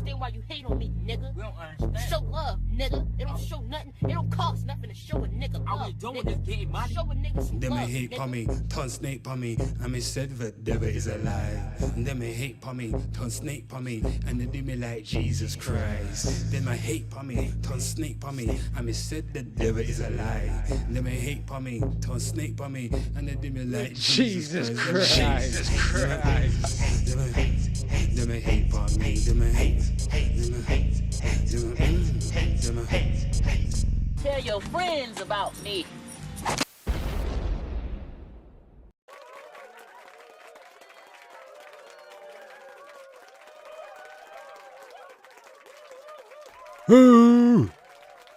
understand why you hate on me, nigga. We don't understand. Show love, nigga. It don't show nothing. It don't cost nothing to show a nigga love. All we doing is getting money. Show a nigga some Them love, may hate nigga. for me, turn snake for me, and me said that devil is a lie. Them may hate for me, turn snake for me, and they do me like Jesus Christ. Them may hate for me, turn snake for me, and me said the devil is a lie. Them may hate for me, turn snake for me, and they do me like Jesus Christ. Jesus Christ. Them may hate for me, them may hate, them may hate, them may hate. Tell your friends about me.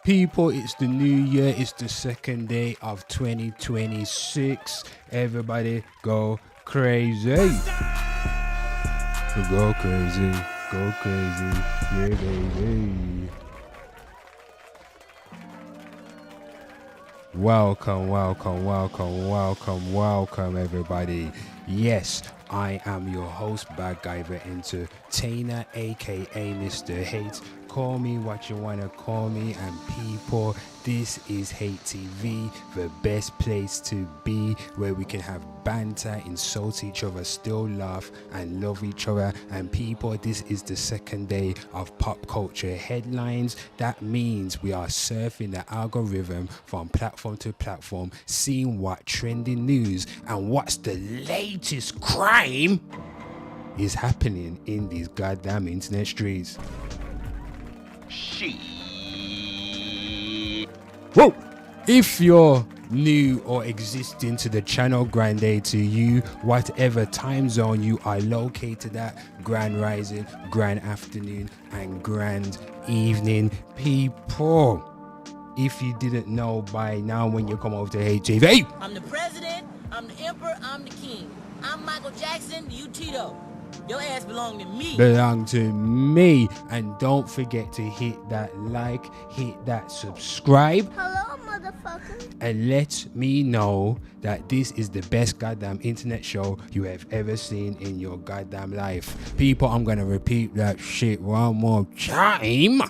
People, it's the new year, it's the second day of 2026. Everybody go crazy. Go crazy, yeah baby. Welcome everybody. Yes, I am your host, Bad Guyver Entertainer, aka Mr. Hate. Call me what you wanna call me, and people, this is Hate TV, the best place to be, where we can have banter, insult each other, still laugh and love each other. And people, this is the second day of pop culture headlines. That means we are surfing the algorithm from platform to platform, seeing what trending news and what's the latest crime is happening in these goddamn internet streets. Whoa! If you're new or existing to the channel, grand day to you, whatever time zone you are located at, grand rising, grand afternoon, and grand evening, people. If you didn't know by now, when you come over to Hate TV, I'm the president, I'm the emperor, I'm the king. I'm Michael Jackson, you Tito. Your ass belong to me. And don't forget to hit that like, hit that subscribe. Hello, motherfucker. And let me know that this is the best goddamn internet show you have ever seen in your goddamn life. People, I'm gonna repeat that shit one more time.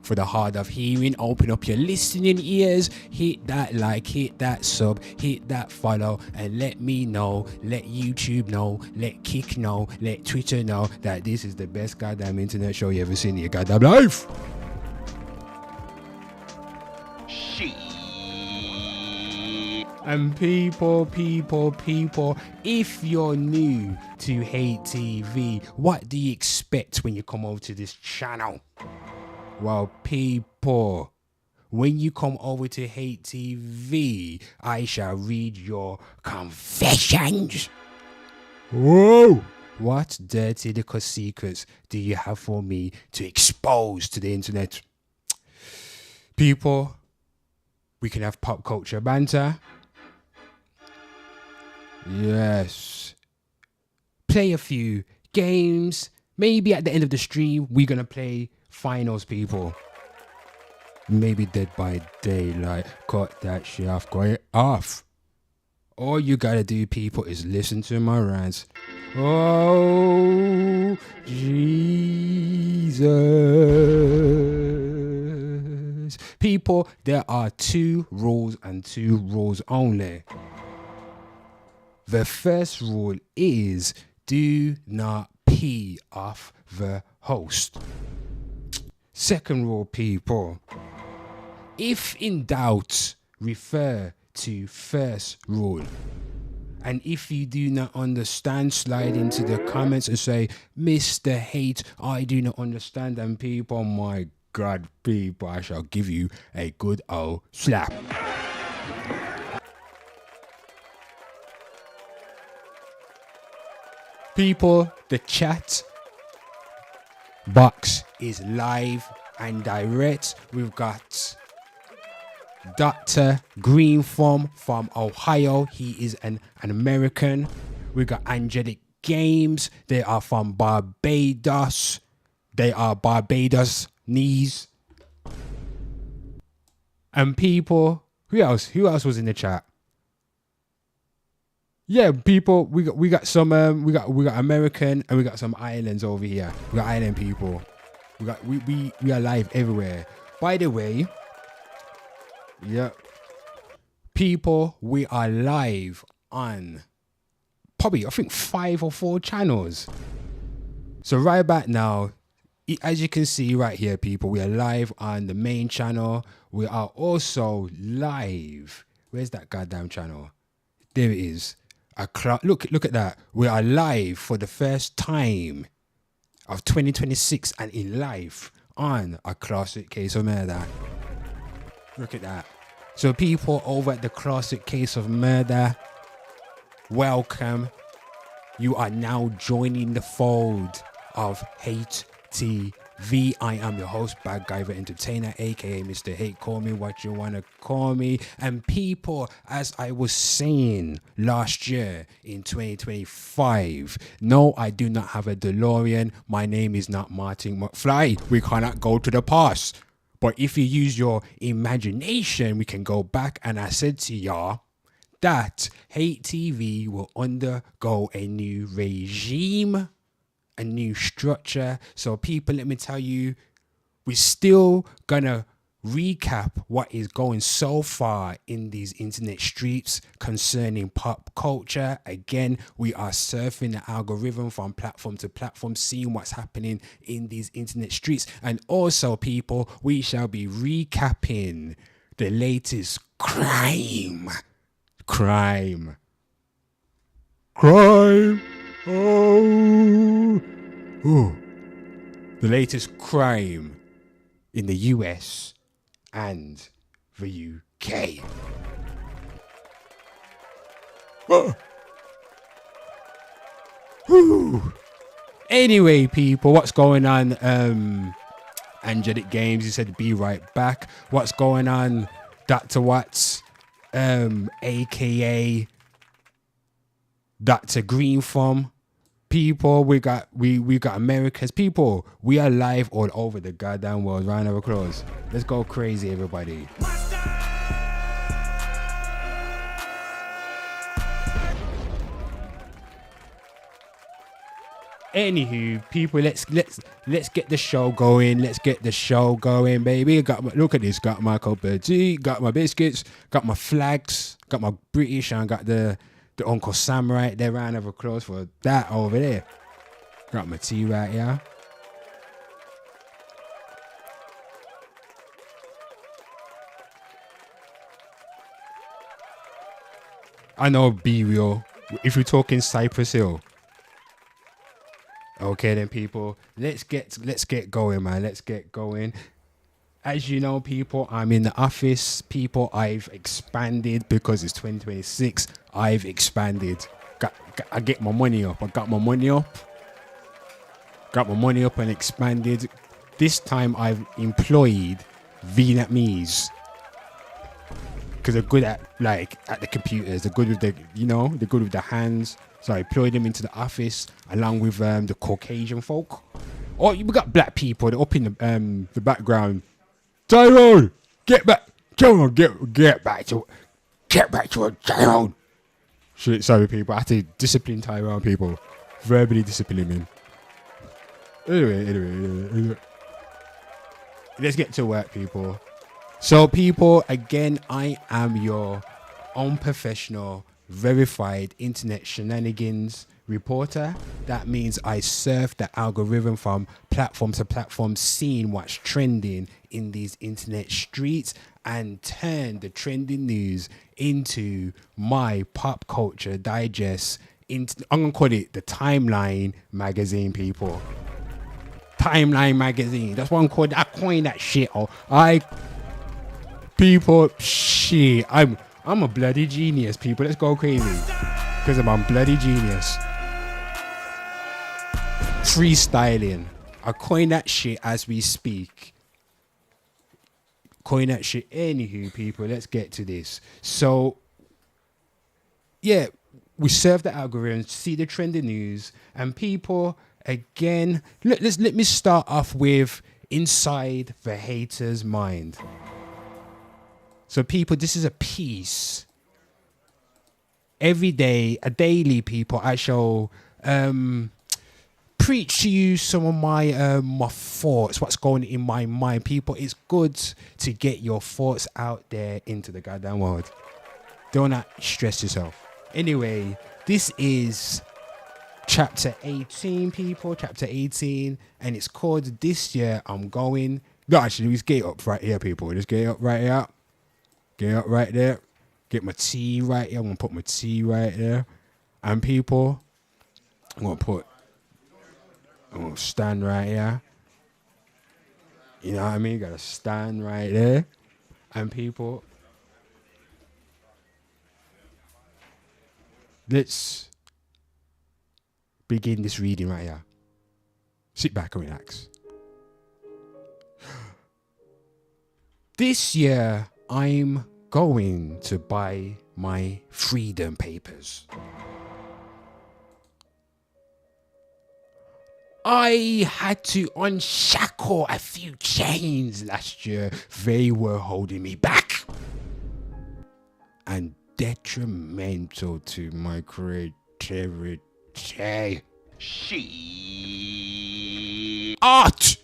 For the hard of hearing, open up your listening ears, hit that like, hit that sub, hit that follow, and let me know, let YouTube know, let Kick know, let Twitter know that this is the best goddamn internet show you ever seen in your goddamn life. And people, if you're new to Hate TV, what do you expect when you come over to this channel? Well, people, when you come over to Hate TV, I shall read your confessions. Whoa! What dirty little secrets do you have for me to expose to the internet? People, we can have pop culture banter. Yes. Play a few games. Maybe at the end of the stream, we're going to play finals, people. Maybe Dead by Daylight. Cut that shit off. Got it off. All you gotta do, people, is listen to my rants. Oh, Jesus. People, there are 2 rules and 2 rules only. The first rule is do not pee off the host. Second rule, people, if in doubt, refer to first rule. And if you do not understand, slide into the comments and say, Mr. Hate, I do not understand. And people, my God, people, I shall give you a good old slap. People, the chat box is live and direct. We've got Dr. Greenform from Ohio. He is an American. We got Angelic Games. They are from Barbados. They are Barbados knees. And people, who else was in the chat? Yeah, people, we got some we got American and we got some islands over here. We got island people. We are live everywhere. By the way, yeah, people, we are live on probably I think 5 or 4 channels. So right back now, as you can see right here, people, we are live on the main channel. We are also live. Where's that goddamn channel? There it is. Look at that. We are live for the first time of 2026 and in live on A Classic Case of Murder. Look at that. So people over at The Classic Case of Murder, welcome. You are now joining the fold of Hate TV. I am your host, Bad Guyver Entertainer, aka Mr. Hate. Call me what you want to call me. And people, as I was saying last year in 2025, no, I do not have a DeLorean. My name is not Martin McFly. We cannot go to the past. But if you use your imagination, we can go back. And I said to y'all that Hate TV will undergo a new regime, a new structure. So people, let me tell you, we're still gonna recap what is going so far in these internet streets concerning pop culture. Again, we are surfing the algorithm from platform to platform, seeing what's happening in these internet streets. And also, people, we shall be recapping the latest crime. Oh. Ooh. The latest crime in the US and the UK. Anyway, people, what's going on? Angelic Games, he said be right back. What's going on, Dr. Watts? AKA Dr. Green Thumb. People, we got America's people. We are live all over the goddamn world. Round of applause. Let's go crazy, everybody. Anywho, people, let's get the show going. Let's get the show going, baby. Look at this. Got my cup of tea. Got my biscuits. Got my flags. Got my British. And got the Uncle Sam right there. Round of applause for that over there. Got my tea right here. I know, be real. If we're talking Cypress Hill. Okay then, people. Let's get going, man. Let's get going. As you know, people, I'm in the office. People, I've expanded because it's 2026. I've expanded. I get my money up. I got my money up. Got my money up and expanded. This time I've employed Vietnamese. Because they're good at the computers. They're good with they're good with the hands. So I employed them into the office along with the Caucasian folk. Oh, we got black people. They're up in the background. Tyrone, get back. Tyrone, get back to it, Tyrone. Sorry, people. I have to discipline Tyrone, people. Verbally discipline him. Anyway. Let's get to work, people. So, people, again, I am your unprofessional, verified internet shenanigans reporter. That means I surf the algorithm from platform to platform, seeing what's trending in these internet streets and turn the trending news into my pop culture digest. I'm going to call it the Timeline magazine, people. Timeline magazine. That's what I'm called. I coined that shit. People, shit. I'm a bloody genius, people. Let's go crazy. Because I'm a bloody genius. Freestyling. I coin that shit as we speak. Coin that shit. Anywho, people, let's get to this. So, yeah, we serve the algorithm, see the trending news, and people, again, let me start off with inside the hater's mind. So, people, this is a piece every day, a daily, people, I shall preach to you some of my my thoughts, what's going in my mind. People, it's good to get your thoughts out there into the goddamn world. Don't not stress yourself. Anyway, this is chapter 18, people, chapter 18, and it's called This Year I'm Going. No, actually, just get up right here, people. Just get up right here. Get up right there. Get my tea right here. I'm going to put my tea right there. And people, I'm going to stand right here. You know what I mean? Got to stand right there. And people, let's begin this reading right here. Sit back and relax. This year, I'm going to buy my freedom papers. I had to unshackle a few chains last year. They were holding me back and detrimental to my creativity. Art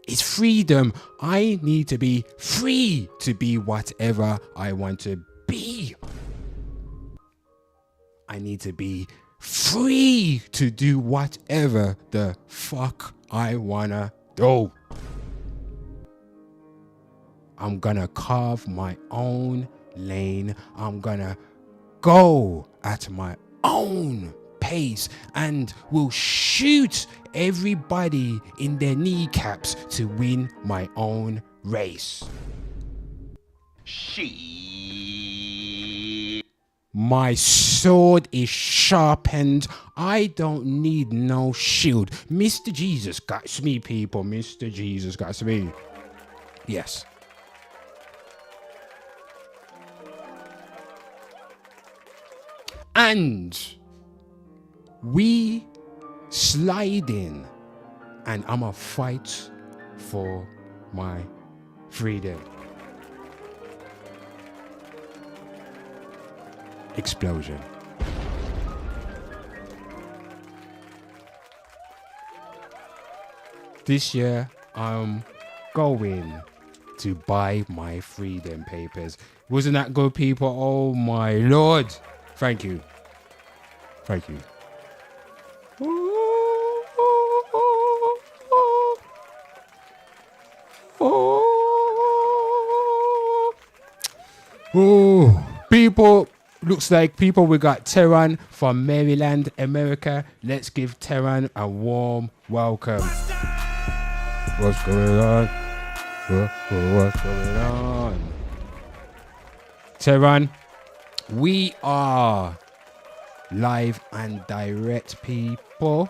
is freedom. I need to be free to be whatever I want to be. I need to be free to do whatever the fuck I wanna do. I'm gonna carve my own lane. I'm gonna go at my own pace and will shoot everybody in their kneecaps to win my own race. My sword is sharpened. I don't need no shield. Mr. Jesus got me, people. Mr. Jesus got me. Yes. And we slide in, and I'ma fight for my freedom. Explosion. This year, I'm going to buy my freedom papers. Wasn't that good, people? Oh my Lord. Thank you. Thank you. Oh, people, looks like people, we got Terran from Maryland, America. Let's give Terran a warm welcome. What's going on? What's going on? Terran, we are live and direct, people.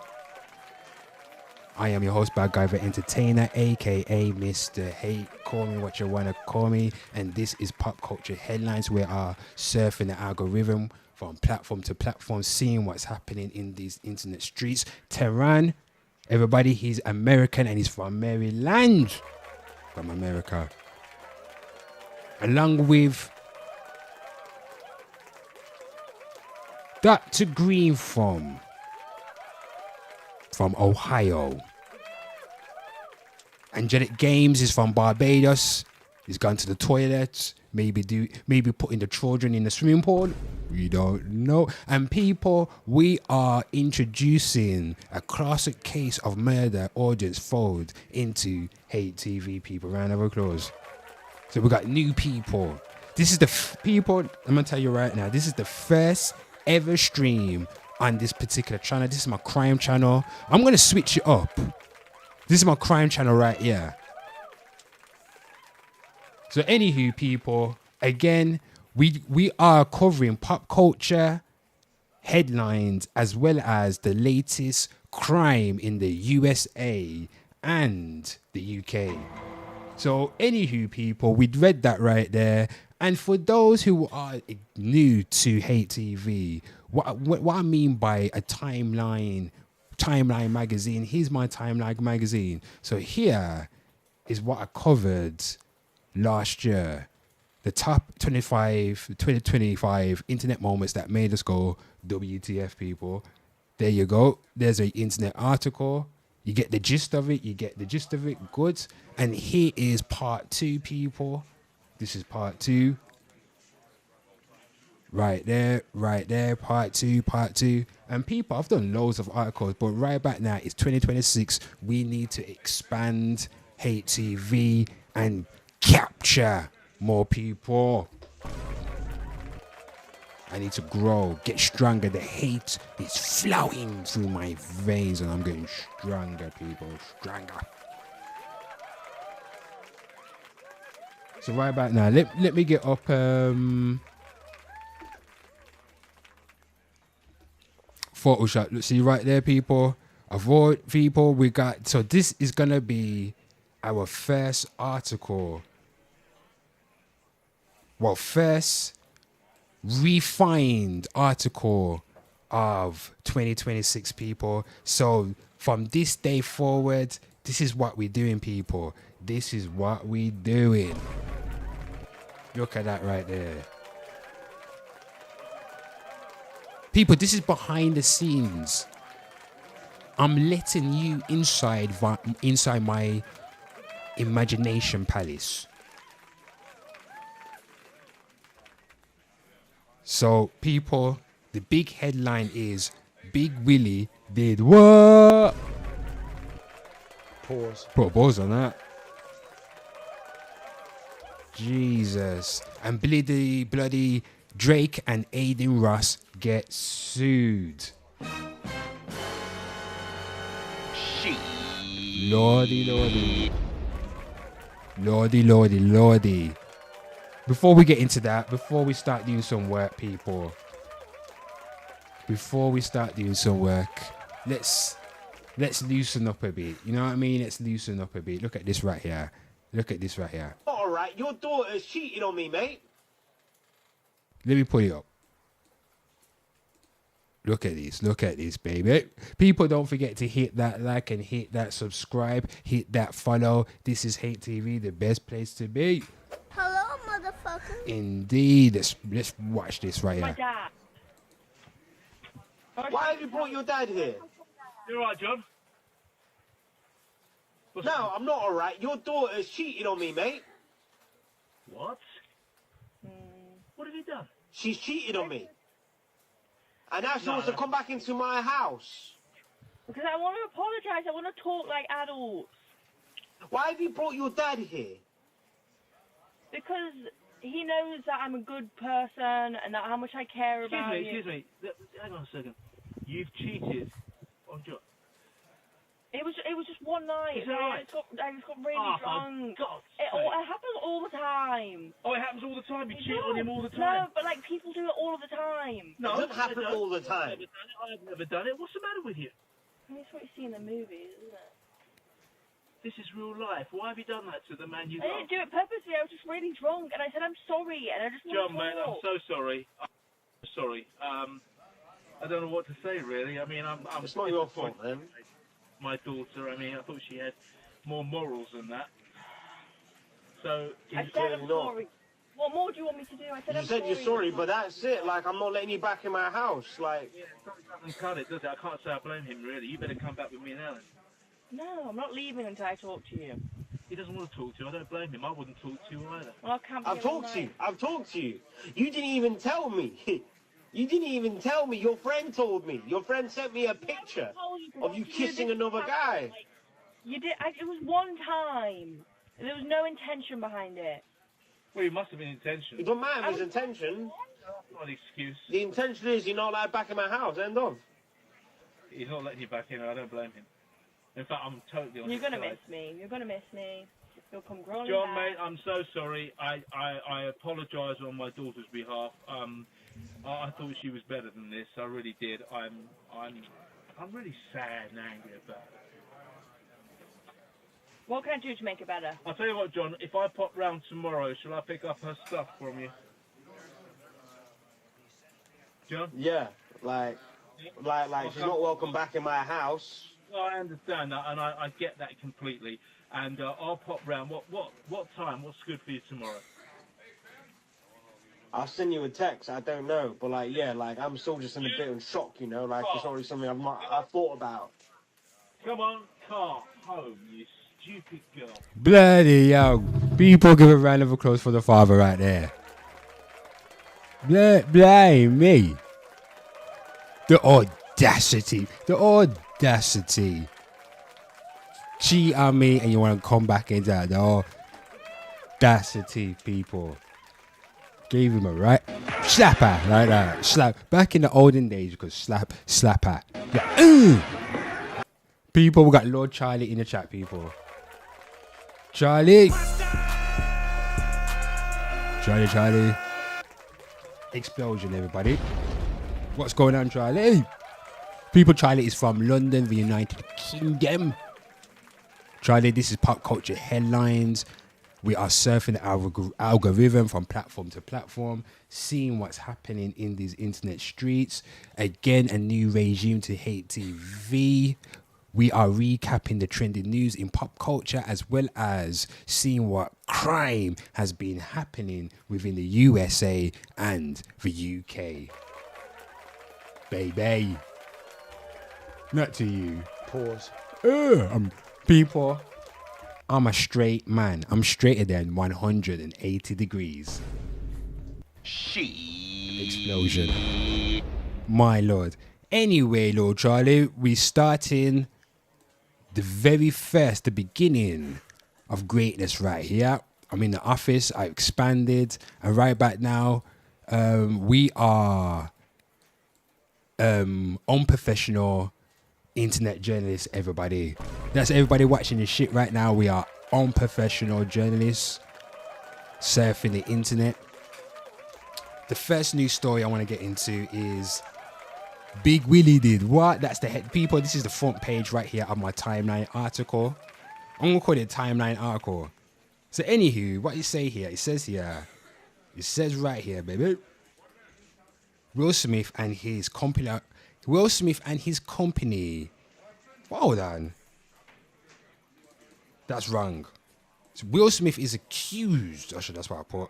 I am your host, Bad Guy the Entertainer, aka Mr. Hate. Call me what you want to call me. And this is Pop Culture Headlines. We are surfing the algorithm from platform to platform, seeing what's happening in these internet streets. Terran, everybody, he's American and he's from Maryland, from America. Along with Dr. Green from Ohio. Angelic Games is from Barbados. He's gone to the toilet. Maybe putting the children in the swimming pool. We don't know. And people, we are introducing a classic case of murder audience fold into Hate TV, people. Round of applause. So we got new people. This is the people, I'm going to tell you right now, this is the first ever stream on this particular channel. This is my crime channel. I'm going to switch it up. This is my crime channel right here. So anywho, people, again, we are covering pop culture headlines as well as the latest crime in the USA and the UK. So anywho, people, we'd read that right there. And for those who are new to Hate TV, what I mean by a timeline magazine, here's my timeline magazine. So here is what I covered last year. the top 2025 internet moments that made us go WTF, people. There you go. There's an internet article. You get the gist of it. Good. And here is part 2, people. This is part 2. Right there, part two. And people, I've done loads of articles, but right back now, it's 2026. We need to expand Hate TV and capture more people. I need to grow, get stronger. The hate is flowing through my veins, and I'm getting stronger, people, stronger. So right back now, let me get up Photoshop. Look, see right there, people. Avoid people. We got, so this is gonna be our first article. Well, first refined article of 2026, people. So from this day forward, this is what we're doing, people. This is what we're doing. Look at that right there. People, this is behind the scenes. I'm letting you inside my imagination palace. So, people, the big headline is Big Willie did what? Pause. Put a pause on that. Jesus. And bloody Drake and Aiden Ross get sued. Lordy. Before we get into that, before we start doing some work, people. Let's loosen up a bit. You know what I mean? Let's loosen up a bit. Look at this right here. All right, your daughter's cheating on me, mate. Let me put it up. Look at this, baby. People, don't forget to hit that like and hit that subscribe, hit that follow. This is Hate TV, the best place to be. Hello, motherfucker. Indeed. Let's watch this right My here. dad. Why have you brought your dad here? You alright, John? No, I'm not all right. Your daughter's cheating on me, mate. What? What have you done? She's cheated on me. And now she wants to come back into my house. Because I want to apologise. I want to talk like adults. Why have you brought your dad here? Because he knows that I'm a good person and that how much I care about you. Excuse me. Hang on a second. You've cheated on John. It was just one night. Is that right? I just got really drunk. God's It happens all the time. Oh, it happens all the time. You cheat on him all the No, time. but like people do it all of the time. No, it doesn't happen all the time. I've never done it. What's the matter with you? I mean, it's what you see in the movies, isn't it? This is real life. Why have you done that to the man you I love? didn't do it purposely. I was just really drunk, and I said I'm sorry, and I just want John, to mate, I'm talk. so sorry. I'm sorry. I don't know what to say, really. I mean, I'm It's not your fault, man. My daughter, I mean, I thought she had more morals than that. So, I said I'm sorry. What more do you want me to do? I said You I'm said sorry. you're sorry, but that's it. Like, I'm not letting you back in my house. Like, yeah, it doesn't cut it, does it? I can't say I blame him, really. You better come back with me now, then. No, I'm not leaving until I talk to you. He doesn't want to talk to you. I don't blame him. I wouldn't talk to you either. Well, I can't be I've here all talked to you. night. I've talked to you. You didn't even tell me. You didn't even tell me. Your friend told me. Your friend sent me a picture of you kissing another guy. You did. It was one time. There was no intention behind it. Well, it must have been intentional. It don't matter his intention. That's not an excuse. The intention is you're not allowed back in my house. End of. He's not letting you back in, and I don't blame him. In fact, I'm totally on You're his gonna side. miss me. You're gonna miss me. You'll come crawling John, back. mate, I'm so sorry. I apologise on my daughter's behalf. I thought she was better than this. I really did. I'm really sad and angry about it. What can I do to make it better? I'll tell you what, John. If I pop round tomorrow, shall I pick up her stuff from you? John? Yeah, like she's not welcome back in my house. Well, I understand that, and I get that completely. And I'll pop round. What time? What's good for you tomorrow? I'll send you a text. I don't know, but like, yeah, like I'm still just in a bit of shock, you know. Like it's not really something I've thought about. Come on, car, home, you stupid girl. Bloody hell. People give a round of applause for the father right there. Blame me. The audacity. The audacity. Cheat on me and you want to come back into that. The audacity, people. Gave him a right. Slap her. Like that. Slap. Back in the olden days, you could slap her. Yeah. People, we got Lord Charlie in the chat, people. Charlie. Charlie. Explosion, everybody. What's going on, Charlie? People, Charlie is from London, the United Kingdom. Charlie, this is pop culture headlines. We are surfing the algorithm from platform to platform, seeing what's happening in these internet streets. Again, a new regime to hate TV. We are recapping the trending news in pop culture, as well as seeing what crime has been happening within the USA and the UK. Baby. Not to you. Pause. People, I'm a straight man. I'm straighter than 180 degrees. Explosion. My lord. Anyway, Lord Charlie, we starting the beginning of greatness right here. I'm in the office. I expanded, and right back now, we are unprofessional internet journalists. Everybody, that's everybody watching this shit right now. We are unprofessional journalists surfing the internet. The first news story I want to get into is Big Willie did what? That's the head. People, this is the front page right here of my timeline article. I'm going to call it a timeline article. So anywho, what you say here? It says right here, baby. Will Smith and his company. Hold on. That's wrong. So Will Smith is accused. Actually, that's what I put.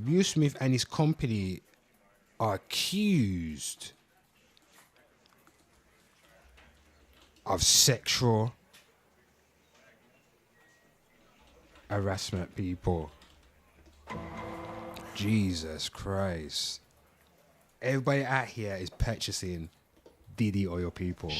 Will Smith and his company are accused of sexual harassment, people. Jesus Christ. Everybody out here is purchasing DD oil, people.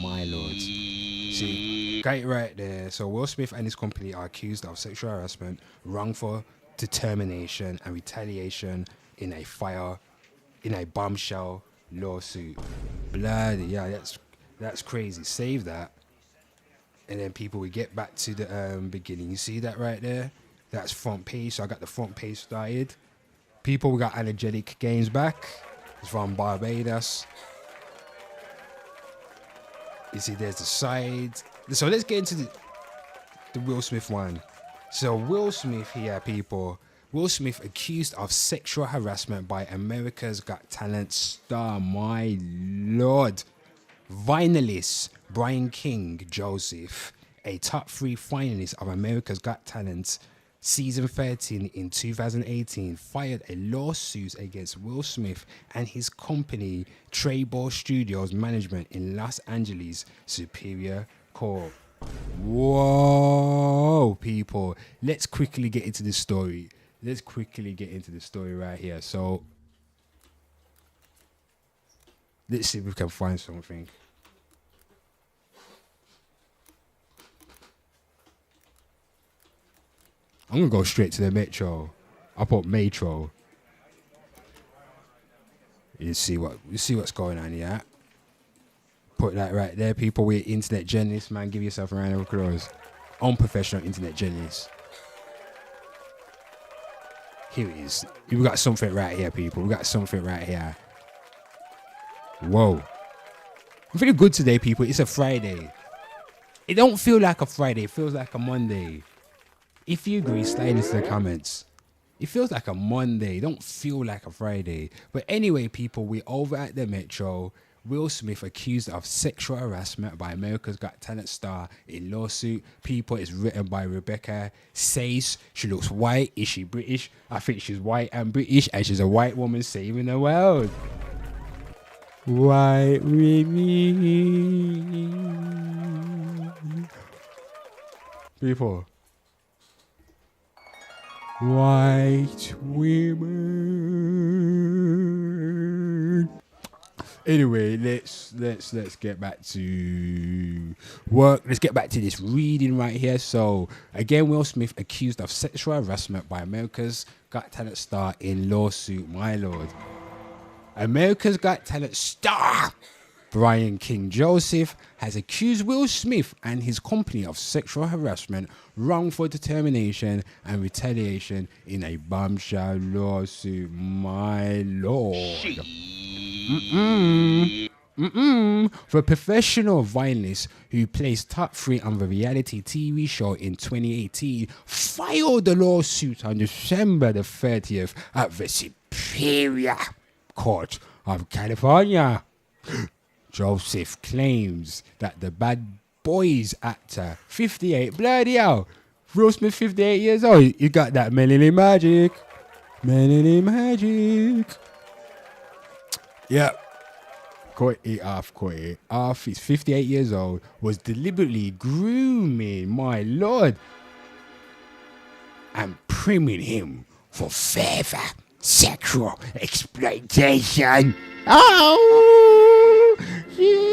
My lords. See, got it right there. So Will Smith and his company are accused of sexual harassment, wrongful determination and retaliation in a bombshell lawsuit. Bloody yeah, that's crazy. Save that. And then people, we get back to the beginning. You see that right there? That's front page. So I got the front page started. People, we got Energetic Games back. It's from Barbados. You see, there's the side. So let's get into the Will Smith one. So Will Smith here, people. Will Smith accused of sexual harassment by America's Got Talent star, my lord. Finalist Brian King Joseph, a top 3 finalist of America's Got Talent season 13 in 2018, filed a lawsuit against Will Smith and his company Treyball Studios Management in Los Angeles Superior Court. Whoa, people. Let's quickly get into the story. Right here. So, let's see if we can find something. I'm going to go straight to the Metro. I put Metro. You see what's going on here. Put that right there, people. We're internet journalists, man. Give yourself a round of applause. Unprofessional internet journalists. Here it is. We got something right here, people. We got something right here. Whoa. I'm feeling good today, people. It's a Friday. It don't feel like a Friday. It feels like a Monday. If you agree, slide into the comments. It feels like a Monday. Don't feel like a Friday. But anyway, people, we're over at the Metro. Will Smith accused of sexual harassment by America's Got Talent star in lawsuit. People is written by Rebecca Says. She looks white. Is she British? I think she's white and British, and she's a white woman saving the world. White women. People. White women. Anyway, let's get back to work. Let's get back to this reading right here. So again, Will Smith accused of sexual harassment by America's Got Talent star in lawsuit. My lord, America's Got Talent star Brian King Joseph has accused Will Smith and his company of sexual harassment, wrongful determination, and retaliation in a bombshell lawsuit. My lord. For a professional violinist who placed top 3 on the reality TV show in 2018, filed the lawsuit on December the 30th at the Superior Court of California. Joseph claims that the Bad Boys actor, 58, bloody hell, Will Smith, 58 years old, you got that melanin magic. Melanin magic. Yep. Cut it off. He's 58 years old, was deliberately grooming, my lord, and priming him for further sexual exploitation. Oh, yeah.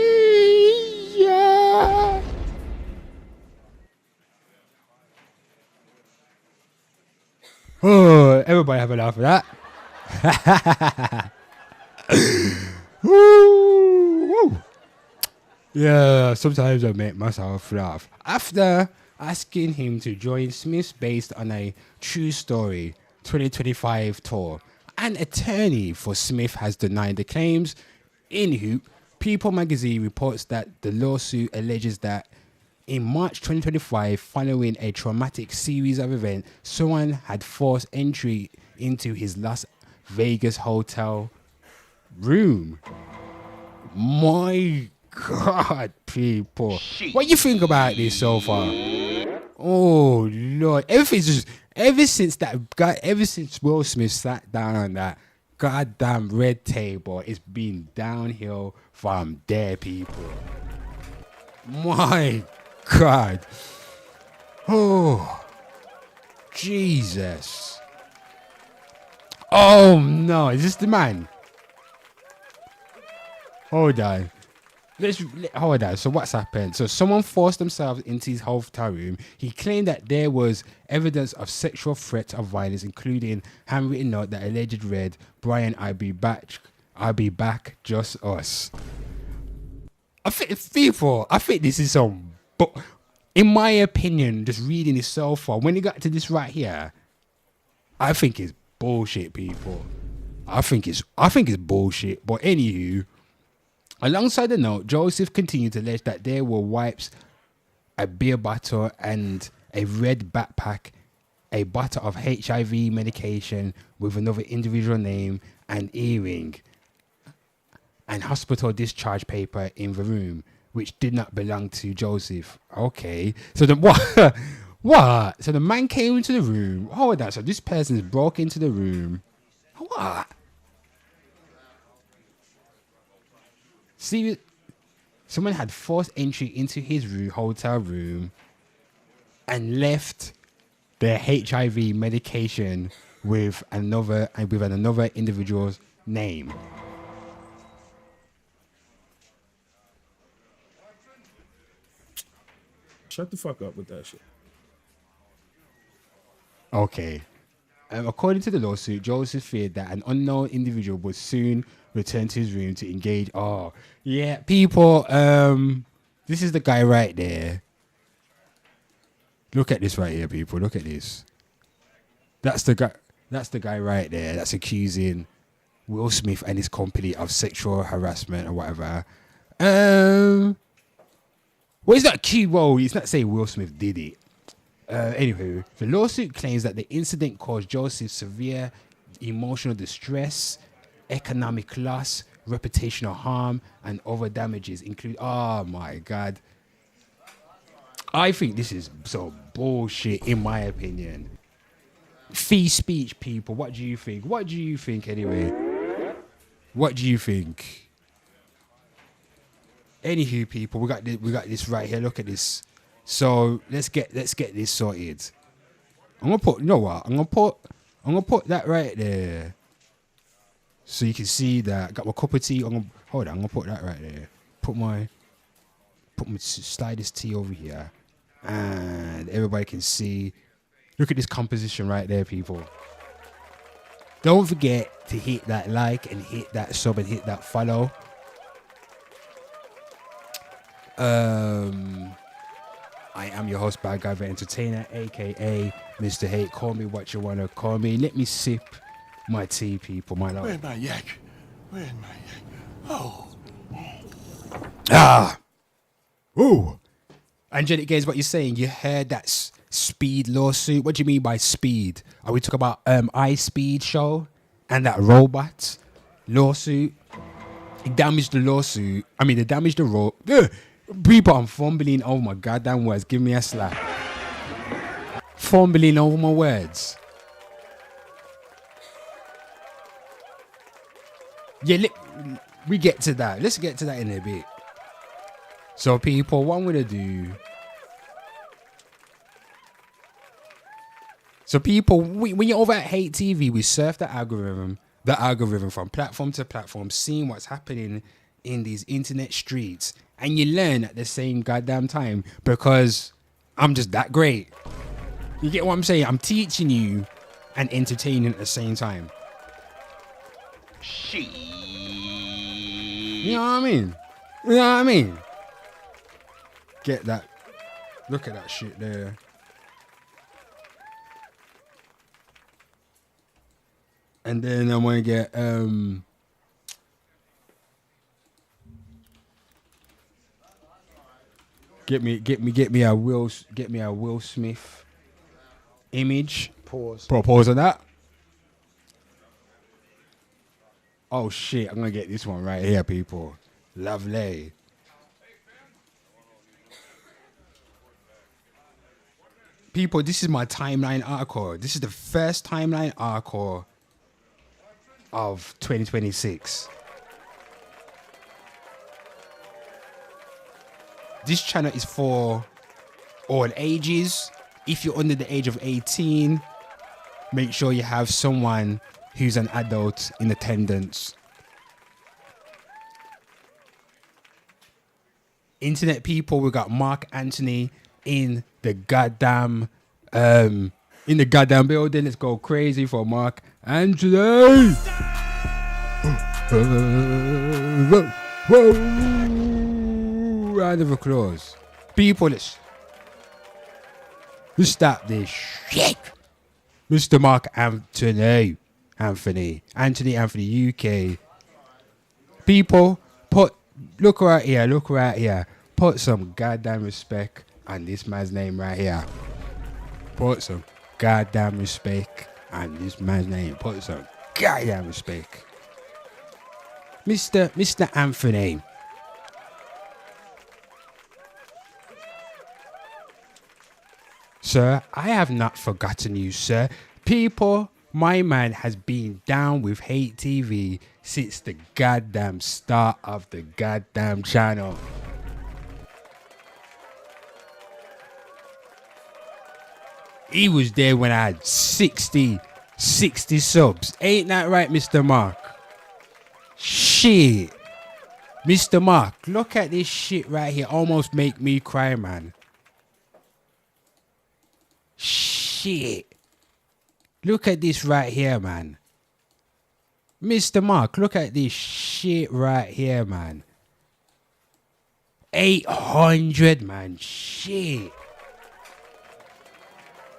Oh, everybody have a laugh at that. Woo. Yeah, sometimes I make myself laugh. After asking him to join Smith's based on a true story 2025 tour, an attorney for Smith has denied the claims. In Hoop, People magazine reports that the lawsuit alleges that in March 2025, following a traumatic series of events, someone had forced entry into his Las Vegas hotel room. My God, people. Shit. What do you think about this so far? Oh, Lord. Ever since Will Smith sat down on that goddamn red table, it's been downhill from there, people. My God. Oh, Jesus. Oh, no. Is this the man? Hold on. Hold on. So what's happened? So someone forced themselves into his hotel room. He claimed that there was evidence of sexual threats of violence, including handwritten note that alleged read, "Brian, I'll be back, just us." I think this is some, but in my opinion, just reading this so far, when you got to this right here, I think it's bullshit, people. I think it's bullshit. But anywho, alongside the note, Joseph continued to allege that there were wipes, a beer bottle, and a red backpack, a bottle of HIV medication with another individual name, and earring, and hospital discharge paper in the room, which did not belong to Joseph. Okay, so what? What? So the man came into the room. Hold on. So this person's broke into the room. What? See, someone had forced entry into his hotel room and left the HIV medication with another individual's name. Shut the fuck up with that shit. Okay. According to the lawsuit, Joseph feared that an unknown individual would soon return to his room to engage. Oh, yeah, people. This is the guy right there. Look at this right here, people. Look at this. That's the guy. That's the guy right there. That's accusing Will Smith and his company of sexual harassment or whatever. Well, it's not cute. Well, it's not saying Will Smith did it. Anyway, the lawsuit claims that the incident caused Joseph severe emotional distress, economic loss, reputational harm, and other damages, include. Oh my God. I think this is some bullshit, in my opinion. Free speech, people. What do you think? What do you think, anyway? What do you think? Anywho, people, we got this right here. Look at this. So let's get this sorted. I'm gonna put. You know what? I'm gonna put that right there, so you can see that. I got my cup of tea. I'm gonna put that right there. Slide this tea over here, and everybody can see. Look at this composition right there, people. Don't forget to hit that like and hit that sub and hit that follow. I am your host, Bad Guy the Entertainer, aka Mr. Hate. Call me what you wanna call me. Let me sip my tea, people. My love. Where's my yak? Where's my yak? Oh. Ah. Ooh. Angelic Gaze, what you're saying? You heard that speed lawsuit? What do you mean by speed? Are we talking about iSpeed show and that robot lawsuit? It damaged the lawsuit. I mean, it damaged the road. People, I'm fumbling over my goddamn words. Give me a slap. Fumbling over my words. Yeah, we get to that. Let's get to that in a bit. So, people, what I'm going to do... So, people, when you're over at Hate TV, we surf the algorithm from platform to platform, seeing what's happening in these internet streets. And you learn at the same goddamn time, because I'm just that great. You get what I'm saying? I'm teaching you and entertaining at the same time. She. You know what I mean? You know what I mean? Get that. Look at that shit there. And then I'm gonna get get me a Will Smith image. Pause on that. Oh shit, I'm gonna get this one right here, people. Lovely. People, this is my timeline article. This is the first timeline article of 2026. This channel is for all ages. If you're under the age of 18, make sure you have someone who's an adult in attendance. Internet people, we got Mark Anthony in the goddamn building. Let's go crazy for Mark Anthony. Whoa. Round of applause. People, let's stop this shit. Mr. Mark Anthony UK. People, look right here. Put some goddamn respect on this man's name right here. Put some goddamn respect on this man's name. Put some goddamn respect. Mr. Anthony. Sir, I have not forgotten you, sir. People, my man has been down with Hate TV since the goddamn start of the goddamn channel. He was there when I had 60 subs. Ain't that right, Mr. Mark? Shit. Mr. Mark, look at this shit right here. Almost make me cry, man. Shit. Look at this right here, man. Mr. Mark, look at this shit right here, man. 800, man. Shit.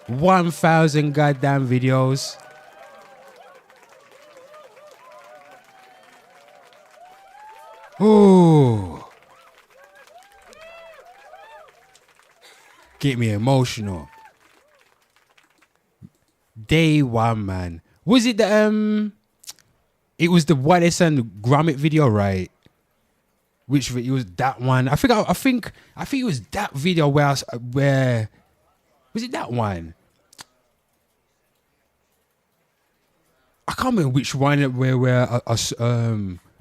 1,000 goddamn videos. Ooh. Get me emotional. Day one, man. Was it the It was the Wallace and Gromit video, right? Which it was that one. I think it was that video where was it that one? I can't remember which one where I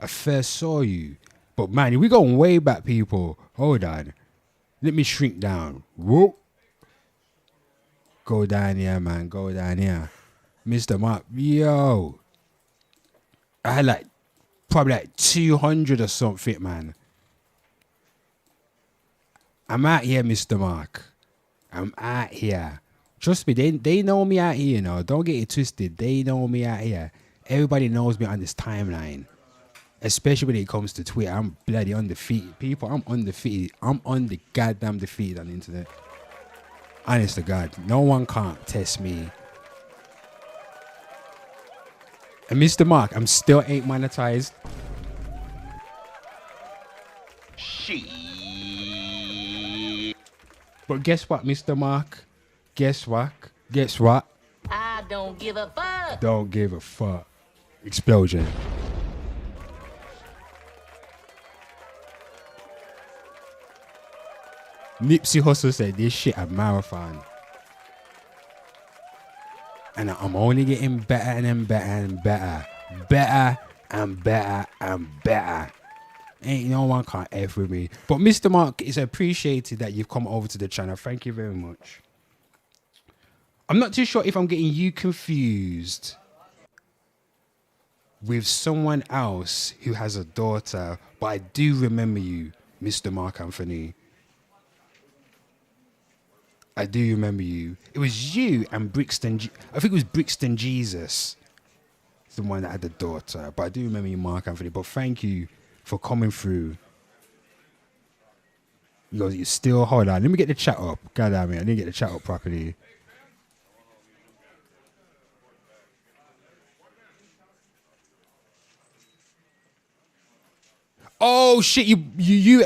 first saw you. But man, we going way back, people. Hold on. Let me shrink down. Whoa. Go down here, man. Go down here. Mr. Mark. Yo. I had probably 200 or something, man. I'm out here, Mr. Mark. I'm out here. Trust me, they know me out here, you know. Don't get it twisted. They know me out here. Everybody knows me on this timeline. Especially when it comes to Twitter. I'm bloody undefeated. People, I'm undefeated. I'm goddamn defeated on the internet. Honest to God. No one can't test me. And Mr. Mark, I'm still ain't monetized. But guess what, Mr. Mark? Guess what? I don't give a fuck. Don't give a fuck. Explosion. Nipsey Hussle said this shit a marathon. And I'm only getting better and better and better. Better and better and better. Ain't no one can't F with me. But Mr. Mark, it's appreciated that you've come over to the channel. Thank you very much. I'm not too sure if I'm getting you confused with someone else who has a daughter, but I do remember you, Mr. Mark Anthony. I do remember you. It was you and Brixton. I think it was Brixton Jesus, the one that had the daughter. But I do remember you, Mark Anthony. But thank you for coming through. You still hold on. Let me get the chat up. God damn it, I didn't get the chat up properly. Oh shit! You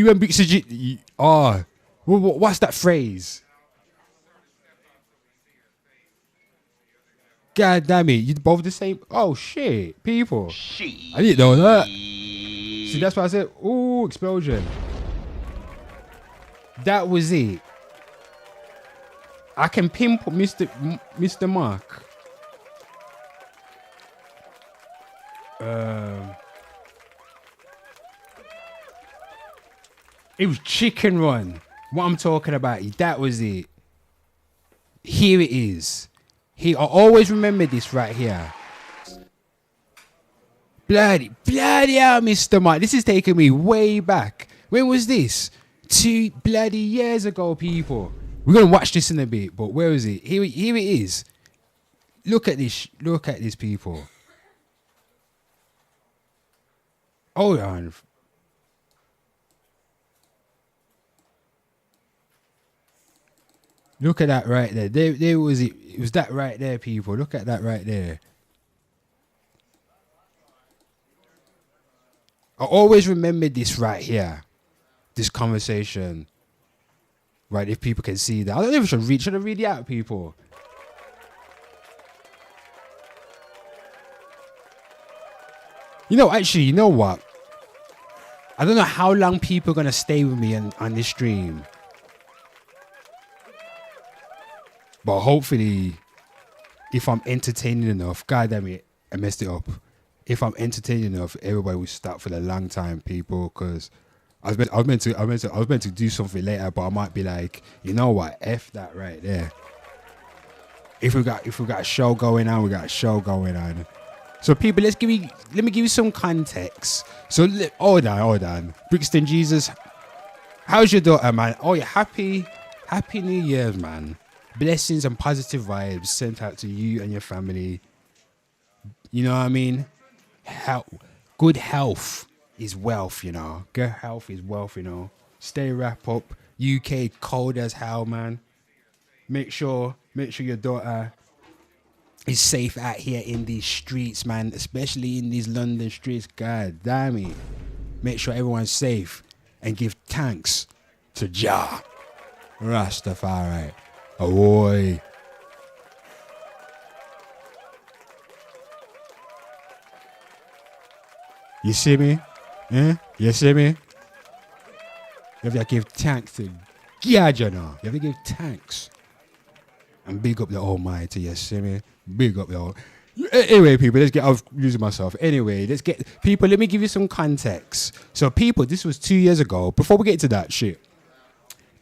and Brixton G. Oh, what's that phrase? God damn it! You both the same. Oh shit, people! I didn't know that. See, that's why I said, "Ooh, explosion." That was it. I can pinpoint Mr. Mark. It was Chicken Run. What I'm talking about, that was it. Here it is. Here, I always remember this right here. Bloody hell, Mr. Mark. This is taking me way back. When was this? 2 bloody years ago, people. We're gonna watch this in a bit, but where is it? Here it is. Look at this. Look at this, people. Hold on. Look at that right there. There was it. It was that right there, people. Look at that right there. I always remember this right here. This conversation. Right, if people can see that. I don't know if I should read it out, people. You know, actually, you know what? I don't know how long people are going to stay with me on this stream. But hopefully, if I'm entertaining enough, God damn it, I messed it up. If I'm entertaining enough, everybody will stop for a long time, people. Because I was meant to do something later, but I might be like, you know what? F that right there. If we got a show going on, we got a show going on. So people, let me give you some context. So hold on. Brixton Jesus, how's your daughter, man? Oh, yeah, happy New Year's, man. Blessings and positive vibes sent out to you and your family. You know what I mean? Good health is wealth, you know. Good health is wealth, you know. Stay wrap up. UK cold as hell, man. Make sure your daughter is safe out here in these streets, man. Especially in these London streets. God damn it. Make sure everyone's safe and give thanks to Jah Rastafari. Ahoy. You see me? Eh? You see me? You have to give thanks to God, you know. You have to give thanks. And big up the Almighty, you see me? Big up the Anyway, people, let's get, I was losing myself. Anyway, let me give you some context. So, people, this was 2 years ago. Before we get to that shit.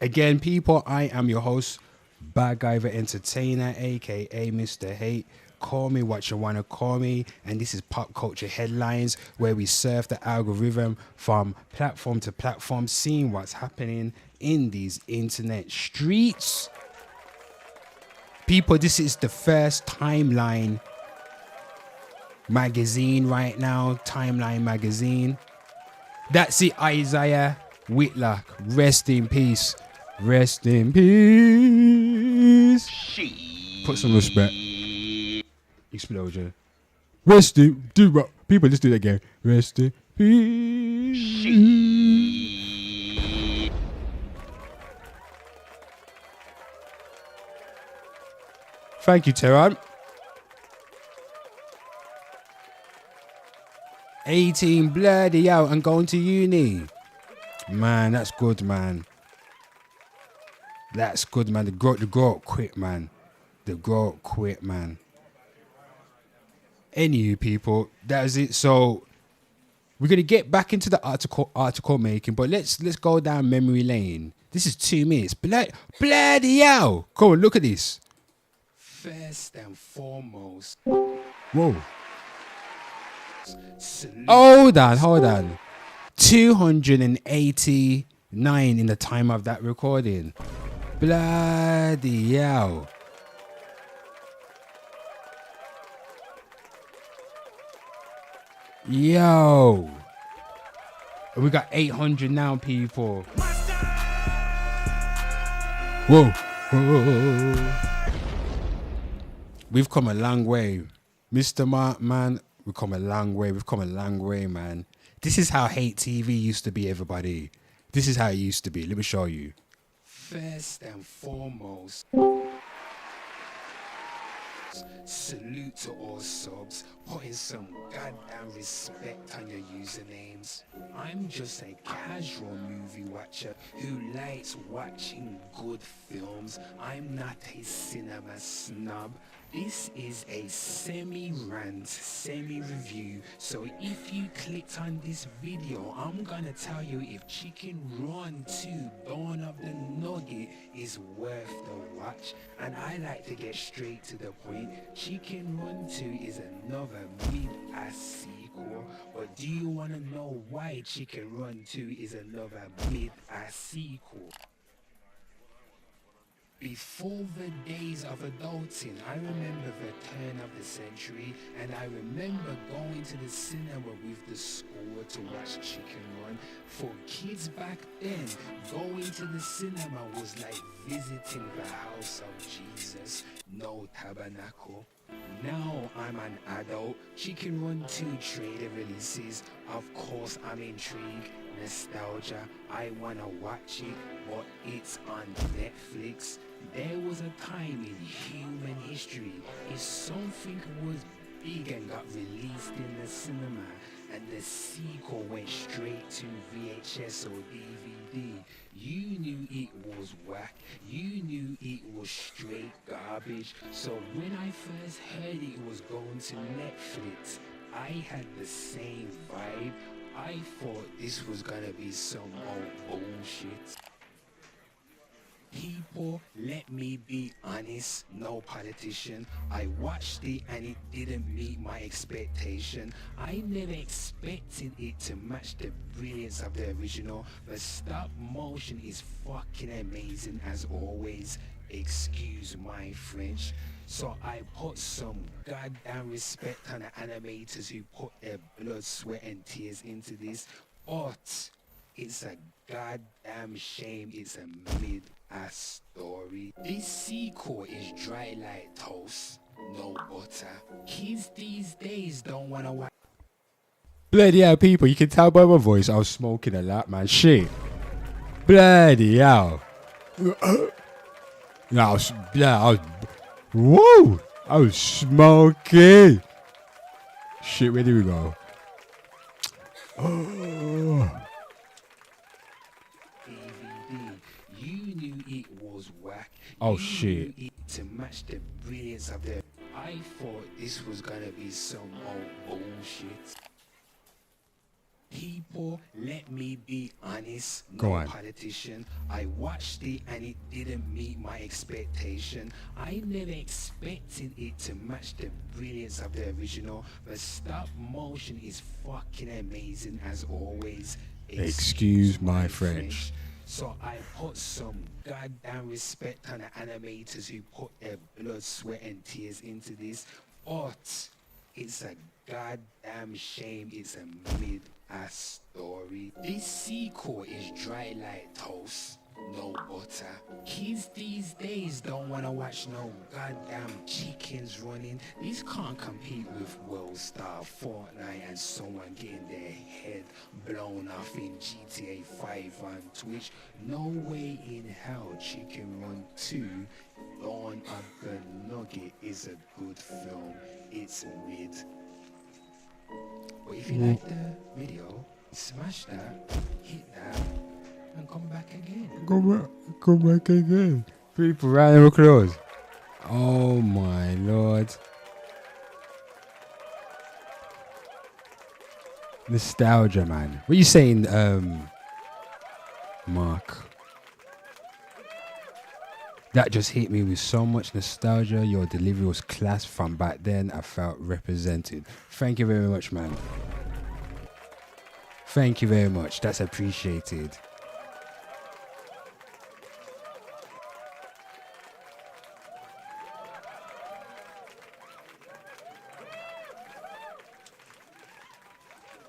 Again, people, I am your host, Bad Guy the Entertainer, aka Mr. Hate. Call me what you want to call me. And this is Pop Culture Headlines, where we surf the algorithm from platform to platform, seeing what's happening in these internet streets. People, this is the first Timeline magazine right now. Timeline magazine. That's it, Isaiah Whitlock. Rest in peace. Rest in peace. Put some respect. Explosion. Rest in people, let's do that again. Rest in peace. Thank you, Tehran. 18 bloody out and going to uni. Man, that's good, man. That's good, man. The grow up quit, man. The grow up quit, man. Anywho, people, that is it. So we're gonna get back into the article making, but let's go down memory lane. This is 2 minutes. Bloody hell! Come on, look at this. First and foremost. Whoa. Hold on. 289 in the time of that recording. Bloody hell. Yo. We got 800 now, people. Whoa. We've come a long way. Mr. Man, we've come a long way. We've come a long way, man. This is how hate TV used to be, everybody. This is how it used to be. Let me show you. First and foremost, salute to all subs, putting some goddamn respect on your usernames. I'm just a casual movie watcher who likes watching good films. I'm not a cinema snob. This is a semi-rant, semi-review, so if you clicked on this video, I'm gonna tell you if Chicken Run 2 Dawn of the Nugget is worth the watch. And I like to get straight to the point. Chicken Run 2 is another mid-ass sequel, but do you want to know why Chicken Run 2 is another mid-ass sequel? Before the days of adulting, I remember the turn of the century, and I remember going to the cinema with the school to watch Chicken Run. For kids back then, going to the cinema was like visiting the house of Jesus, no tabernacle. Now I'm an adult. Chicken Run 2 trailer releases. Of course I'm intrigued. Nostalgia. I wanna watch it, but it's on Netflix. There was a time in human history if something was big and got released in the cinema and the sequel went straight to VHS or DVD, you knew it was whack, you knew it was straight garbage. So when I first heard it was going to Netflix, I had the same vibe. I thought this was gonna be some old bullshit. People, let me be honest, no politician. I watched it and it didn't meet my expectation. I never expected it to match the brilliance of the original. The stop motion is fucking amazing as always. Excuse my French. So I put some goddamn respect on the animators who put their blood, sweat and tears into this. But it's a goddamn shame it's a mid-ass story. This sequel is dry like toast, no butter. Kids these days don't wanna watch. Bloody hell, people, you can tell by my voice I was smoking a lot, man. Shit. Bloody hell. Whoa! I was smoking. Shit, where do we go? You knew it was whack. Oh, You shit. knew it to match the brilliance of the. I thought this was gonna be some old bullshit. People, let me be honest. Go No on. politician. I watched it and it didn't meet my expectation. I never expected it to match the brilliance of the original. The stop motion is fucking amazing as always. Excuse my French. So I put some goddamn respect on the animators who put their blood, sweat and tears into this. But it's a goddamn shame it's a mid-ass story. This sequel is dry like toast, no butter. Kids these days don't wanna watch no goddamn chickens running. These can't compete with World Star, Fortnite and someone getting their head blown off in GTA 5 on Twitch. No way in hell Chicken Run 2 Dawn of the Nugget is a good film. It's mid. But if you like the video, smash that, hit that, and come back again. Go back again. People, round of applause. Oh my lord. Nostalgia, man. What are you saying, Mark? That just hit me with so much nostalgia. Your delivery was class from back then. I felt represented. Thank you very much, man. Thank you very much. That's appreciated.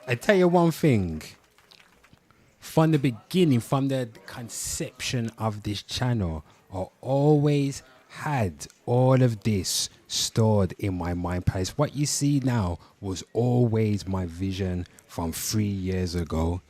I tell you one thing. From the beginning, from the conception of this channel, I always had all of this stored in my mind place. What you see now was always my vision from 3 years ago.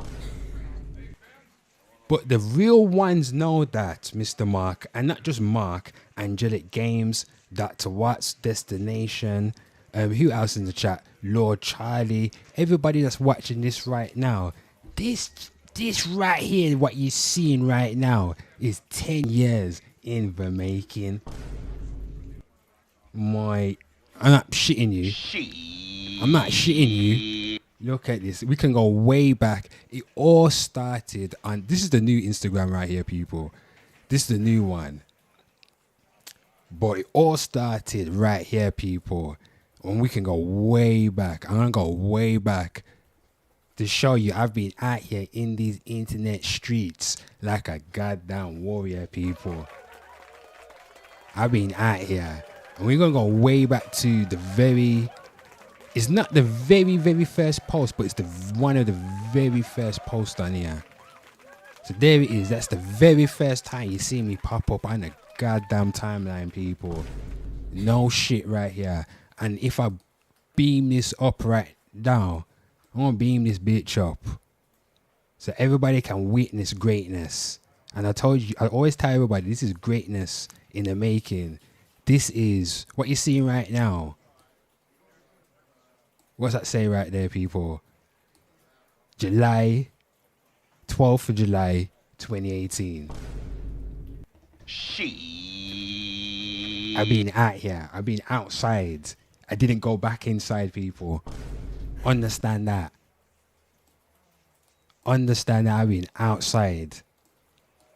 But the real ones know that, Mr. Mark, and not just Mark, Angelic Games, Dr. Watts, Destination, who else in the chat? Lord Charlie, everybody that's watching this right now. This right here, what you're seeing right now, is 10 years in the making. I'm not shitting you. I'm not shitting you. Look at this. We can go way back. It all started on... This is the new Instagram right here, people. This is the new one. But it all started right here, people. And we can go way back. I'm going to go way back to show you I've been out here in these internet streets like a goddamn warrior, people. I've been out here. And we're going to go way back to the very... It's not the very, very first post, but it's one of the very first posts on here. So there it is. That's the very first time you see me pop up on the goddamn timeline, people. No shit right here. And if I beam this up right now, I'm going to beam this bitch up so everybody can witness greatness. And I always tell everybody, this is greatness in the making. This is what you're seeing right now. What's that say right there, people? 12th of July, 2018. I've been out here. I've been outside. I didn't go back inside, people. Understand that. Understand that I've been outside.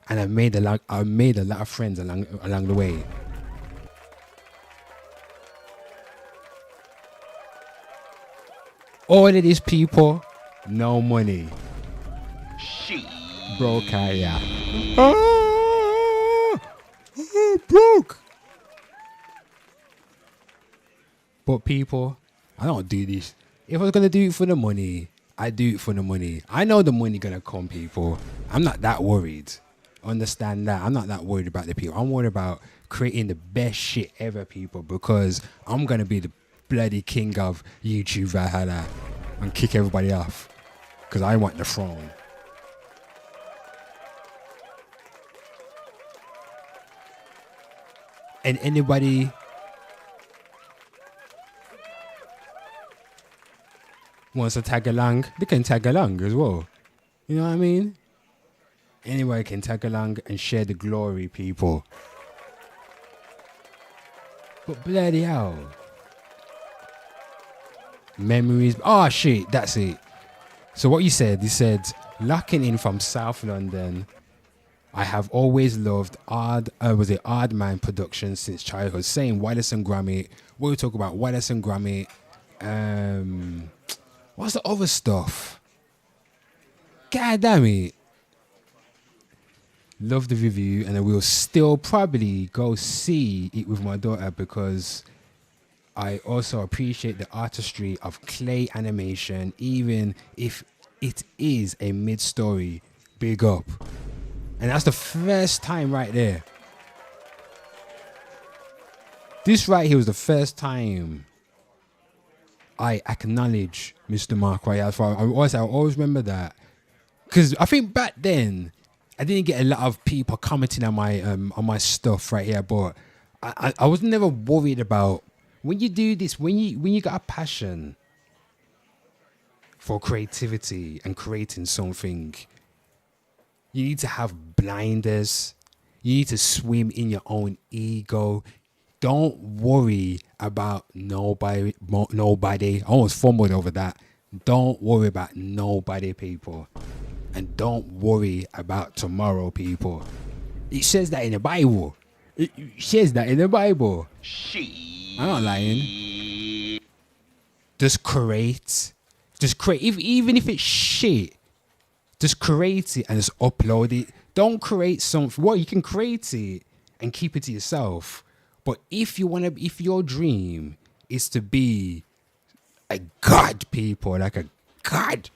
And I made a lot of friends along the way. All of these people, no money. Broke out, yeah. Broke. But people, I don't do this. If I was gonna do it for the money, I do it for the money. I know the money gonna come, people. I'm not that worried. Understand that. I'm not that worried about the people. I'm worried about creating the best shit ever, people, because I'm gonna be the bloody king of YouTube Valhalla and kick everybody off because I want the throne. And anybody wants to tag along, they can tag along as well. You know what I mean? Anybody can tag along and share the glory, people. But bloody hell. Memories. Oh shit, that's it. So what you said, locking in from South London. I have always loved Odd Man Productions since childhood. Same, Wallace and Gromit. What we talk about, Wallace and Gromit. What's the other stuff? God damn it. Love the review, and I will still probably go see it with my daughter because I also appreciate the artistry of clay animation, even if it is a mid-story. Big up. And that's the first time right there. This right here was the first time I acknowledge Mr. Mark right. I always remember that. Because I think back then, I didn't get a lot of people commenting on my stuff right here, but I was never worried about when you do this, when you got a passion for creativity and creating something, you need to have blinders. You need to swim in your own ego. Don't worry about nobody. I almost fumbled over that. Don't worry about nobody, people. And don't worry about tomorrow, people. It says that in the Bible. It says that in the Bible. I'm not lying. Just create. Even if it's shit, just create it and just upload it. Don't create something. Well, you can create it and keep it to yourself. But if your dream is to be a god, people, like a god,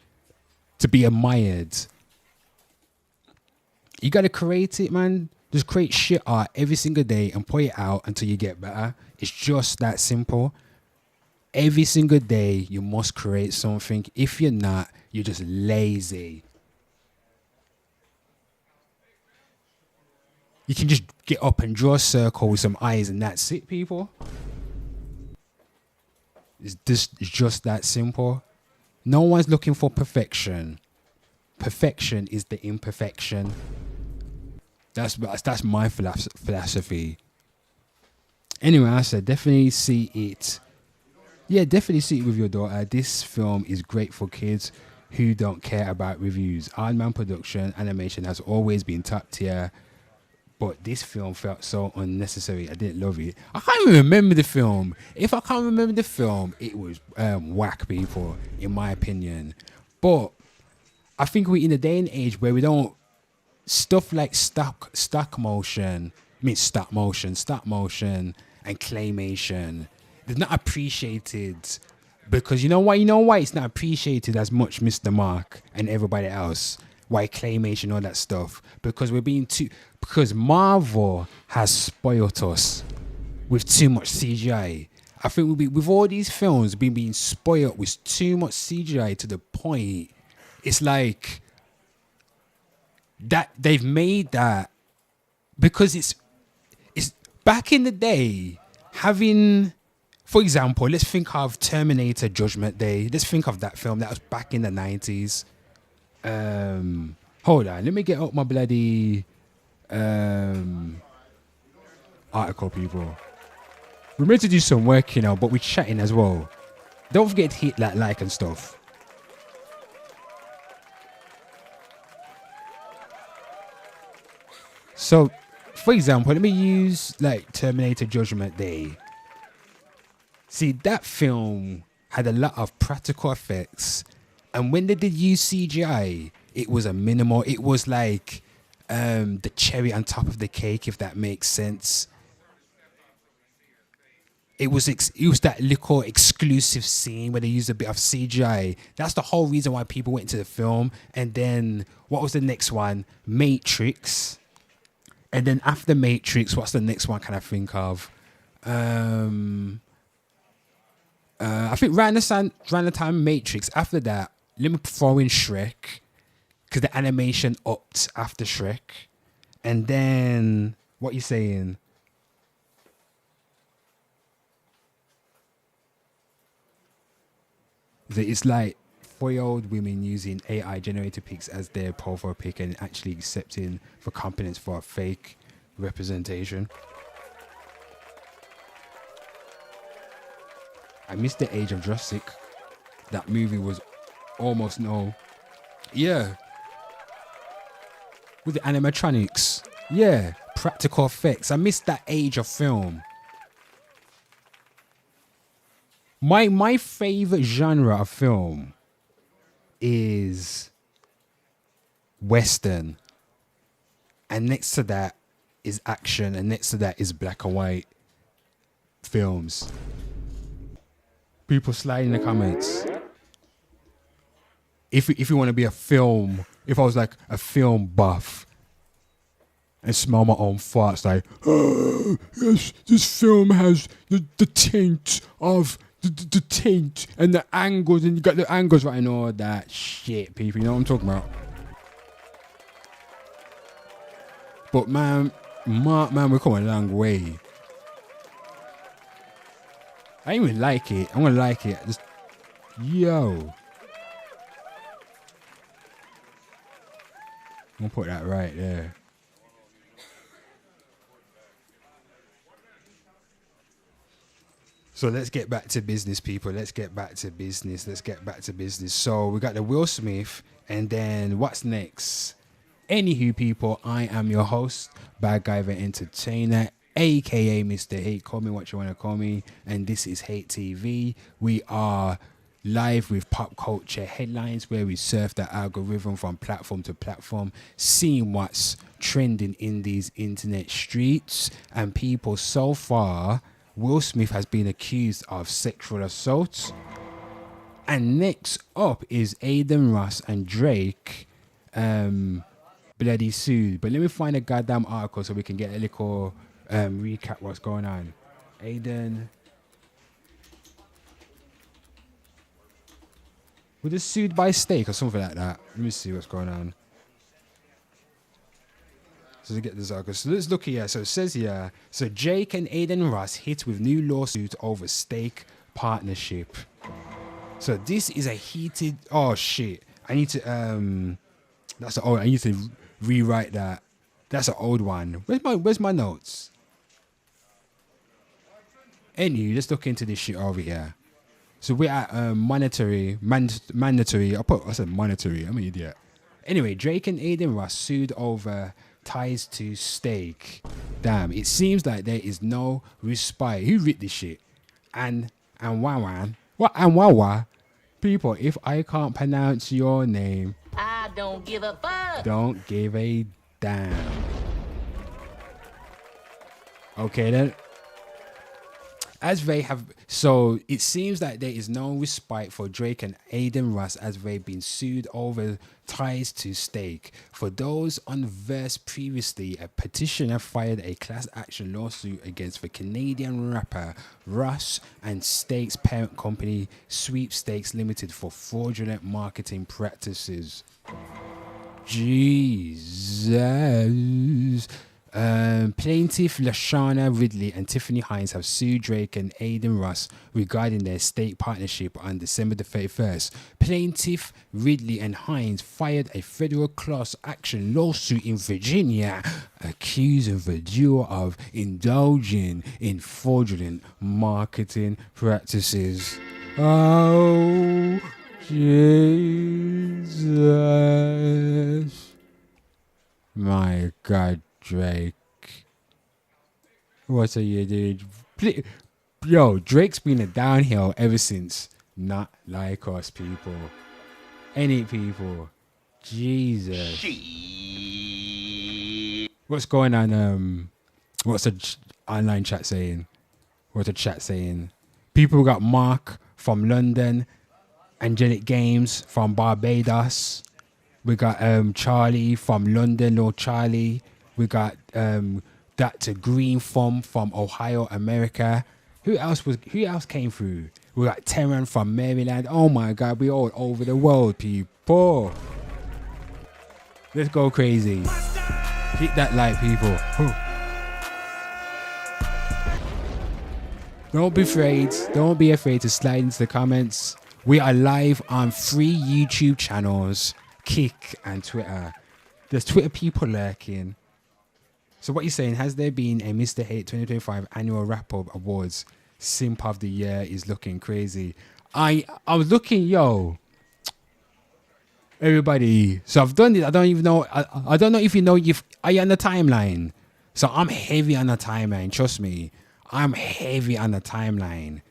to be admired, you gotta create it, man. Just create shit art every single day and put it out until you get better. It's just that simple. Every single day you must create something. If you're not, you're just lazy. You can just get up and draw a circle with some eyes and that's it, people. It's just that simple. No one's looking for perfection. Perfection is the imperfection. That's my philosophy. Anyway, I said definitely see it. Yeah, definitely see it with your daughter. This film is great for kids who don't care about reviews. Oddman production animation has always been top tier, but this film felt so unnecessary. I didn't love it. I can't even remember the film. If I can't remember the film, it was whack, people, in my opinion. But I think we're in a day and age where we don't stuff like stop motion, and claymation. They're not appreciated because you know why it's not appreciated as much, Mr. Mark and everybody else. Why claymation, all that stuff? Because because Marvel has spoiled us with too much CGI. I think with all these films being spoiled with too much CGI to the point it's like that they've made that because it's back in the day having. For example, let's think of Terminator Judgment Day. Let's think of that film that was back in the 90s. Hold on, let me get up my bloody article, people. We're meant to do some work, but we're chatting as well. Don't forget to hit that like and stuff. So, for example, let me use like Terminator Judgment Day. See, that film had a lot of practical effects, and when they did use CGI, it was a minimal. It was like the cherry on top of the cake, if that makes sense. It was that little exclusive scene where they used a bit of CGI. That's the whole reason why people went to the film. And then what was the next one? Matrix. And then after Matrix, what's the next one? Can I think of? I think around the time Matrix. After that, let me throw in Shrek, because the animation upped after Shrek. And then what you saying? It's like foiled women using AI generated pics as their profile pic and actually accepting for compliments for a fake representation. I missed the age of Jurassic. That movie was almost no. Yeah. With the animatronics. Yeah. Practical effects. I missed that age of film. My favorite genre of film is Western. And next to that is action. And next to that is black and white films. People slide in the comments. If you want to be a film, if I was like a film buff and smell my own farts, like, oh, yes, this film has the taint of the taint and the angles, and you got the angles right and all that shit, people. You know what I'm talking about? But man, we're coming a long way. I didn't even like it. I'm gonna like it. Just, yo. I'm gonna put that right there. So let's get back to business, people. Let's get back to business. So we got the Will Smith, and then what's next? Anywho, people, I am your host, Bad Guy the Entertainer, aka Mr. Hate. Call me what you want to call me. And this is Hate TV. We are live with pop culture headlines where we surf the algorithm from platform to platform, seeing what's trending in these internet streets. And people, so far, Will Smith has been accused of sexual assault. And next up is Aiden Ross and Drake bloody sued. But let me find a goddamn article so we can get a little recap what's going on. Aiden. Was it sued by Steak or something like that? Let me see what's going on. So to get this article. So let's look here. So it says here. So Jake and Aiden Ross hit with new lawsuit over Steak partnership. So this is a heated. Oh shit! I need to That's an old. I need to rewrite that. That's an old one. Where's my notes? Anyway, let's look into this shit over here. So we're at mandatory. I said monetary. I'm an idiot. Anyway, Drake and Aiden Ross sued over ties to Steak. Damn, it seems like there is no respite. Who writ this shit? And Wawan. What and Wawa? People, if I can't pronounce your name, I don't give a fuck. Don't give a damn. Okay then. As they have, so it seems like there is no respite for Drake and Aiden Ross as they've been sued over ties to Steak. For those unversed previously, a petitioner filed a class action lawsuit against the Canadian rapper Ross and Steak's parent company Sweepstakes Limited for fraudulent marketing practices. Jesus. Plaintiff Lashana Ridley and Tiffany Hines have sued Drake and Aiden Ross regarding their Steak partnership on December the 31st. Plaintiff Ridley and Hines filed a federal class action lawsuit in Virginia, accusing the duo of indulging in fraudulent marketing practices. Oh, Jesus. My God. Drake, what are you doing? Yo, Drake's been a downhill ever since. Not like us, people. Any people. Jesus. What's going on? What's the online chat saying? What's the chat saying? People got Mark from London, Angelic Games from Barbados. We got Charlie from London, Lord Charlie. We got Dr. Green from Ohio, America. Who else came through? We got Terran from Maryland. Oh my God, we all over the world, people. Let's go crazy. Hit that like, people. Don't be afraid. Don't be afraid to slide into the comments. We are live on 3 YouTube channels, Kick and Twitter. There's Twitter people lurking. So what you're saying, has there been a Mr. Hate 2025 annual wrap-up awards? Simp of the year is looking crazy. I was looking, yo. Everybody. So I've done it. I don't even know. I don't know if you know, are you on the timeline? So I'm heavy on the timeline. Trust me. I'm heavy on the timeline.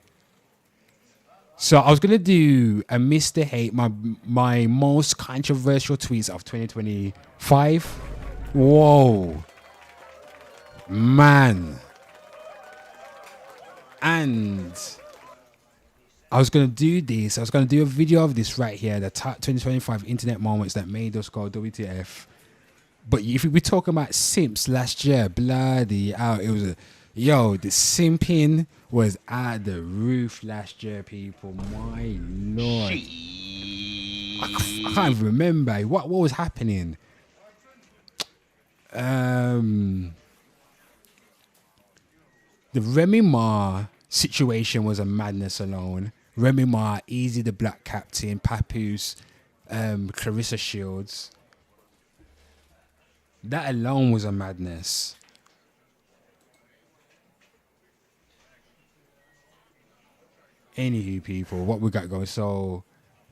So I was going to do a Mr. Hate, my most controversial tweets of 2025. Whoa. Man. And I was going to do this. I was going to do a video of this right here. The top 2025 internet moments that made us go WTF. But if we talk about simps last year, bloody hell, it was the simping was at the roof last year, people. My lord. I can't even remember. What was happening? The Remy Ma situation was a madness alone. Remy Ma, Easy the Black Captain, Papoose, Clarissa Shields. That alone was a madness. Anywho, people, what we got going? So,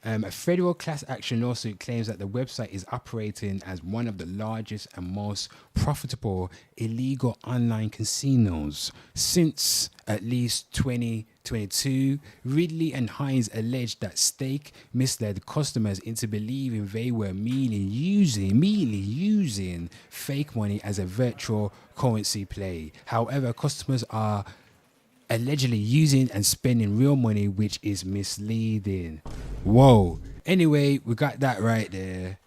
a federal class action lawsuit claims that the website is operating as one of the largest and most profitable illegal online casinos since at least 2022. Ridley and Hines alleged that Stake misled customers into believing they were merely using fake money as a virtual currency play. However, customers are allegedly using and spending real money, which is misleading. Whoa. Anyway, we got that right there.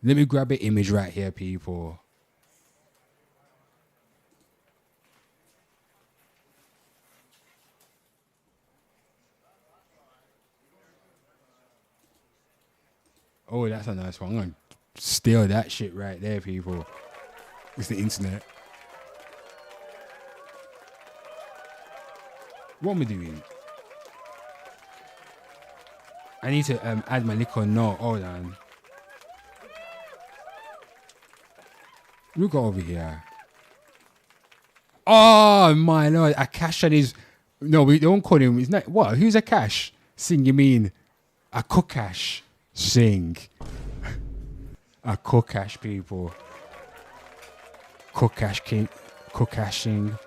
Let me grab an image right here, people. Oh, that's a nice one. I'm gonna steal that shit right there, people. It's the internet. What am I doing? I need to add my liquor note. Hold on. We'll go over here. Oh my lord, Akash is. No, we don't call him. It's not what? Who's Akash? Sing, you mean a Kukash? Sing. A Kukash, people. Kukash king, Kukashing.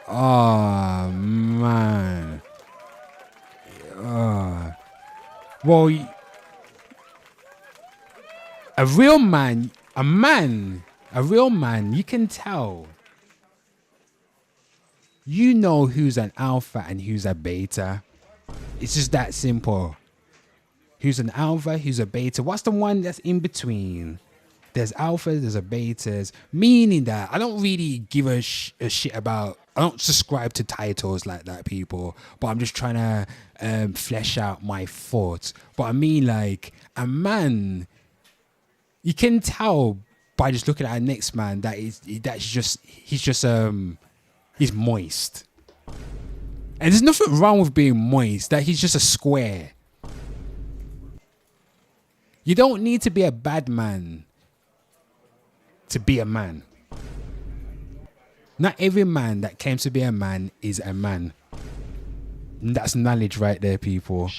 Oh man. Well, a real man, you can tell. You know who's an alpha and who's a beta. It's just that simple. Who's an alpha, who's a beta? What's the one that's in between? There's alphas, there's a betas, meaning that I don't really give a shit about, I don't subscribe to titles like that, people, but I'm just trying to flesh out my thoughts. But I mean, like, a man, you can tell by just looking at our next man that he's moist. And there's nothing wrong with being moist, that he's just a square. You don't need to be a bad man to be a man. Not every man that claims to be a man is a man. And that's knowledge right there, people.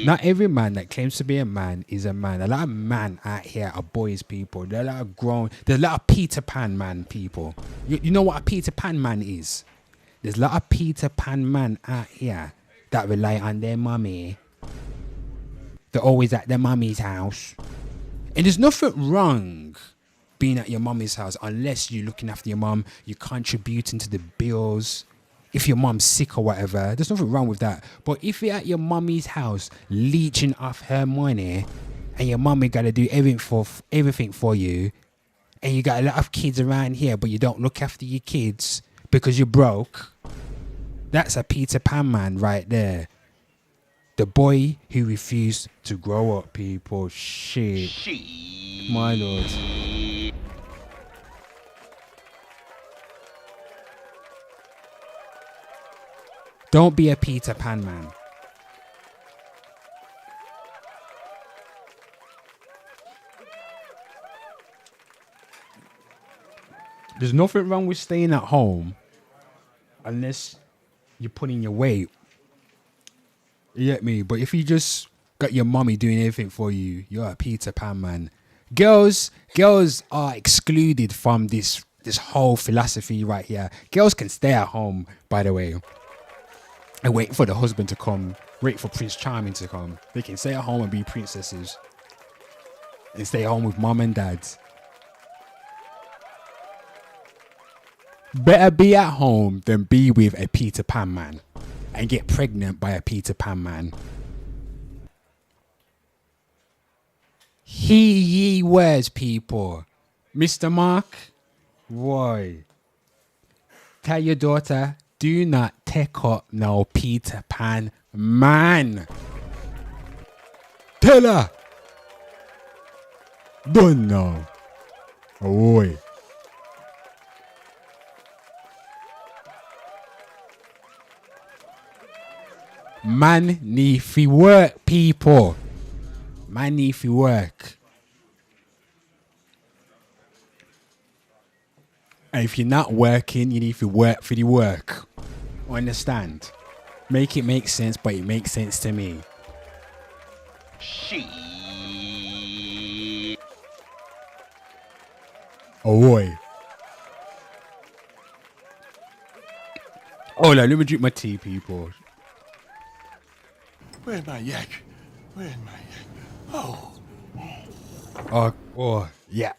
Not every man that claims to be a man is a man. A lot of men out here are boys, people. There's a lot of grown, there's a lot of Peter Pan man, people. You know what a Peter Pan man is? There's a lot of Peter Pan man out here that rely on their mummy. They're always at their mummy's house. And there's nothing wrong being at your mummy's house unless you're looking after your mum, you're contributing to the bills. If your mum's sick or whatever, there's nothing wrong with that. But if you're at your mummy's house leeching off her money and your mummy got to do everything for you, and you got a lot of kids around here but you don't look after your kids because you're broke, that's a Peter Pan man right there. The boy who refused to grow up, people. Shit. My lord. Don't be a Peter Pan man. There's nothing wrong with staying at home unless you're putting your weight. You get me? But if you just got your mommy doing everything for you, you're a Peter Pan man. Girls are excluded from this whole philosophy right here. Girls can stay at home, by the way, and wait for the husband to come, wait for Prince Charming to come. They can stay at home and be princesses and stay home with mom and dad. Better be at home than be with a Peter Pan man and get pregnant by a Peter Pan man. Ye words, people. Mr. Mark, why? Tell your daughter, do not take up no Peter Pan man. Tell her. Don't know. Oi. Man need fi work, people. Man need fi work. And if you're not working, you need to work for the work. Understand? Make it make sense, but it makes sense to me. She. Oh boy. Oh, let me drink my tea, people. Where's my yak? Where's my yak? Oh. Oh, yeah.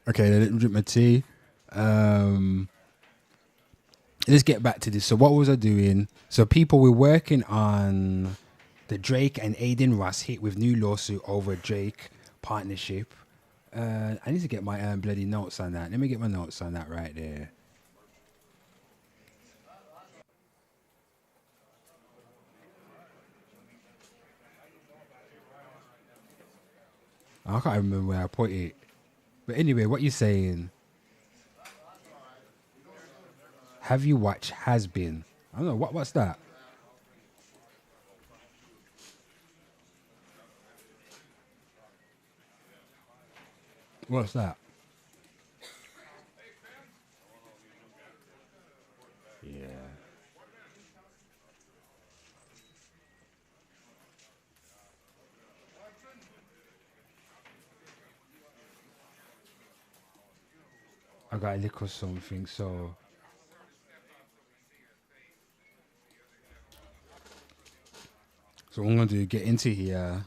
Okay, let me drink my tea. Let's get back to this. So what was I doing? So people were working on the Drake and Aiden Ross hit with new lawsuit over Drake partnership. I need to get my bloody notes on that. Let me get my notes on that right there. I can't remember where I put it. But anyway, what you saying? Have you watched Has Been? I don't know. What's that? What's that? Yeah. I got a lick or something, so what I'm gonna do, get into here,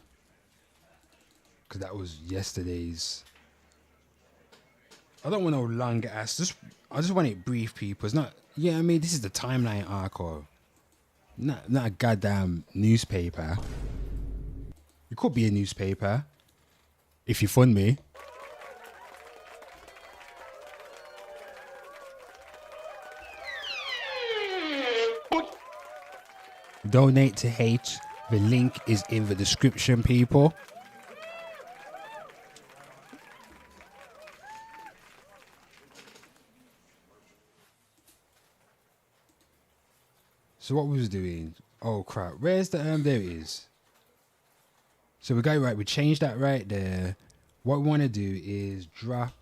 because that was yesterday's. I don't want no long ass. I just want it brief, people. It's not. Yeah, I mean, this is the timeline article, not a goddamn newspaper. It could be a newspaper if you fund me. Donate to H. The link is in the description, people. So what we was doing? Oh crap! Where's the There it is. So we got it right. We changed that right there. What we want to do is drop.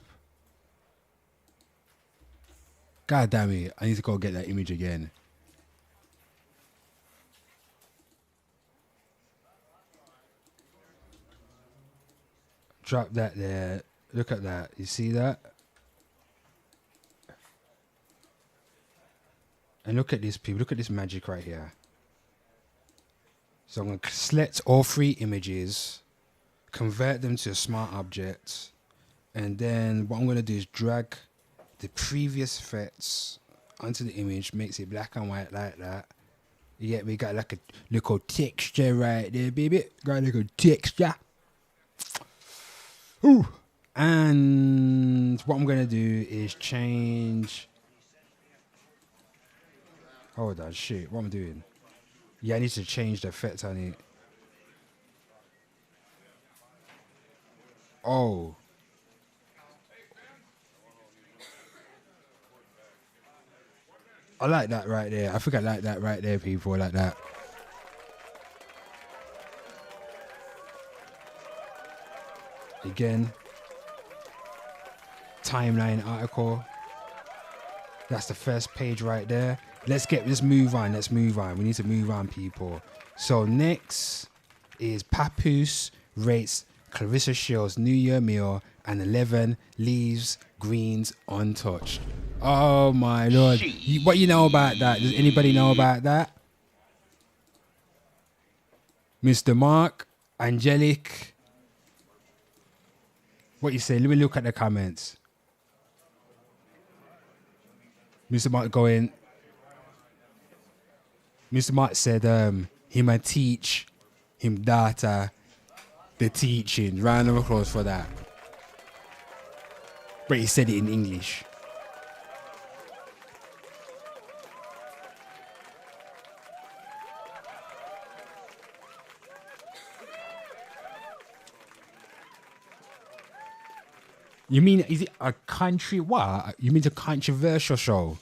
God damn it! I need to go get that image again. Drop that there. Look at that. You see that? And look at this, people. Look at this magic right here. So I'm going to select all three images, convert them to a smart object, and then what I'm going to do is drag the previous effects onto the image, makes it black and white like that. Yeah, we got like a little texture right there, baby. Got a little texture. Ooh. And what I'm gonna do is change. Hold on, shit. What I'm doing? Yeah, I need to change the effect on it. Oh. I like that right there. I think I like that right there, people. I like that. Again, timeline article. That's the first page right there. Let's move on. Let's move on. We need to move on, people. So next is Papoose rates Clarissa Shields' New Year meal and 11 leaves greens untouched. Oh my lord. What you know about that? Does anybody know about that? Mr. Mark, Angelic. What you say? Let me look at the comments. Mr. Mark going. Mr. Mark said he might teach him data the teaching. Round of applause for that. But he said it in English. You mean, is it a country, what? You mean a controversial show?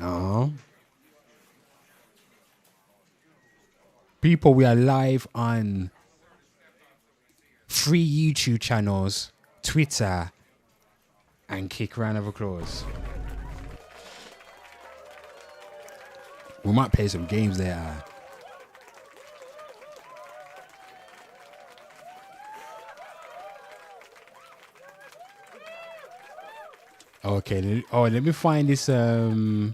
Oh. People, we are live on 3 YouTube channels, Twitter, and Kick. Round of applause. We might play some games there. Okay. Oh, let me find this. Oh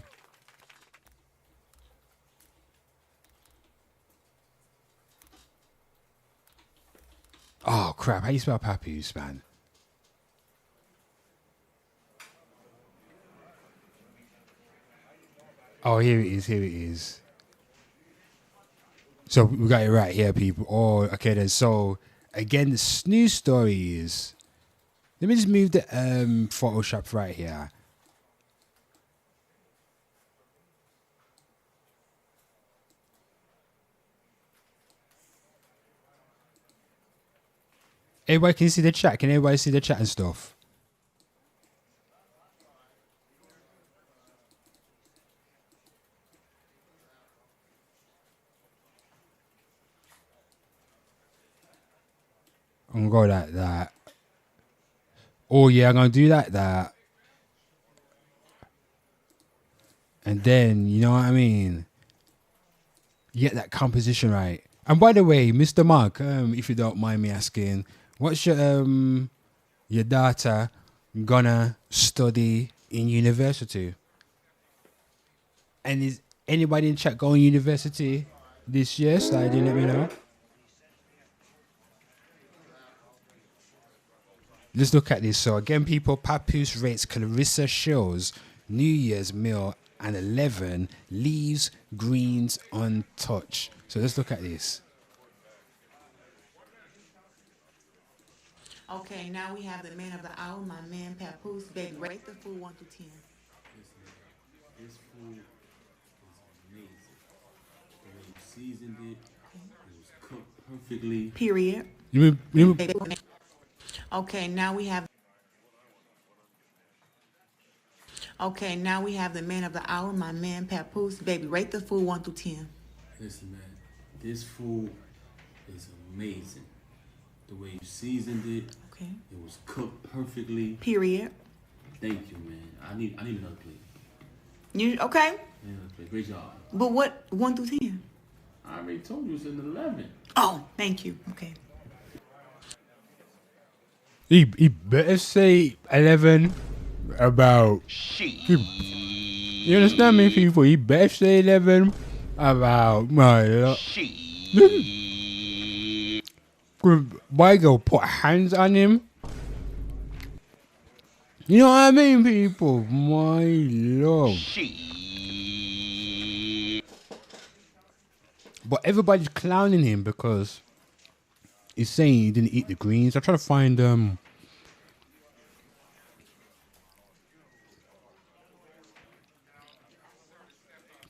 crap! How you spell Papoose, man? Oh, here it is. Here it is. So we got it right here, people. Oh, okay then. So again, the news story is. Let me just move the Photoshop right here. Everybody can see the chat. Can everybody see the chat and stuff? I'm gonna go like that. Oh yeah, I'm gonna do like that. And then, you know what I mean? You get that composition right. And by the way, Mr. Mark, if you don't mind me asking, what's your daughter gonna study in university? And is anybody in chat going university this year? So you let me know. Let's look at this. So again, people, Papoose rates Clarissa Shields' New Year's meal and 11 leaves greens untouched. So let's look at this. Okay, now we have the man of the hour, my man Papoose. Baby, rate the food 1 through 10. This food is amazing. The way you seasoned it, it was cooked perfectly. Period. You mean Okay, now we have. Okay, now we have the man of the hour, my man Papoose. Baby, rate the food 1 through 10. Listen, man, this food is amazing. The way you seasoned it, it was cooked perfectly. Period. Thank you, man. I need another plate. You okay? I need another plate. Great job. But what 1 through 10? I already told you it's an 11. Oh, thank you. Okay. He better say 11 about. You understand me, people? He better say 11 about my. Why go put hands on him? You know what I mean, people? My love. But everybody's clowning him because he's saying he didn't eat the greens. I'm trying to find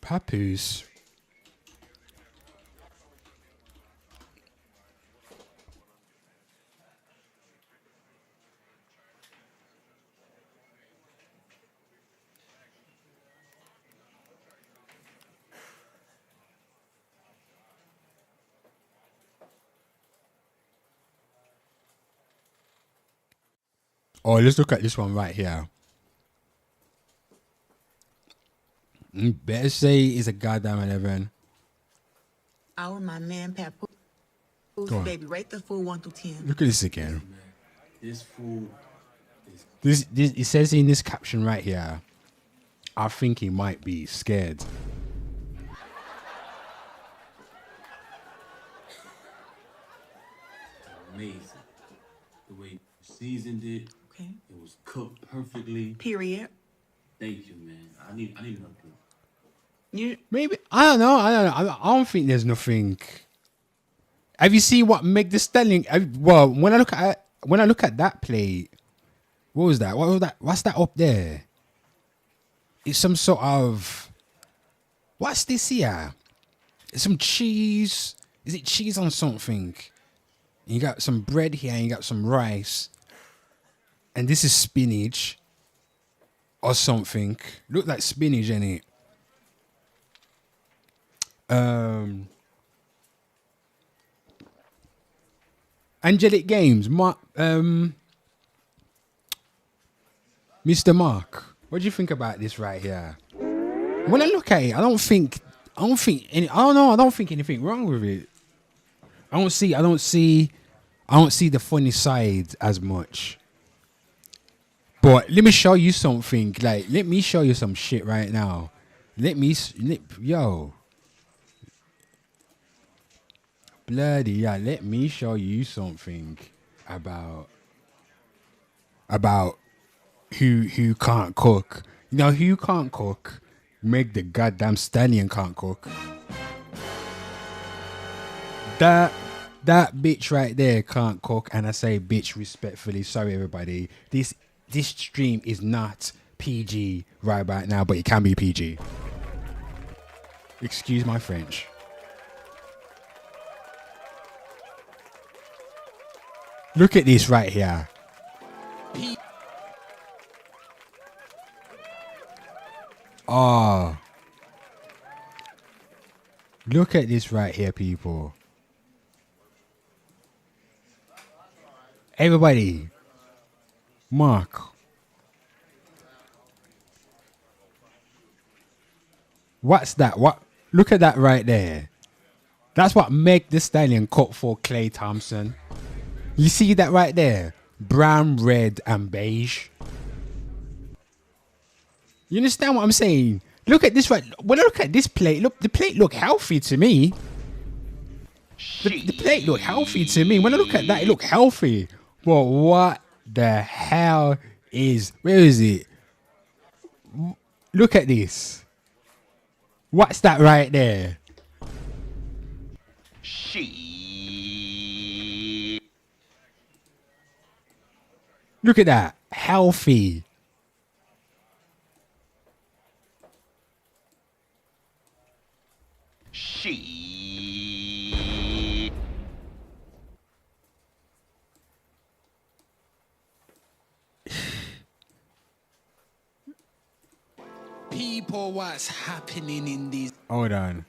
Papoose. Oh, let's look at this one right here. Better say it's a goddamn 11. My man Papoose, Go on. baby, rate the food 1 through 10. Look at this again. This food is This it says in this caption right here, I think he might be scared. amazing. The way you seasoned it. Okay. It was cooked perfectly. Period. Thank you, man. I need another plate. You Maybe I don't know. I don't think there's nothing. Have you seen what Meg the Stallion? Well, when I look at that plate, what was that? What was that? What's that up there? It's some sort of. What's this here? It's some cheese. Is it cheese on something? And you got some bread here, and you got some rice, and this is spinach or something. Look like spinach in it. Angelic Games, Mr. What do you think about this right here? When I look at it, I don't think anything wrong with it. I don't see the funny side as much. But let me show you something. Like, let me show you some shit right now. Bloody yeah, let me show you something about who can't cook. You know who can't cook? Meg the goddamn Stallion can't cook. That bitch right there can't cook, and I say bitch respectfully. Sorry everybody. This stream is not PG right now, but it can be PG. Excuse my French. Look at this right here. Oh. Look at this right here, people. Everybody. Mark. What's that? What? Look at that right there. That's what Meg the Stallion cooked for Clay Thompson. You see that right there? Brown, red, and beige. You understand what I'm saying? Look at this right. When I look at this plate, look, the plate look healthy to me. The plate look healthy to me. When I look at that, it look healthy. But what the hell is? Where is it? Look at this. What's that right there? Look at that. Healthy. People, what's happening in these Hold on.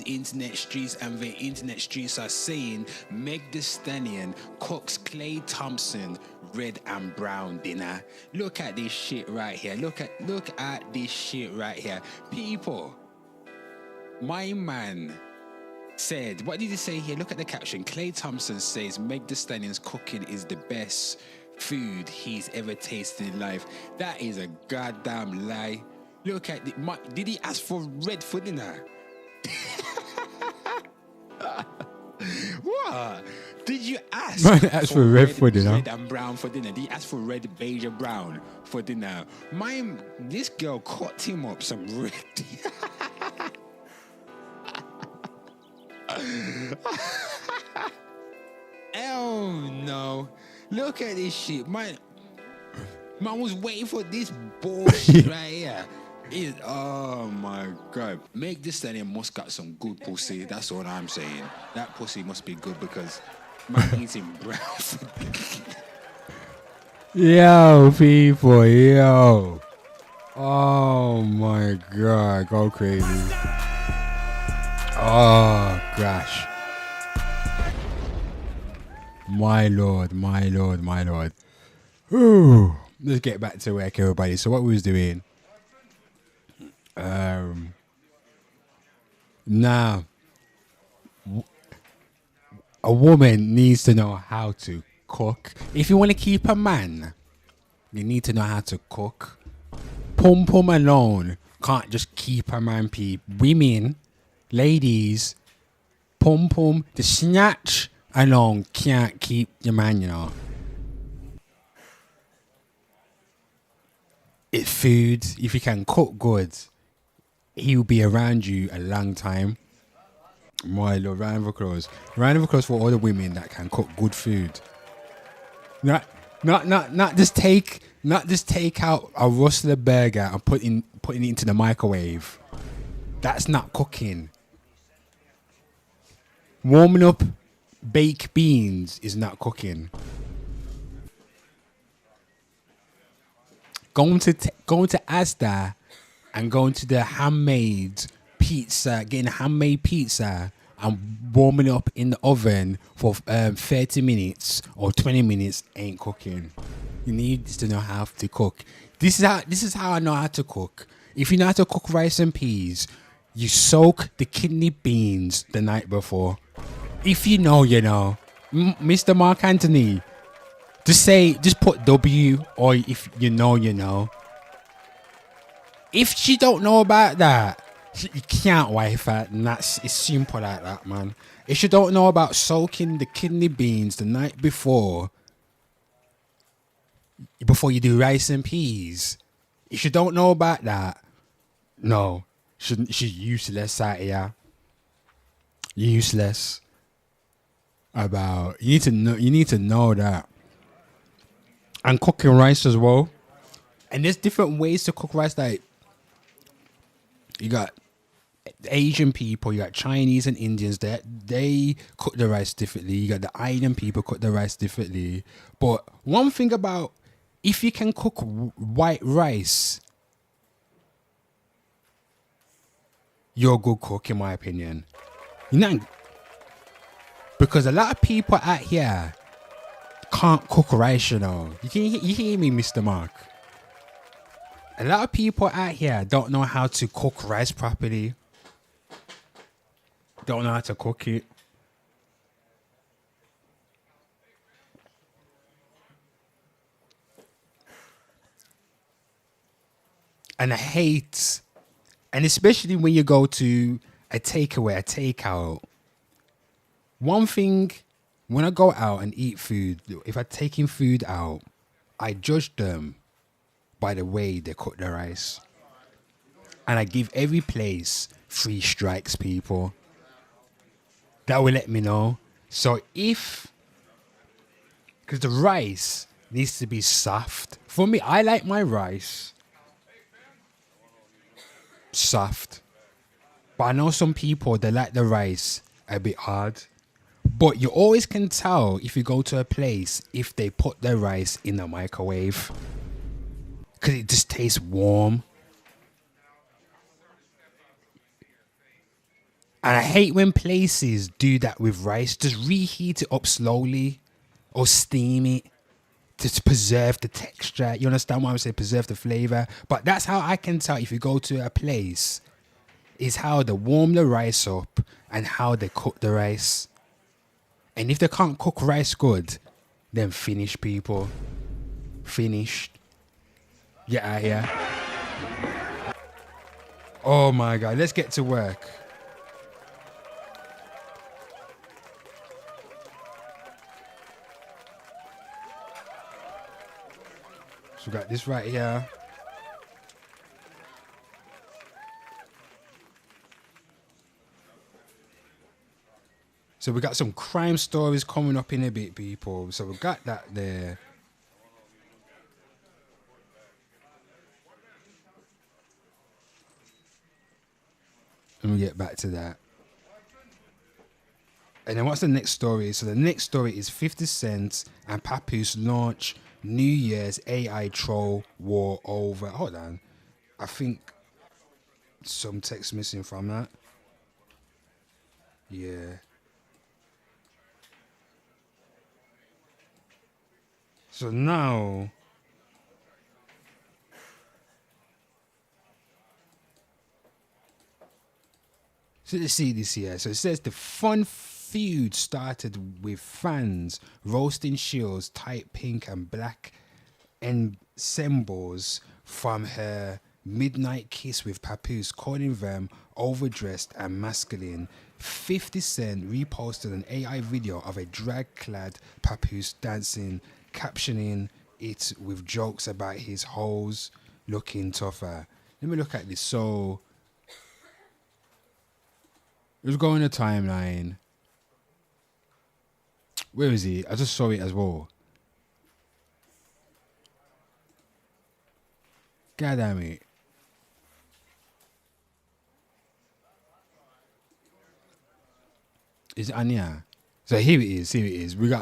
internet streets, and the internet streets are saying Meg the Stallion cooks Clay Thompson red and brown dinner. Look at this shit right here. Look at this shit right here. People, my man said, what did he say here? Look at the caption. Clay Thompson says Meg the Stallion's cooking is the best food he's ever tasted in life. That is a goddamn lie. Look at did he ask for red for dinner? What? Did you ask? Man asked for red for dinner. Red and brown for dinner. Did he ask for red, beige, and brown for dinner? This girl caught him up some red. Oh no. Look at this shit. Man was waiting for this bullshit right here. Oh my god. Meg the Stallion must got some good pussy. That's all I'm saying. That pussy must be good because man eating brown. Yo, people, yo. Oh my god, go crazy. Oh gosh. My lord, my lord, my lord. Ooh. Let's get back to work, everybody. So what we was doing? Now, a woman needs to know how to cook. If you want to keep a man, you need to know how to cook. Pum pum alone can't just keep a man. Women, ladies, pum pum, the snatch alone can't keep your man, you know. It's food. If you can cook good, he will be around you a long time. My lord, round of applause. Round of applause for all the women that can cook good food. Not just take out a rustler burger and putting it into the microwave. That's not cooking. Warming up baked beans is not cooking. Going to Asda and going to the handmade pizza, getting a handmade pizza and warming it up in the oven for 30 minutes or 20 minutes ain't cooking. You need to know how to cook. This is how I know how to cook. If you know how to cook rice and peas, you soak the kidney beans the night before. If you know, you know. Mr. Mark Anthony, just put W, or if you know, you know. If she don't know about that, you can't wife her, and it's simple like that, man. If you don't know about soaking the kidney beans the night before you do rice and peas, if you don't know about that, no, she's useless out here. Useless. You need to know that. And cooking rice as well. And there's different ways to cook rice. Like, you got Asian people, you got Chinese and Indians. They cook the rice differently. You got the island people cook the rice differently. But one thing about, if you can cook white rice, you're a good cook, in my opinion. You know, because a lot of people out here can't cook rice, you know. You hear me, Mr. Mark? A lot of people out here don't know how to cook rice properly. Don't know how to cook it. And I hate, and especially when you go to a takeaway, a takeout. One thing, when I go out and eat food, if I'm taking food out, I judge them by the way they cook the rice. And I give every place 3 strikes, people. That will let me know. So because the rice needs to be soft. For me, I like my rice soft. But I know some people, they like the rice a bit hard. But you always can tell if you go to a place if they put their rice in the microwave. Because it just tastes warm. And I hate when places do that with rice. Just reheat it up slowly or steam it to preserve the texture. You understand why I'm saying preserve the flavor? But that's how I can tell if you go to a place, is how they warm the rice up and how they cook the rice. And if they can't cook rice good, then finish, people. Finished. Get out here. Oh my God, let's get to work. So we got this right here. So we got some crime stories coming up in a bit, people. So we got that there. Let me get back to that. And then what's the next story? So the next story is 50 Cent and Papoose launch New Year's AI troll war over. Hold on. I think some text missing from that. Yeah. So now, so let's see this here. So it says the fun feud started with fans roasting Shields tight pink and black ensembles from her midnight kiss with Papoose, calling them overdressed and masculine. 50 Cent reposted an AI video of a drag-clad Papoose dancing, captioning it with jokes about his hoes looking tougher. Let me look at this. So let's go on the timeline. Where is he? I just saw it as well. God damn it. Is it Anya? So here it is. Here it is. We're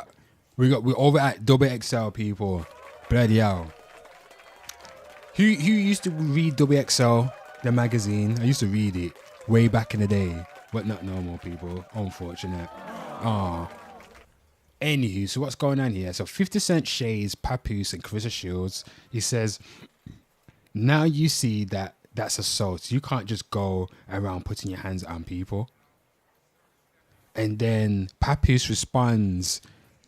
over at Double XL, people. Bloody hell. Who used to read Double XL, the magazine? I used to read it way back in the day, but not no more, people. Unfortunate. Anywho, so what's going on here? So 50 Cent shades Papoose and Carissa Shields. He says, now you see that that's assault. You can't just go around putting your hands on people. And then Papoose responds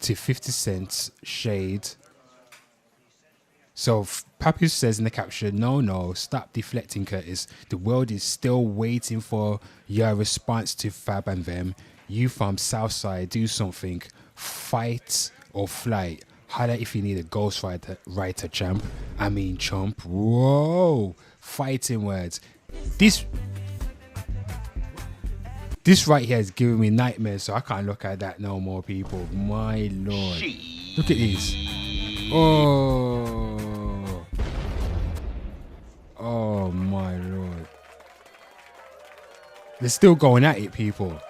to 50 Cent's shade. So Papoose says in the caption, no, stop deflecting, Curtis. The world is still waiting for your response to Fab and them. You from Southside, do something. Fight or flight. Holla if you need a ghostwriter champ. I mean chump. Whoa. Fighting words. This right here is giving me nightmares, so I can't look at that no more, people. My lord. Look at this. Oh my lord. They're still going at it, people.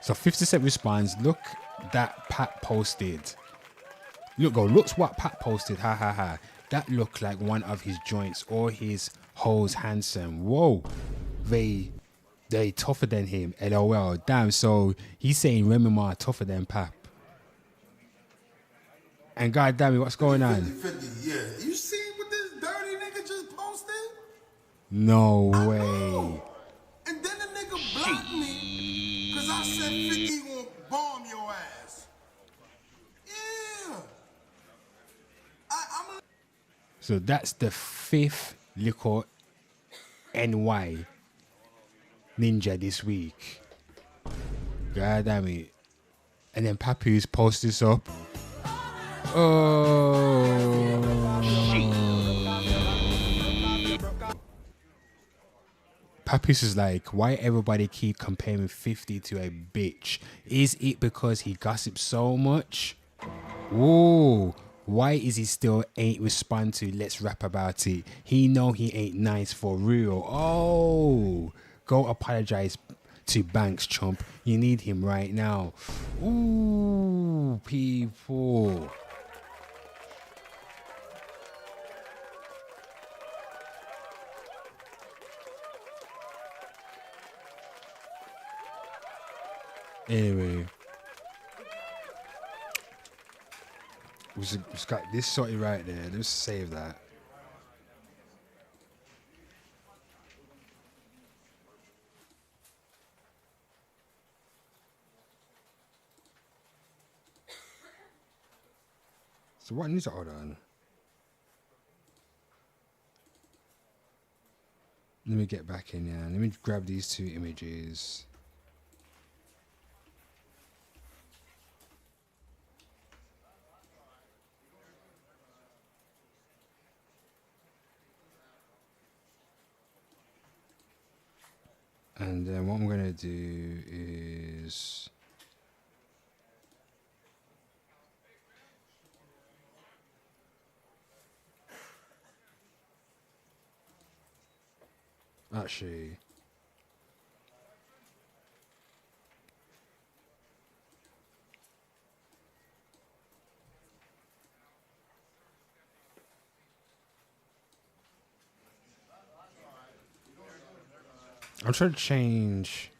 So 50 Cent responds, look that Pat posted. Looks what Pat posted. Ha ha ha. That looked like one of his joints or his hoes handsome. Whoa. They tougher than him. LOL. Damn, so he's saying Remy Ma tougher than Pap. And god damn it, what's going on? 50, yeah. You see what this dirty nigga just posted? No way. And then the nigga blocked me because I said 50 gonna bomb your ass. Yeah. I'm a... So that's the 5th Liquor NY ninja this week. God damn it. And then Papoose posts this up. Papoose is like, why everybody keep comparing 50 to a bitch? Is it because he gossips so much? Whoa. Why is he still ain't respond to let's rap about it? He know he ain't nice for real. Oh, go apologize to Banks, chump. You need him right now. Ooh, people. Anyway. We just got this sorted right there. Let's save that. So what needs to hold on? Let me get back in here. Let me grab these 2 images. And then what I'm going to do is... Actually... I'm trying to change...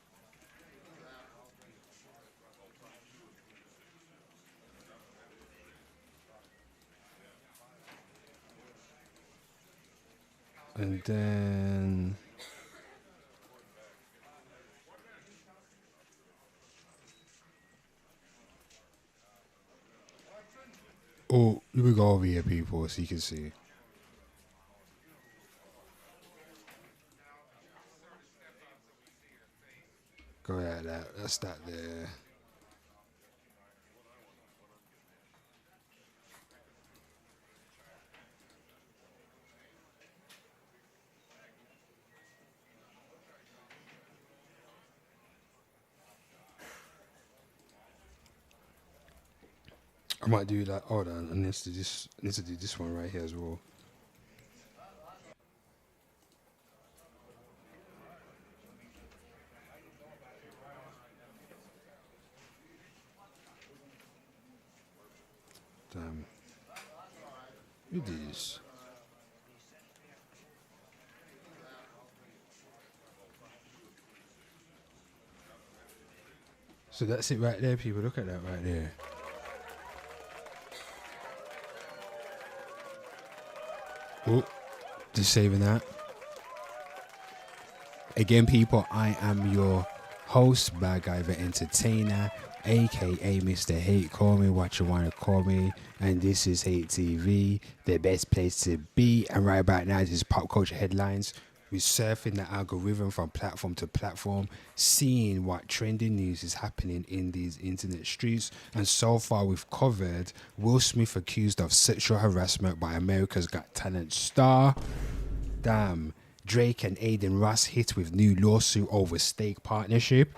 And then let me go over here, people, so you can see. Go ahead, that's that there. I might do that. Hold on, I need to do this one right here as well. Damn. It is. So that's it right there, people. Look at that right there. Oh, just saving that. Again, people, I am your host, Bad Guy the Entertainer, aka Mr. Hate. Call me what you want to call me. And this is Hate TV, the best place to be. And right about now, this is pop culture headlines. We're surfing the algorithm from platform to platform, seeing what trending news is happening in these internet streets. And so far, we've covered Will Smith accused of sexual harassment by America's Got Talent star. Damn. Drake and Aiden Ross hit with new lawsuit over steak partnership.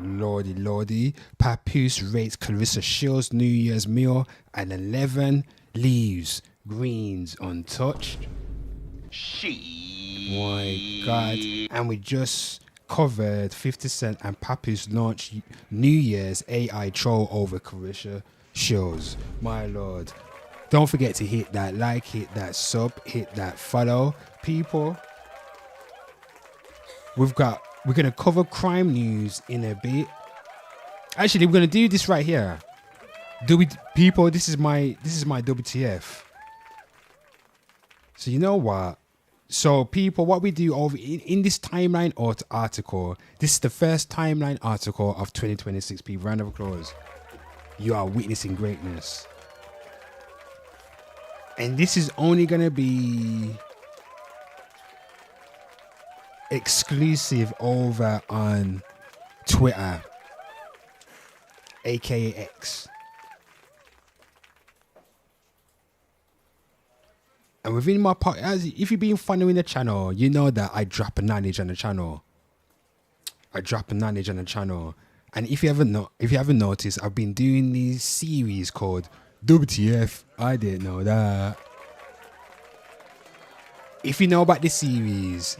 Lordy, lordy. Papoose rates Clarissa Shields' New Year's meal at 11. Leaves greens untouched. My God. And we just covered 50 Cent and Papoose launch New Year's AI troll over Clarissa Shields. My Lord. Don't forget to hit that like, hit that sub, hit that follow. People, we're gonna cover crime news in a bit. Actually, we're gonna do this right here. People, this is my WTF. So you know what? So people, what we do over in this timeline article, this is the first timeline article of 2026. People, round of applause. You are witnessing greatness. And this is only going to be exclusive over on Twitter, aka X. And within my podcast, if you've been following the channel, you know that I drop a knowledge on the channel. And if you haven't noticed, I've been doing these series called WTF. I didn't know that. If you know about this series,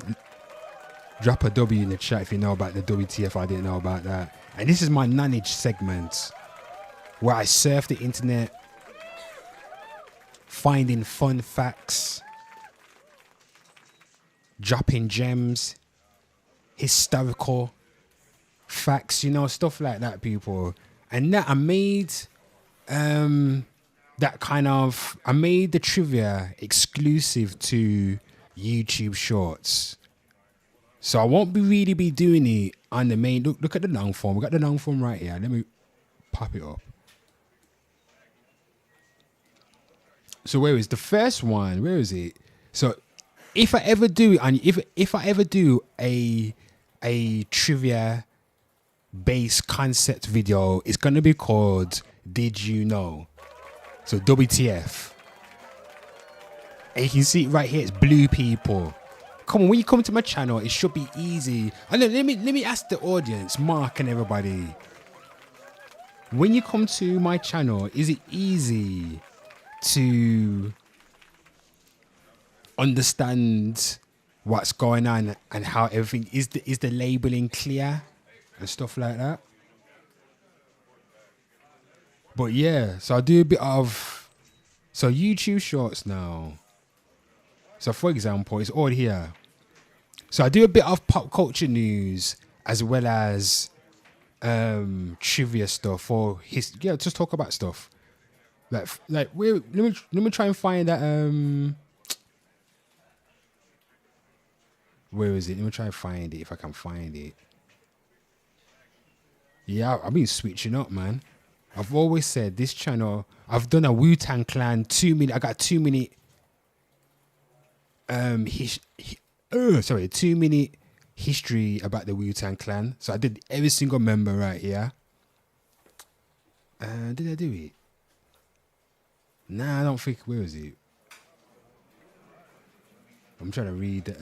drop a W in the chat if you know about the WTF. I didn't know about that. And this is my knowledge segment where I surf the internet, finding fun facts, dropping gems, historical facts, stuff like that, people. And that I made the trivia exclusive to YouTube Shorts. So I won't really be doing it on the main. Look at the long form. We got the long form right here. Let me pop it up. So where is the first one? Where is it? So if I ever do, and if I ever do a trivia based concept video, it's gonna be called Did You Know? So WTF. And you can see it right here, it's blue, people. Come on, when you come to my channel, it should be easy. And let me ask the audience, Mark and everybody. When you come to my channel, is it easy to understand what's going on and how everything is the labeling clear and stuff like that? But yeah, so I do a bit of YouTube Shorts now. So for example, it's all here. So I do a bit of pop culture news as well as trivia stuff or just talk about stuff. Let me try and find that Where is it? Let me try and find it if I can find it. Yeah, I've been switching up, man. I've always said this channel, I've done a Wu-Tang Clan 2 minute, I got 2 minute 2 minute history about the Wu-Tang Clan. So I did every single member right here. Did I do it? Nah, I don't think, where is it? I'm trying to read,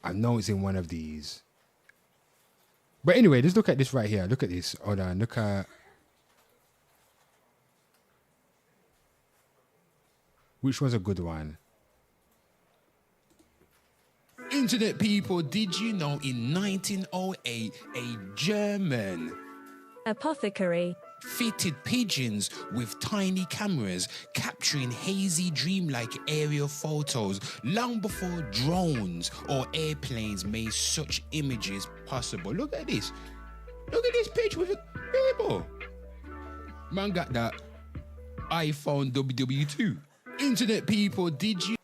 I know it's in one of these. But anyway, just look at this right here. Look at this. Hold on. Look at... Which one's a good one? Internet people, did you know in 1908, a German apothecary fitted pigeons with tiny cameras capturing hazy dreamlike aerial photos long before drones or airplanes made such images possible. Look at this. Look at this picture with people. Man got that iPhone WW2. Internet people, did you...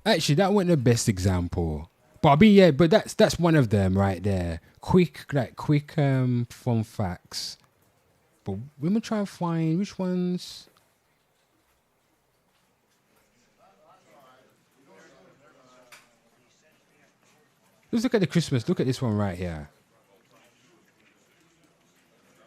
Actually, that wasn't the best example. But but that's one of them right there. Quick fun facts. But we're gonna try and find which ones. Let's look at the Christmas. Look at this one right here.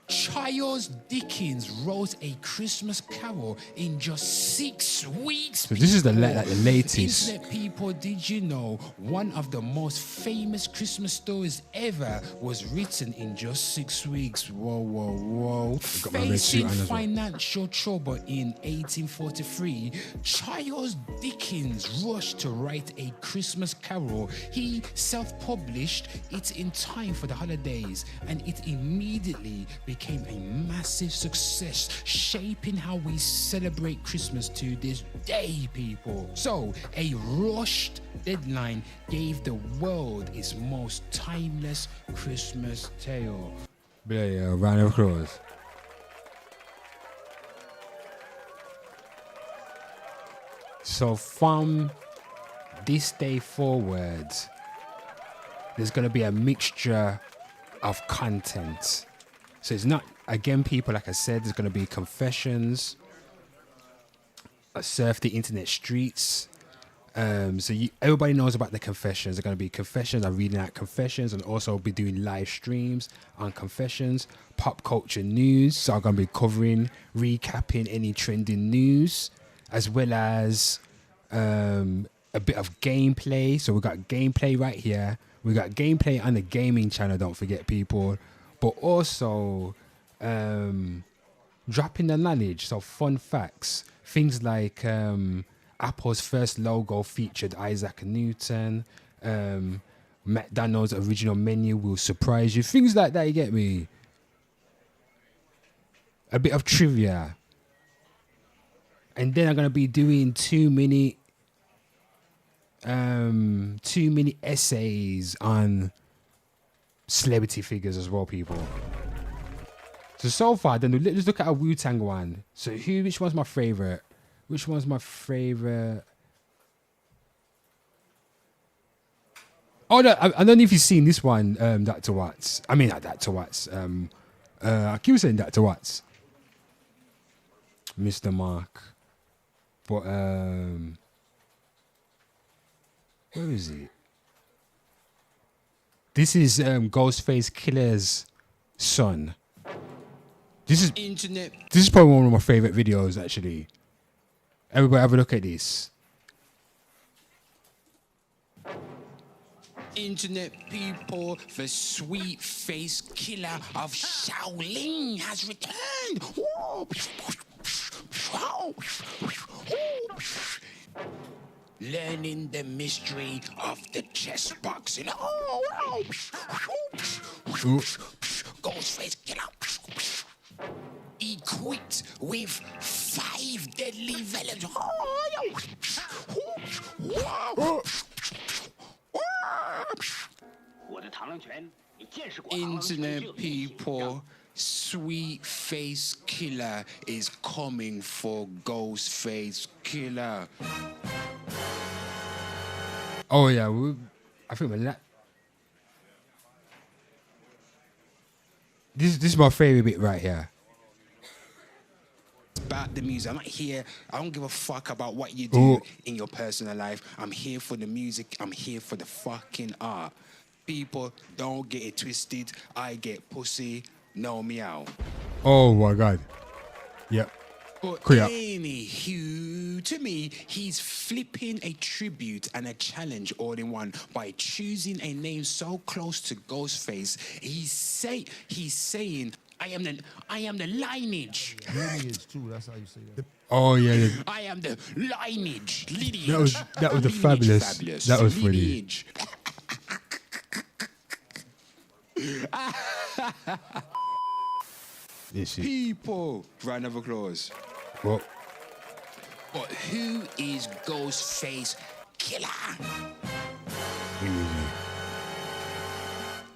Charles Dickens wrote A Christmas Carol in just 6 weeks. So this is the latest. Internet people, did you know one of the most famous Christmas stories ever was written in just 6 weeks? Whoa. Facing financial trouble in 1843, Charles Dickens rushed to write A Christmas Carol. He self-published it in time for the holidays, and it immediately became a massive success, shaping how we celebrate Christmas to this day, people. So, a rushed deadline gave the world its most timeless Christmas tale. Yeah, round of applause. So, from this day forward, there's going to be a mixture of content. So it's not, again, people, like I said, there's going to be confessions. I surf the internet streets. Everybody knows about the confessions. They're going to be confessions. I'm reading out confessions, and also be doing live streams on confessions. Pop culture news. So I'm going to be covering, recapping any trending news, as well as a bit of gameplay. So we've got gameplay right here. We got gameplay on the gaming channel, don't forget, people. But also dropping the knowledge, so fun facts. Things like Apple's first logo featured Isaac Newton. McDonald's original menu will surprise you. Things like that, you get me? A bit of trivia. And then I'm going to be doing 2 minute essays on celebrity figures as well, people. So far, then let's look at a Wu-Tang one. So which one's my favorite? Which one's my favorite? Oh no, I don't know if you've seen this one, Dr. Watts. I mean, not Dr. Watts. I keep saying Dr. Watts. Mr. Mark. But where is it? This is Ghostface Killer's son. This is probably one of my favorite videos, actually. Everybody have a look at this. Internet people, the sweet face killer of Shaolin has returned. Learning the mystery of the chess boxing. Ghostface killer. Equipped with 5 deadly villains. Internet people, Sweet Face Killer is coming for Ghostface Killer. Oh yeah, I think this is my favorite bit right here. About the music. I'm not here. I don't give a fuck about what you do in your personal life. I'm here for the music. I'm here for the fucking art. People, don't get it twisted. I get pussy. No meow. Oh my god. Yep. But Clear. anywho, to me, he's flipping a tribute and a challenge all in one by choosing a name so close to Ghostface. He's saying, I am the lineage. Lineage too. That's how you say that. Oh yeah. I am the lineage. Lineage. That was the fabulous. That was funny. People, round of applause. What? But who is Ghostface Killer?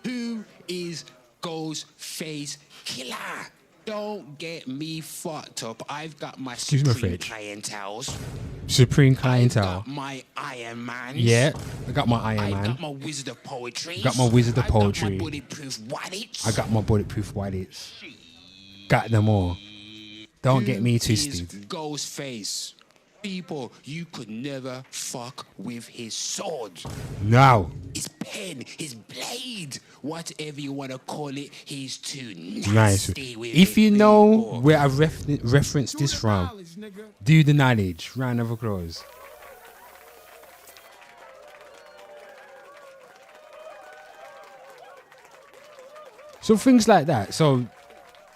Who is Ghostface Killer? Don't get me fucked up. I've got my supreme clientels. Supreme clientele. I've got my Iron Man. Yeah, I got my Iron Man. I got my Wizard of Poetry. Got my Wizard of Poetry. I got my Bulletproof Wallets. I got my Bulletproof Wallets. Got them all. Don't get me twisted. Ghostface. People, you could never fuck with his sword. No. His pen, his blade, whatever you want to call it, he's too nasty Nice. with If it, you know people. where I referenced this from, do the knowledge. Round of applause. So things like that. So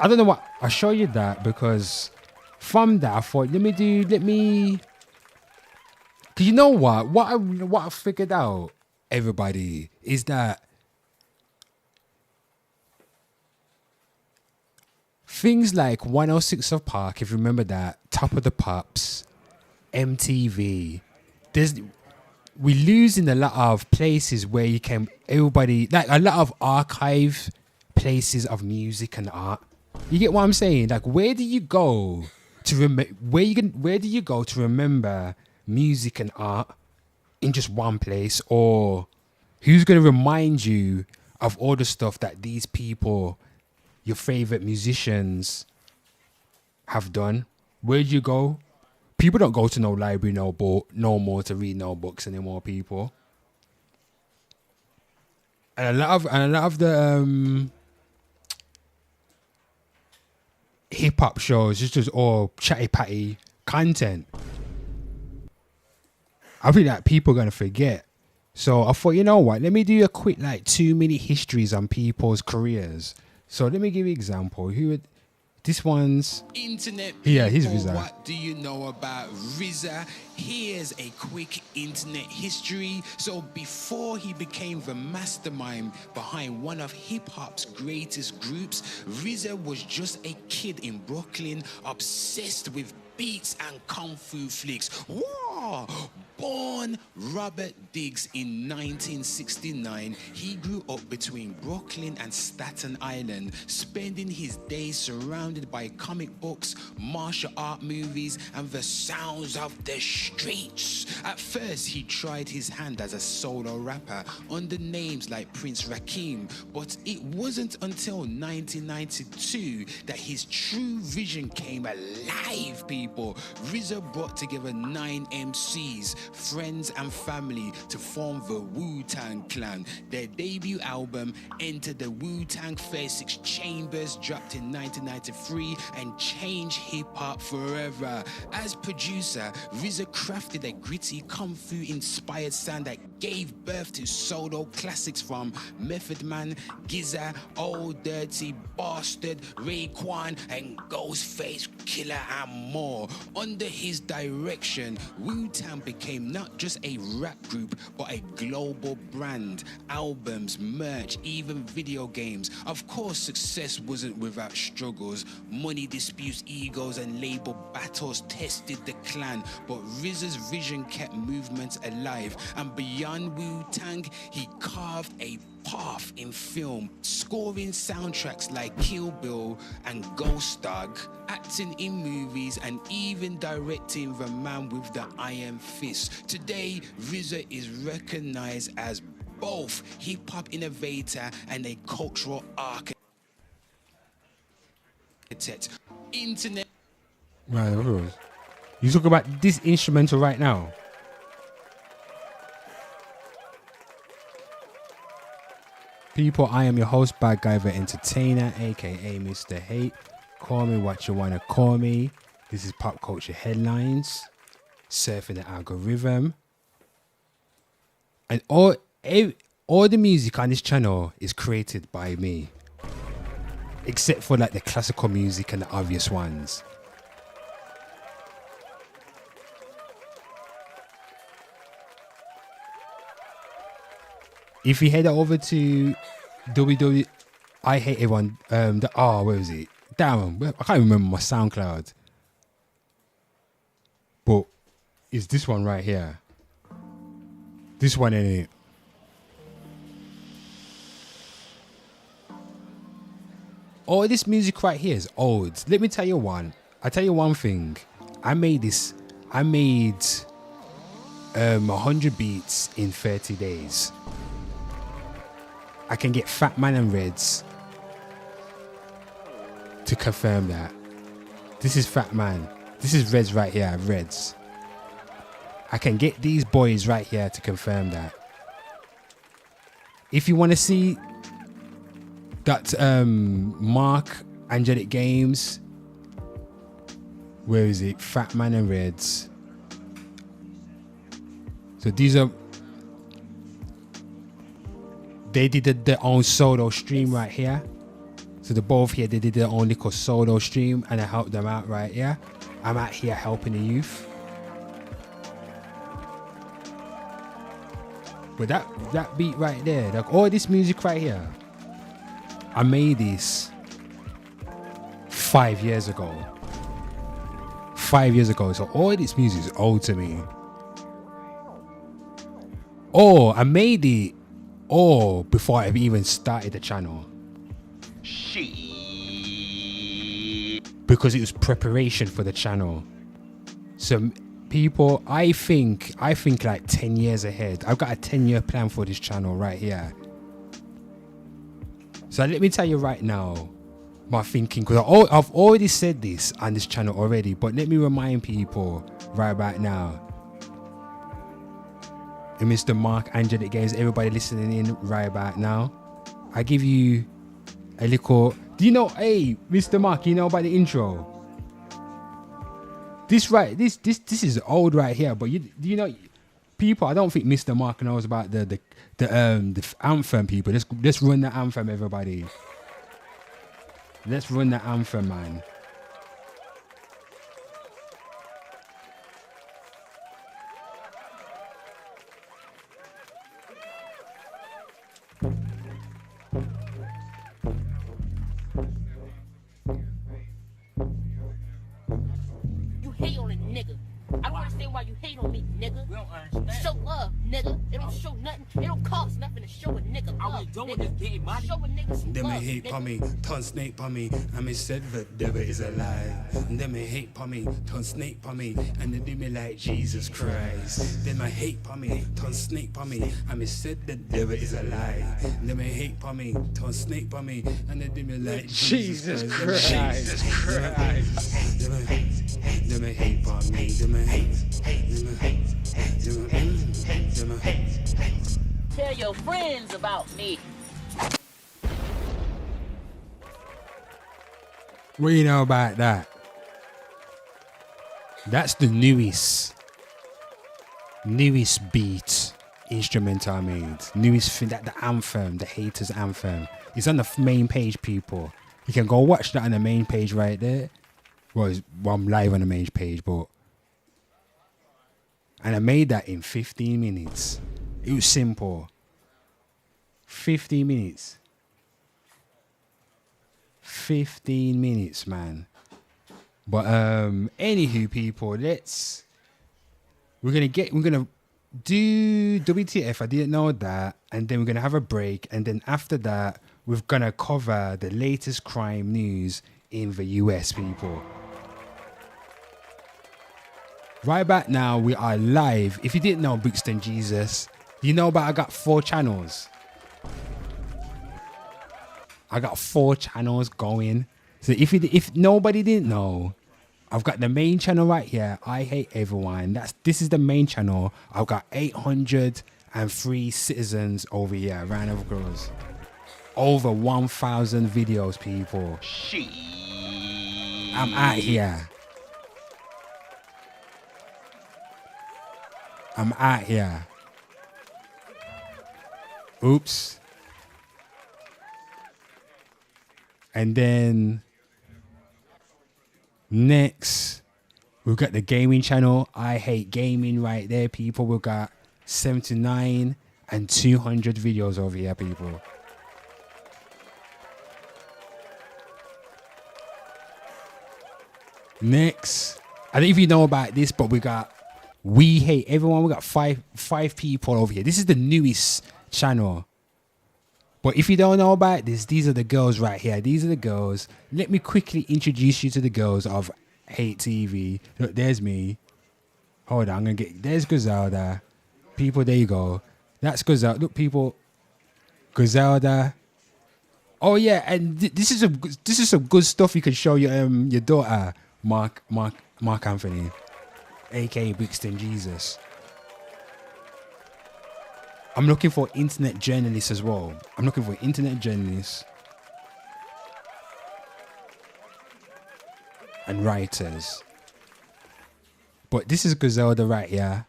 I don't know what I show you that because from that I thought let me cause you know what I figured out, everybody, is that things like 106 of Park, if you remember that, Top of the Pops, MTV, we're losing a lot of places where you can everybody like a lot of archive places of music and art. You get what I'm saying? Like, where do you go to where do you go to remember music and art in just one place? Or who's going to remind you of all the stuff that these people, your favorite musicians, have done? Where do you go? People don't go to no library no more to read no books anymore, people. And a lot of the hip hop shows just all chatty patty content. I think that people are gonna forget. So I thought, you know what? Let me do a quick 2-minute histories on people's careers. So let me give you an example. This one's Internet people, yeah, he's RZA. What do you know about RZA? Here's a quick internet history. So before he became the mastermind behind one of hip-hop's greatest groups, RZA was just a kid in Brooklyn obsessed with beats and kung fu flicks. Whoa! Born Robert Diggs in 1969, he grew up between Brooklyn and Staten Island, spending his days surrounded by comic books, martial art movies, and the sounds of the streets. At first, he tried his hand as a solo rapper under names like Prince Rakim, but it wasn't until 1992 that his true vision came alive, people. RZA brought together 9 MCs, friends and family to form the Wu-Tang Clan. Their debut album, Enter the Wu-Tang 36 Chambers, dropped in 1993 and changed hip-hop forever. As producer, RZA crafted a gritty kung fu-inspired sound that gave birth to solo classics from Method Man, GZA, Old Dirty Bastard, Raekwon, and Ghostface Killer, and more. Under his direction, Wu-Tang became not just a rap group, but a global brand. Albums, merch, even video games. Of course, success wasn't without struggles. Money disputes, egos, and label battles tested the clan, but RZA's vision kept movements alive. And beyond done Wu-Tang, he carved a path in film, scoring soundtracks like Kill Bill and Ghost Dog, acting in movies and even directing The Man with the Iron Fist. Today, RZA is recognized as both hip-hop innovator and a cultural architect. Internet. Right, you talk about this instrumental right now. People, I am your host, Bad Guy the Entertainer, aka Mr. Hate. Call me what you wanna call me. This is Pop Culture Headlines, Surfing the Algorithm, and all the music on this channel is created by me, except for like the classical music and the obvious ones. If you head over to www, I hate everyone. Where was it? Damn, I can't remember my SoundCloud. But it's this one right here. This one in it. All this music right here is old. Let me tell you one. I'll tell you one thing. I made 100 beats in 30 days. I can get Fat Man and Reds to confirm that. This is Fat Man. This is Reds right here, Reds. I can get these boys right here to confirm that. If you want to see that Mark Angelic Games, where is it? Fat Man and Reds. So these are, they did their own solo stream right here. So the both here, they did their own little solo stream and I helped them out right here. I'm out here helping the youth. But that beat right there, like all this music right here, I made this 5 years ago. 5 years ago. So all this music is old to me. Oh, I made it before I even started the channel. Because it was preparation for the channel. So people, I think like 10 years ahead. I've got a 10-year plan for this channel right here. So let me tell you right now my thinking, because I've already said this on this channel already, but let me remind people right about now. And Mr. Mark Angelic Games, everybody listening in right about now, I give you a little. Do you know, hey, Mr. Mark, you know about the intro? This is old right here, but do you know, people? I don't think Mr. Mark knows about the anthem. People, let's run the anthem, everybody. Let's run the anthem, man. Hate on a nigga. I don't understand why you hate on me, nigga. We don't understand. Show love, nigga. It don't show nothing. It don't cost nothing to show a nigga love. I don't want this game, man. Show a nigga some Them love, hate nigga. on me, turn snake on me, and me said the devil is a lie. Them hate on me, turn snake on me, and they do me like Jesus Christ. Them hate on me, turn snake on me, and me said the devil is a lie. Them hate on me, turn snake on me, and they do me like Jesus Christ. Jesus Christ. Them hate on me, them hate. Tell your friends about me. What do you know about that? That's the newest beat instrumental I made. Newest thing, that the anthem, the haters anthem. It's on the main page, people. You can go watch that on the main page right there. Well, I'm live on the main page, but. And I made that in 15 minutes. It was simple. 15 minutes. 15 minutes, man. But anywho, people, we're gonna do WTF. I didn't know that. And then we're going to have a break. And then after that, we're going to cover the latest crime news in the US, people. Right back now, we are live. If you didn't know Brixton Jesus, you know about I got 4 channels. I got 4 channels going. So if nobody didn't know, I've got the main channel right here. I hate everyone. This is the main channel. I've got 803 citizens over here. Round of applause. Over 1,000 videos, people. I'm out here. I'm out here. Oops. And then next, we've got the gaming channel. I hate gaming right there, people. We've got 79 and 200 videos over here, people. Next, I don't know if you know about this, but we got We Hate Everyone. We got five people over here. This is the newest channel. But if you don't know about this, these are the girls right here. These are the girls. Let me quickly introduce you to the girls of Hate TV. Look, there's me. Hold on, I'm gonna get. There's Griselda. People, there you go. That's Griselda. Look, people. Griselda. Oh yeah, and this is some good stuff you can show your daughter, Mark Anthony, aka Brixton Jesus. I'm looking for internet journalists as well. I'm looking for internet journalists and writers. But this is Griselda right here.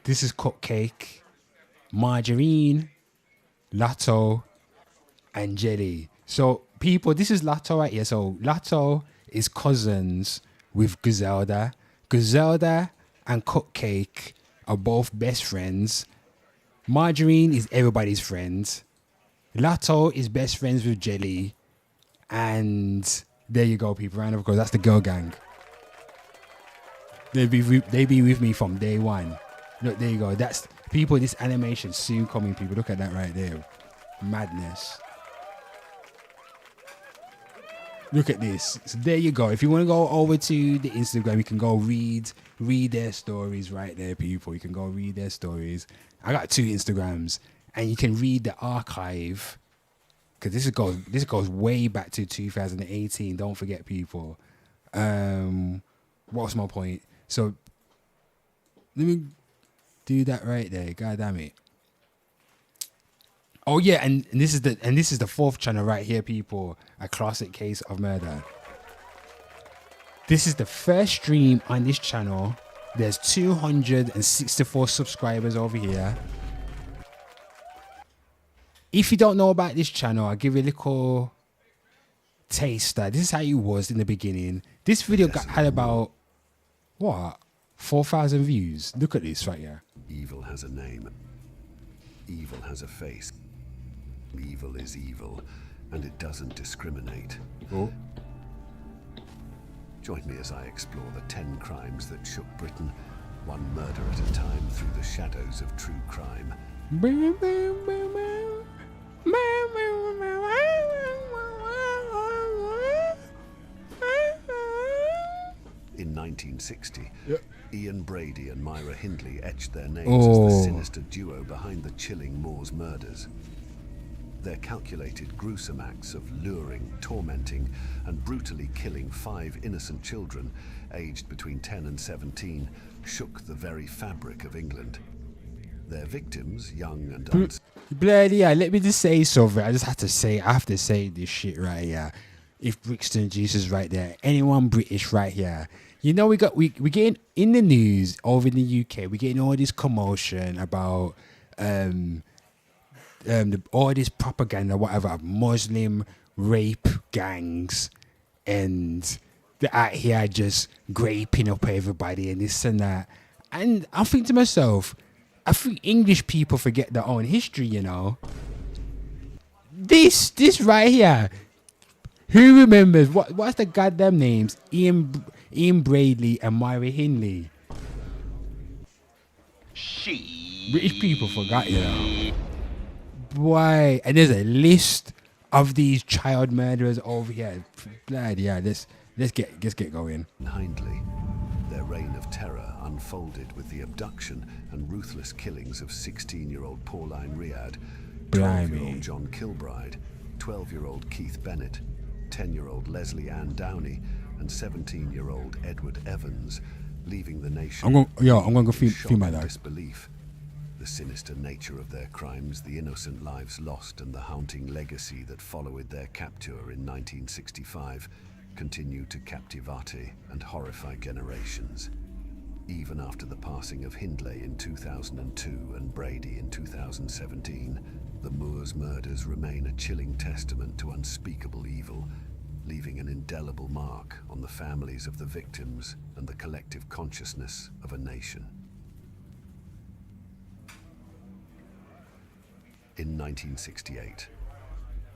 This is Cupcake, Margarine, Lotto, and Jelly. So people, this is Lotto right here. So Lotto is cousins with Griselda. Griselda and Cupcake are both best friends. Margarine is everybody's friend. Lotto is best friends with Jelly. And there you go, people. Round of applause. That's the girl gang. They be with me from day one. Look, there you go. That's people. This animation soon coming, people. Look at that right there. Madness. Look at this. So there you go. If you want to go over to the Instagram, you can go read their stories right there, people. You can go read their stories. I got 2 Instagrams, and you can read the archive because this goes way back to 2018. Don't forget, people. What's my point? So let me do that right there. God damn it. Oh yeah, and this is the 4th channel right here, people. A classic case of murder. This is the first stream on this channel. There's 264 subscribers over here. If you don't know about this channel, I'll give you a little taster. This is how it was in the beginning. This video had about, what? 4,000 views. Look at this right here. Evil has a name. Evil has a face. Evil is evil, and it doesn't discriminate. Oh. Join me as I explore the 10 crimes that shook Britain, one murder at a time through the shadows of true crime. In 1960, Ian Brady and Myra Hindley etched their names as the sinister duo behind the chilling Moors murders. Their calculated, gruesome acts of luring, tormenting, and brutally killing 5 innocent children, aged between 10 and 17, shook the very fabric of England. Their victims, young and Bloody yeah, let me just say something. I have to say this shit right here. If Brixton Jesus right there, anyone British right here. You know, we getting in the news over in the UK, we're getting all this commotion about all this propaganda, whatever, of Muslim rape gangs, and they're out here just graping up everybody and this and that. And I think to myself, I think English people forget their own history, you know. This right here. Who remembers what's the goddamn names? Ian Bradley and Myra Hindley. She British people forgot, you know. Boy, and there's a list of these child murderers over here. Bloody yeah, let's get going. Hindley, their reign of terror unfolded with the abduction and ruthless killings of 16-year-old Pauline Riad, 12-year-old John Kilbride, 12-year-old Keith Bennett, 10-year-old Leslie Ann Downey, and 17-year-old Edward Evans, leaving the nation I'm gonna go feel my dad. Disbelief. The sinister nature of their crimes, the innocent lives lost, and the haunting legacy that followed their capture in 1965 continue to captivate and horrify generations. Even after the passing of Hindley in 2002 and Brady in 2017, the Moors murders remain a chilling testament to unspeakable evil, leaving an indelible mark on the families of the victims and the collective consciousness of a nation. In 1968,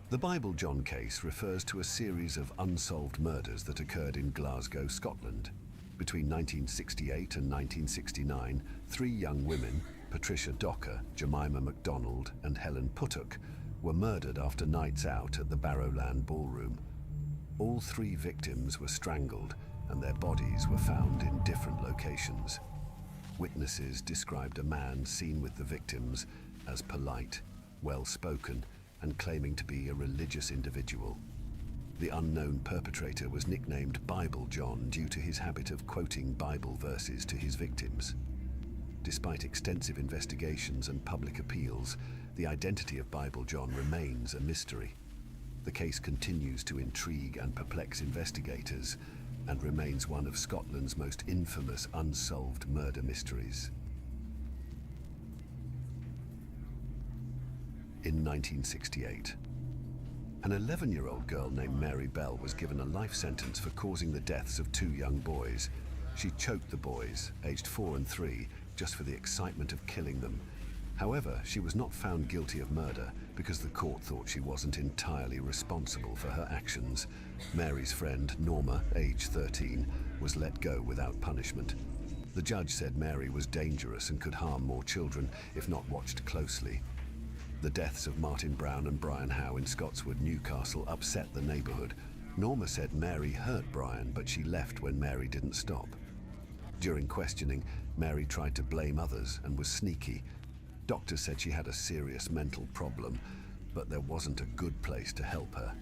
the Bible John case refers to a series of unsolved murders that occurred in Glasgow, Scotland. Between 1968 and 1969, 3 young women, Patricia Docker, Jemima MacDonald, and Helen Puttock, were murdered after nights out at the Barrowland Ballroom. All 3 victims were strangled, and their bodies were found in different locations. Witnesses described a man seen with the victims as polite, well-spoken, and claiming to be a religious individual. The unknown perpetrator was nicknamed Bible John due to his habit of quoting Bible verses to his victims. Despite extensive investigations and public appeals, the identity of Bible John remains a mystery. The case continues to intrigue and perplex investigators and remains one of Scotland's most infamous unsolved murder mysteries. In 1968, an 11-year-old girl named Mary Bell was given a life sentence for causing the deaths of 2 young boys. She choked the boys, aged 4 and 3, just for the excitement of killing them. However, she was not found guilty of murder because the court thought she wasn't entirely responsible for her actions. Mary's friend, Norma, aged 13, was let go without punishment. The judge said Mary was dangerous and could harm more children if not watched closely. The deaths of Martin Brown and Brian Howe in Scotswood, Newcastle, upset the neighbourhood. Norma said Mary hurt Brian, but she left when Mary didn't stop. During questioning, Mary tried to blame others and was sneaky. Doctors said she had a serious mental problem, but there wasn't a good place to help her.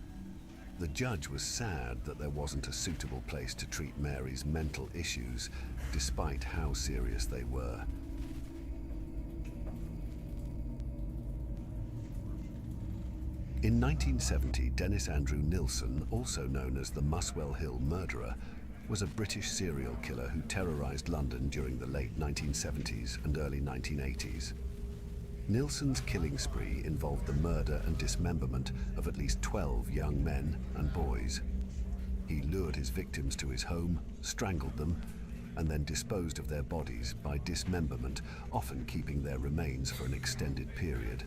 The judge was sad that there wasn't a suitable place to treat Mary's mental issues, despite how serious they were. In 1970, Dennis Andrew Nilsen, also known as the Muswell Hill murderer, was a British serial killer who terrorised London during the late 1970s and early 1980s. Nilsen's killing spree involved the murder and dismemberment of at least 12 young men and boys. He lured his victims to his home, strangled them, and then disposed of their bodies by dismemberment, often keeping their remains for an extended period.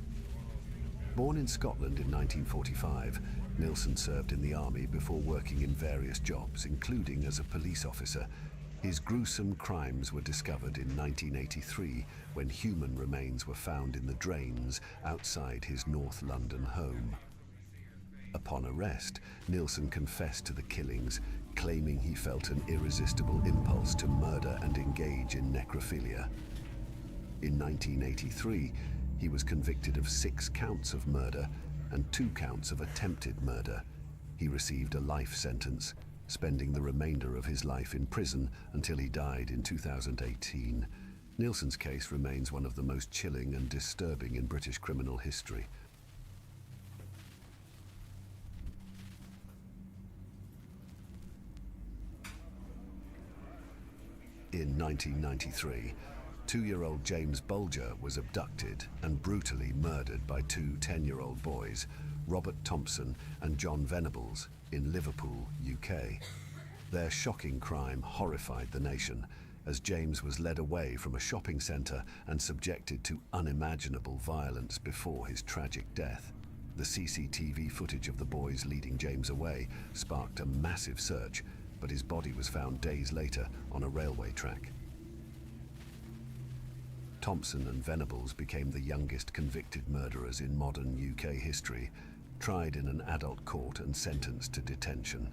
Born in Scotland in 1945, Nilsen served in the army before working in various jobs, including as a police officer. His gruesome crimes were discovered in 1983 when human remains were found in the drains outside his North London home. Upon arrest, Nilsen confessed to the killings, claiming he felt an irresistible impulse to murder and engage in necrophilia. In 1983, he was convicted of 6 counts of murder and 2 counts of attempted murder. He received a life sentence, spending the remainder of his life in prison until he died in 2018. Nilsen's case remains one of the most chilling and disturbing in British criminal history. In 1993, 2-year-old James Bulger was abducted and brutally murdered by 2 10-year-old boys, Robert Thompson and John Venables, in Liverpool, UK. Their shocking crime horrified the nation, as James was led away from a shopping centre and subjected to unimaginable violence before his tragic death. The CCTV footage of the boys leading James away sparked a massive search, but his body was found days later on a railway track. Thompson and Venables became the youngest convicted murderers in modern UK history, tried in an adult court and sentenced to detention.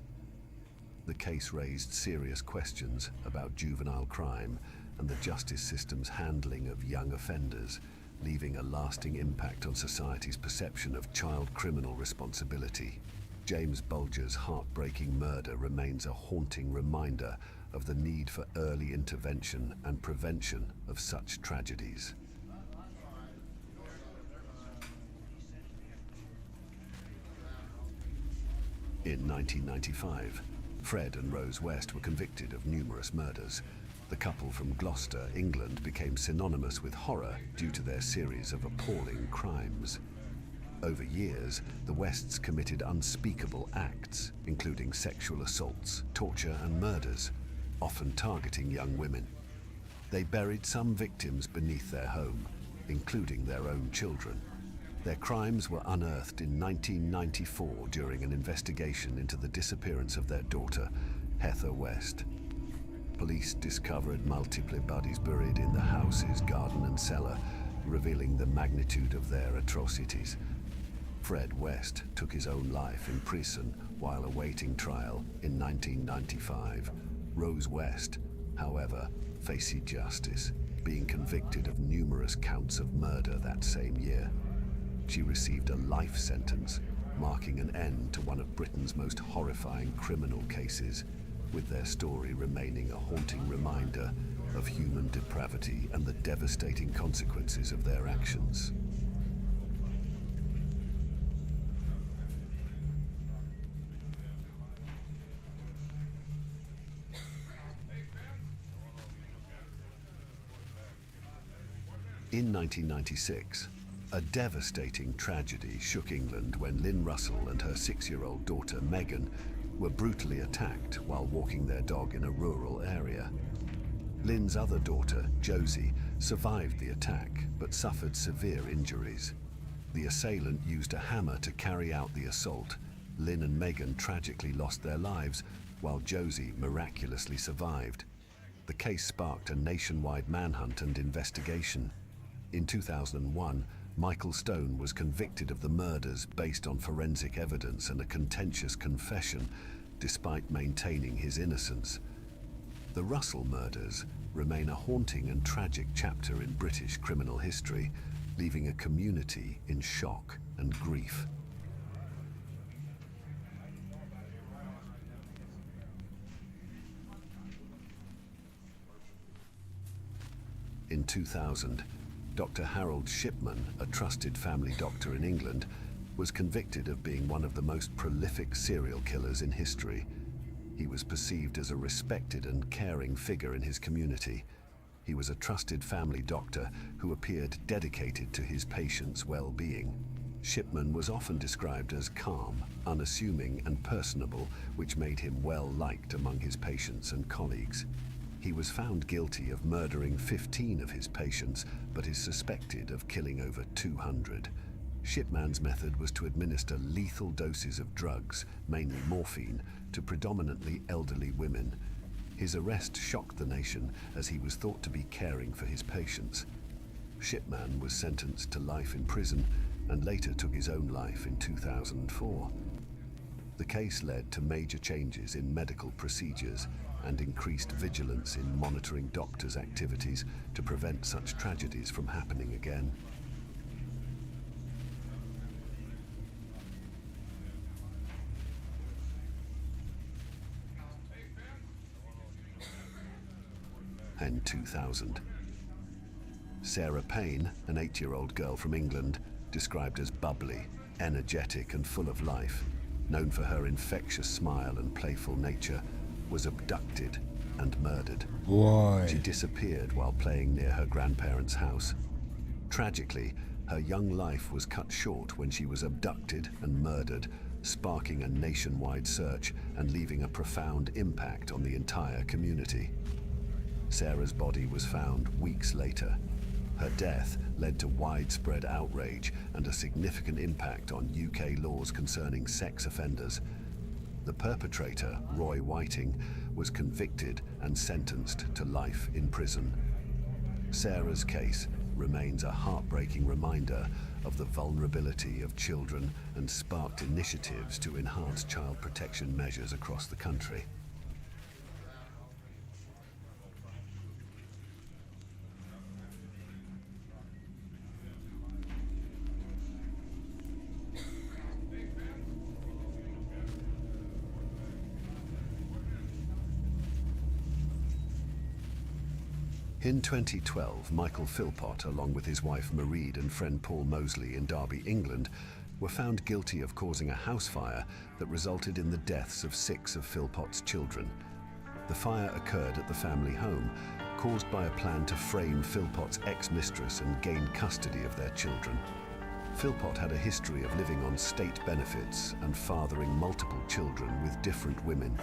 The case raised serious questions about juvenile crime and the justice system's handling of young offenders, leaving a lasting impact on society's perception of child criminal responsibility. James Bulger's heartbreaking murder remains a haunting reminder of the need for early intervention and prevention of such tragedies. In 1995, Fred and Rose West were convicted of numerous murders. The couple from Gloucester, England, became synonymous with horror due to their series of appalling crimes. Over years, the Wests committed unspeakable acts, including sexual assaults, torture, and murders, often targeting young women. They buried some victims beneath their home, including their own children. Their crimes were unearthed in 1994 during an investigation into the disappearance of their daughter, Heather West. Police discovered multiple bodies buried in the house's garden and cellar, revealing the magnitude of their atrocities. Fred West took his own life in prison while awaiting trial in 1995. Rose West, however, faced justice, being convicted of numerous counts of murder that same year. She received a life sentence, marking an end to one of Britain's most horrifying criminal cases, with their story remaining a haunting reminder of human depravity and the devastating consequences of their actions. In 1996, a devastating tragedy shook England when Lynn Russell and her 6-year-old daughter Megan were brutally attacked while walking their dog in a rural area. Lynn's other daughter, Josie, survived the attack but suffered severe injuries. The assailant used a hammer to carry out the assault. Lynn and Megan tragically lost their lives, while Josie miraculously survived. The case sparked a nationwide manhunt and investigation. In 2001, Michael Stone was convicted of the murders based on forensic evidence and a contentious confession, despite maintaining his innocence. The Russell murders remain a haunting and tragic chapter in British criminal history, leaving a community in shock and grief. In 2000, Dr. Harold Shipman, a trusted family doctor in England, was convicted of being one of the most prolific serial killers in history. He was perceived as a respected and caring figure in his community. He was a trusted family doctor who appeared dedicated to his patients' well-being. Shipman was often described as calm, unassuming, and personable, which made him well-liked among his patients and colleagues. He was found guilty of murdering 15 of his patients, but is suspected of killing over 200. Shipman's method was to administer lethal doses of drugs, mainly morphine, to predominantly elderly women. His arrest shocked the nation as he was thought to be caring for his patients. Shipman was sentenced to life in prison and later took his own life in 2004. The case led to major changes in medical procedures and increased vigilance in monitoring doctors' activities to prevent such tragedies from happening again. In 2000, Sarah Payne, an 8-year-old girl from England, described as bubbly, energetic, and full of life, known for her infectious smile and playful nature, was abducted and murdered. Why? She disappeared while playing near her grandparents' house. Tragically, her young life was cut short when she was abducted and murdered, sparking a nationwide search and leaving a profound impact on the entire community. Sarah's body was found weeks later. Her death led to widespread outrage and a significant impact on UK laws concerning sex offenders. The perpetrator, Roy Whiting, was convicted and sentenced to life in prison. Sarah's case remains a heartbreaking reminder of the vulnerability of children and sparked initiatives to enhance child protection measures across the country. In 2012, Michael Philpott, along with his wife Mareed and friend Paul Mosley in Derby, England, were found guilty of causing a house fire that resulted in the deaths of 6 of Philpott's children. The fire occurred at the family home, caused by a plan to frame Philpott's ex-mistress and gain custody of their children. Philpott had a history of living on state benefits and fathering multiple children with different women.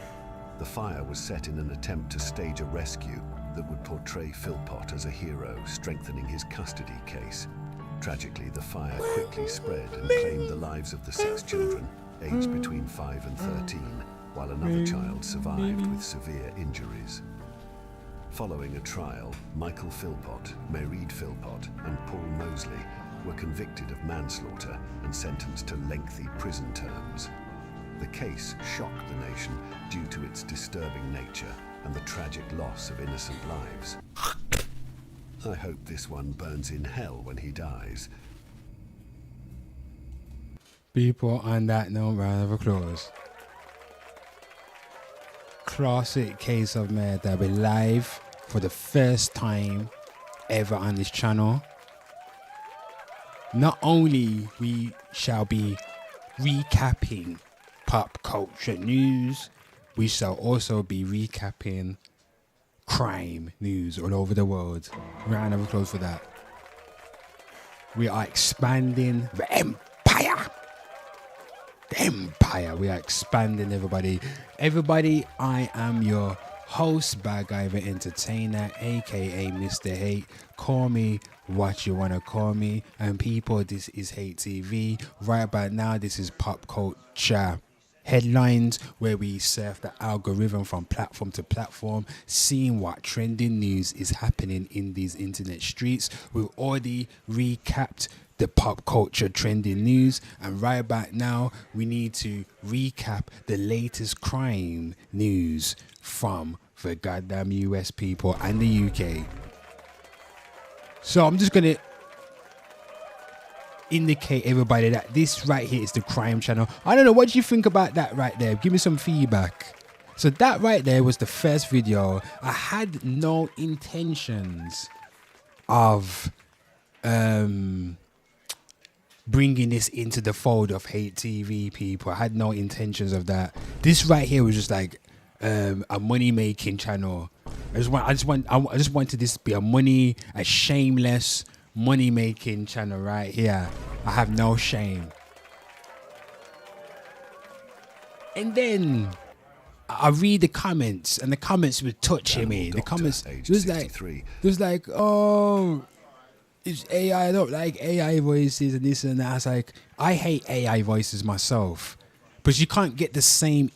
The fire was set in an attempt to stage a rescue that would portray Philpott as a hero, strengthening his custody case. Tragically, the fire quickly spread and claimed the lives of the 6 children, aged between 5 and 13, while another child survived with severe injuries. Following a trial, Michael Philpott, Mareed Philpott, and Paul Mosley were convicted of manslaughter and sentenced to lengthy prison terms. The case shocked the nation due to its disturbing nature and the tragic loss of innocent lives. I hope this one burns in hell when he dies. People, on that note, round of applause. Classic case of murder. We're live for the first time ever on this channel. Not only we shall be recapping pop culture news, we shall also be recapping crime news all over the world. Round of applause for that. We are expanding the empire. The empire. We are expanding, everybody. Everybody, I am your host, Bad Iver Entertainer, aka Mr. Hate. Call me what you want to call me. And people, this is Hate TV. Right about now, this is pop culture headlines, where we surf the algorithm from platform to platform, seeing what trending news is happening in these internet streets. We've already recapped the pop culture trending news, and right about now we need to recap the latest crime news from the goddamn US, people, and the UK. So I'm just gonna indicate everybody that this right here is the crime channel. I don't know, what do you think about that right there? Give me some feedback. So that right there was the first video. I had no intentions of bringing this into the fold of Hate TV, people. I had no intentions of that. This right here was just like a money making channel. I just wanted this to be a shameless money making channel right here. I have no shame. And then I read the comments, and the comments were touching me. The comments, it was like, oh, it's AI. I don't like AI voices and this and that. I was like, I hate AI voices myself, but you can't get the same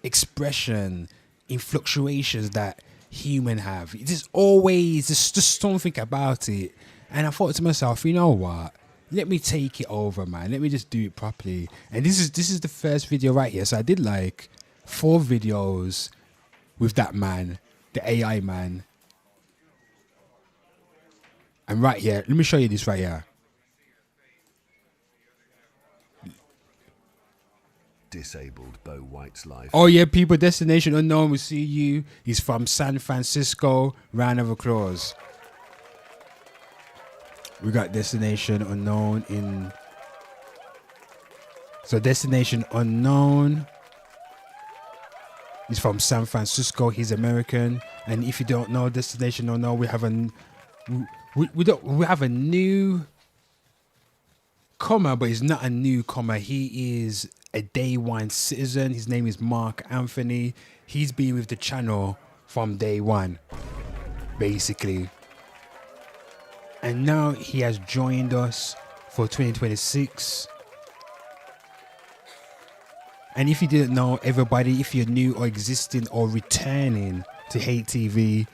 expression in fluctuations that human have. There's always just something about it. And I thought to myself, you know what? Let me take it over, man. Let me just do it properly. And this is the first video right here. So I did like 4 videos with that man, the AI man. And right here, let me show you this right here. Disabled Bo White's life. Oh yeah, people, Destination Unknown, we see you. He's from San Francisco. Round of applause. We got Destination Unknown in. So Destination Unknown. He's from San Francisco. He's American. And if you don't know Destination Unknown, we have we have a new comer, but he's not a newcomer. He is a day one citizen. His name is Mark Anthony. He's been with the channel from day one, basically. And now he has joined us for 2026. And if you didn't know, everybody, if you're new or existing or returning to Hate TV,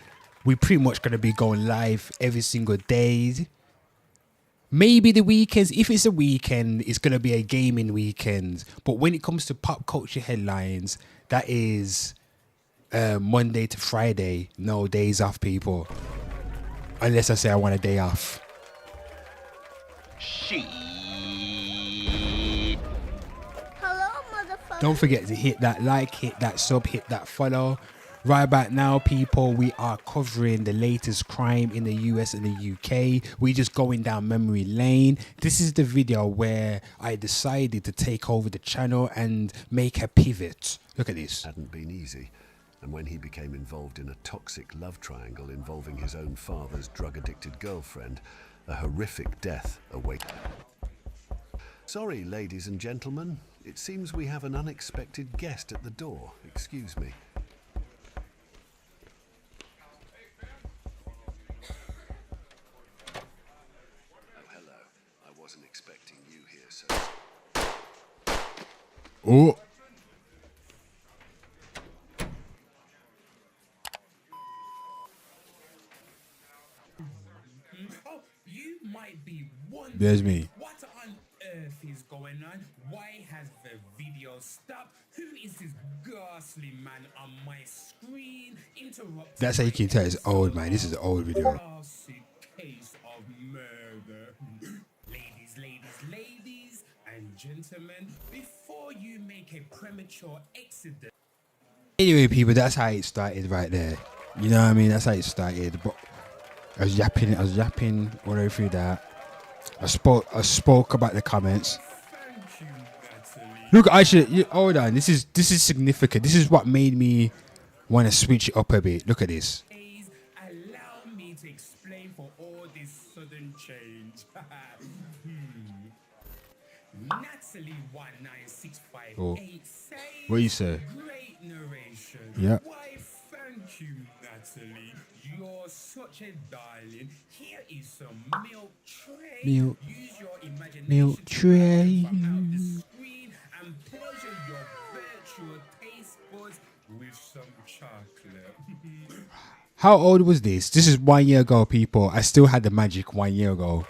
we're pretty much going to be going live every single day. Maybe the weekends, if it's a weekend, it's going to be a gaming weekend. But when it comes to pop culture headlines, that is Monday to Friday. No days off, people. Unless I say I want a day off. Hello, motherfucker. Don't forget to hit that like, hit that sub, hit that follow. Right about now, people, we are covering the latest crime in the US and the UK. We're just going down memory lane. This is the video where I decided to take over the channel and make a pivot. Look at this. Hadn't been easy. And when he became involved in a toxic love triangle involving his own father's drug-addicted girlfriend, a horrific death awaited. Sorry, ladies and gentlemen. It seems we have an unexpected guest at the door. Excuse me. Expecting you here, sir. Oh. Oh, you might be wondering, There's me. what on earth is going on? Why has the video stopped? Who is this ghastly man on my screen? That's how you can tell it's old, man. This is an old video. Classic case of murder. Ladies and gentlemen, before you make a premature exit. Anyway, people, that's how it started right there. You know what I mean? That's how it started. But I was yapping all the way through that. I spoke about the comments. Look, hold on. This is significant. This is what made me want to switch it up a bit. Look at this. Allow me to explain for all this sudden change. Natalie 19658 Oh. says, What you say? Great narration. Yeah. Why, thank you, Natalie. You're such a darling. Here is some milk tray. Milk. Use your imagination Milk tray. from out the screen and pleasure your virtual taste buds with some chocolate. How old was this? This is 1 year ago, people. I still had the magic 1 year ago.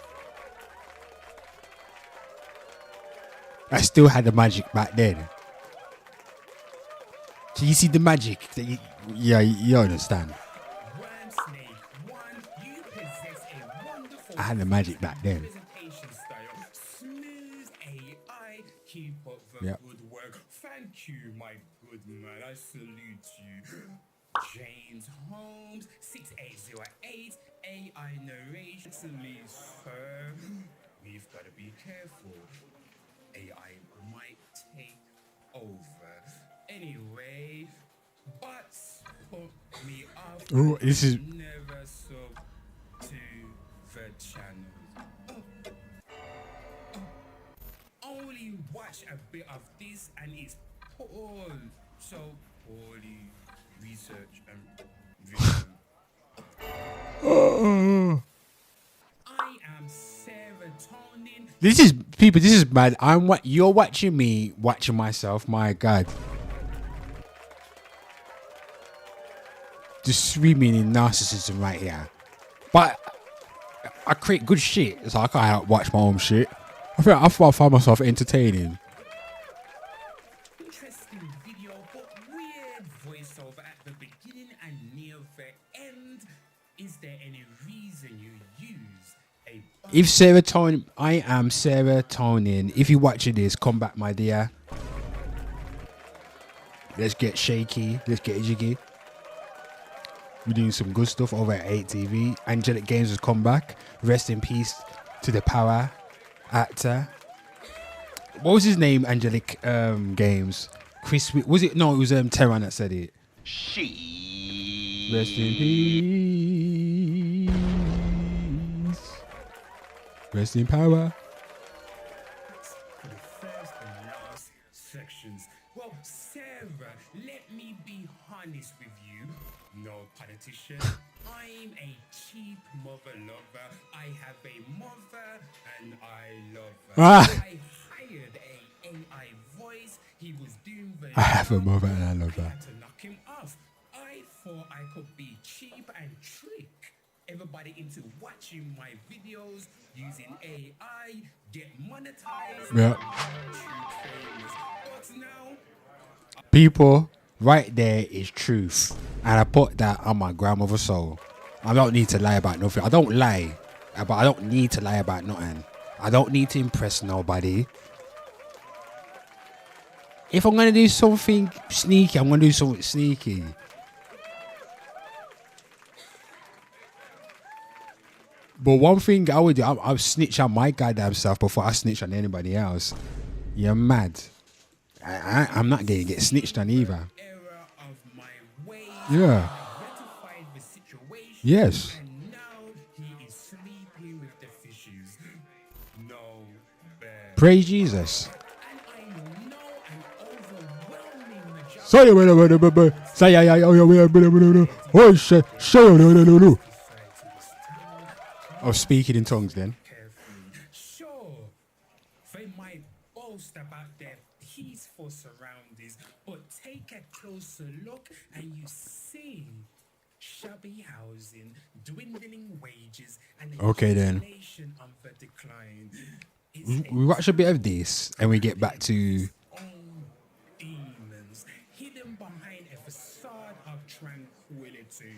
I still had the magic back then. So you see the magic that you understand. I had the magic back then. Smooth AI, keep up the Yep. good work. Thank you, my good man. I salute you. James Holmes, 6808, AI narration. Sir, we've got to be careful. AI might take over. Anyway, but put me off. Oh, this is. Never sub to the channel. Only watch a bit of this and it's so poorly researched and written. I am serotonin. This is people. This is bad. You're watching me watching myself. My God, just swimming in narcissism right here. But I create good shit, so I can't watch my own shit. I find myself entertaining. Interesting video, but weird voiceover at the beginning and near the end. Is there any reason you use a If serotonin, I am serotonin. If you're watching this, come back, my dear. Let's get shaky. Let's get jiggy. We're doing some good stuff over at 8TV. Angelic Games has come back. Rest in peace to the power actor. What was his name? Angelic Games. Chris. Was it? No, it was Terran that said it. Rest in peace. Rest in power. the first and last sections? Well, Sarah, let me be honest with you. No politician. I'm a cheap mother lover. I have a mother and I love her. Ah. I hired a AI voice. He was doing the I have a mother and I love I her. had to knock him off. I thought I could be cheap and true everybody into watching my videos using AI, get monetized, Yeah. famous. But now, People, right there is truth. And I put that on my grandmother's soul. I don't need to lie about nothing. I don't lie, but I don't need to lie about nothing. I don't need to impress nobody. If I'm going to do something sneaky, I'm going to do something sneaky. But one thing I would do, I'll snitch on my goddamn self before I snitch on anybody else. You're mad. I'm not going to get snitched on either. Yeah. Yes. Praise Jesus. Oh, speaking in tongues then. sure, they might boast about their peaceful surroundings, but take a closer look and you see shabby housing, dwindling wages, and the Okay, then. population on the decline. We watch a bit of this and we get back to Demons hidden behind a facade of tranquility.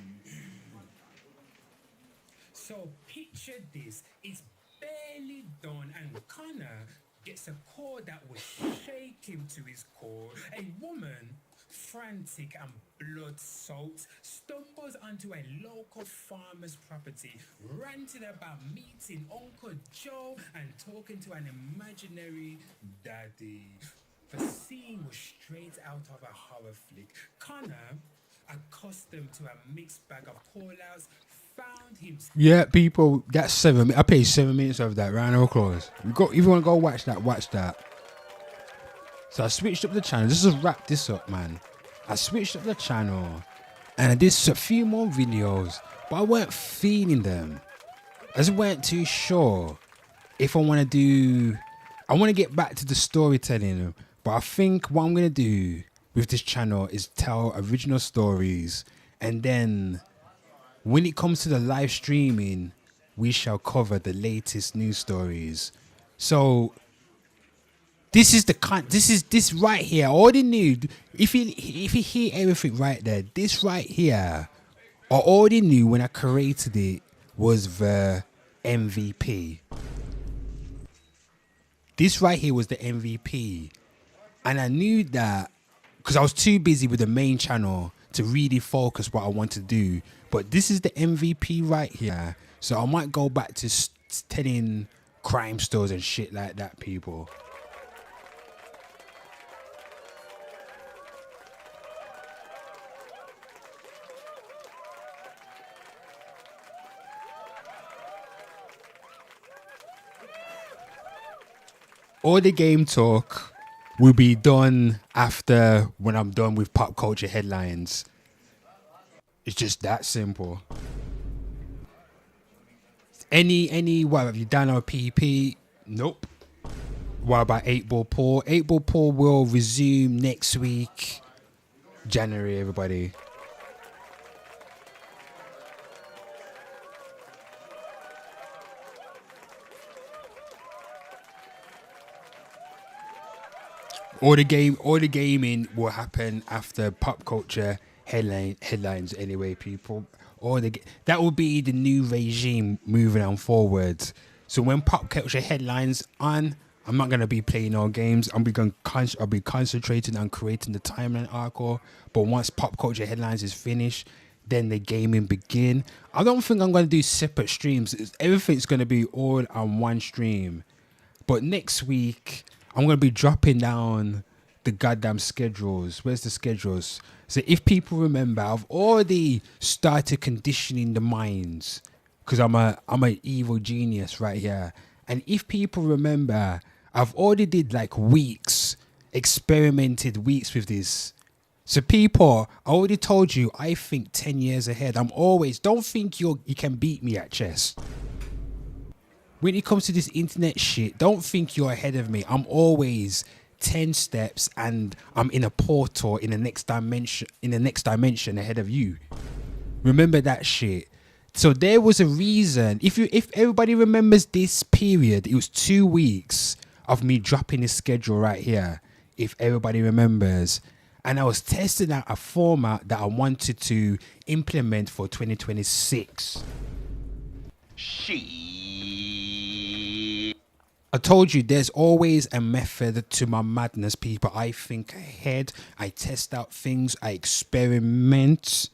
So picture this, it's barely done and Connor gets a call that will shake him to his core. A woman, frantic and blood-soaked, stumbles onto a local farmer's property, ranting about meeting Uncle Joe and talking to an imaginary daddy. The scene was straight out of a horror flick. Connor, accustomed to a mixed bag of call-outs, found himself... yeah, people. That's 7 minutes. I paid 7 minutes of that. Round of applause. If you want to go watch that, watch that. So I switched up the channel. Just to wrap this up, man. I switched up the channel and I did a few more videos, but I weren't feeling them. I just weren't too sure if I want to do. I want to get back to the storytelling, but I think what I'm gonna do with this channel is tell original stories, and then when it comes to the live streaming, we shall cover the latest news stories. So this is this right here. All the new, if you hear everything right there, this right here, I already knew when I created it was the MVP. This right here was the MVP, and I knew that because I was too busy with the main channel to really focus what I want to do. But this is the MVP right here, so I might go back to telling crime stories and shit like that, people. All the game talk will be done after when I'm done with pop culture headlines. It's just that simple. What have you done on PP? Nope. What about 8-Ball Paul? 8-Ball Paul will resume next week, January, everybody. All the gaming will happen after pop culture headlines anyway, people. That will be the new regime moving on forward. So when pop culture headlines on, I'm not gonna be playing all games. I'll be concentrating on creating the timeline article. But once pop culture headlines is finished, then the gaming begin. I don't think I'm gonna do separate streams. Everything's gonna be all on one stream. But next week, I'm going to be dropping down the goddamn schedules. Where's the schedules? So if people remember, I've already started conditioning the minds because I'm an evil genius right here. And if people remember, I've already did like experimented weeks with this. So people, I already told you, I think 10 years ahead. Don't think you can beat me at chess. When it comes to this internet shit, don't think you're ahead of me. I'm always 10 steps and I'm in a portal in the next dimension ahead of you. Remember that shit. So there was a reason. If everybody remembers this period, it was 2 weeks of me dropping the schedule right here. If everybody remembers. And I was testing out a format that I wanted to implement for 2026. I told you there's always a method to my madness, people. I think ahead. I test out things. I experiment.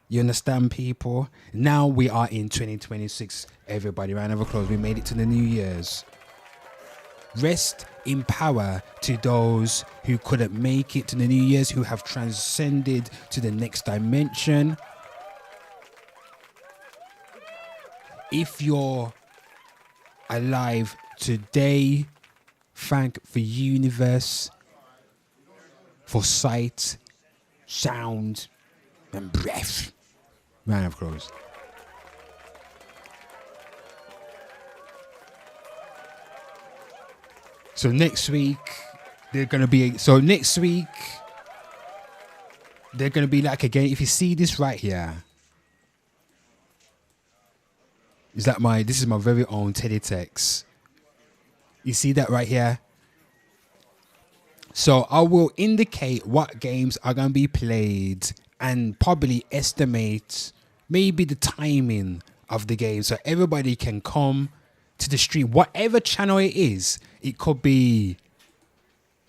You understand, people? Now we are in 2026. Everybody, round of applause. We made it to the New Year's. Rest in power to those who couldn't make it to the New Year's, who have transcended to the next dimension. If you're alive today, thank the universe for sight, sound, and breath. Round of applause. So next week, they're going to be like, again, if you see this right here, this is my very own Teddy Tex. You see that right here? So I will indicate what games are going to be played and probably estimate maybe the timing of the game so everybody can come to the stream, whatever channel it is. It could be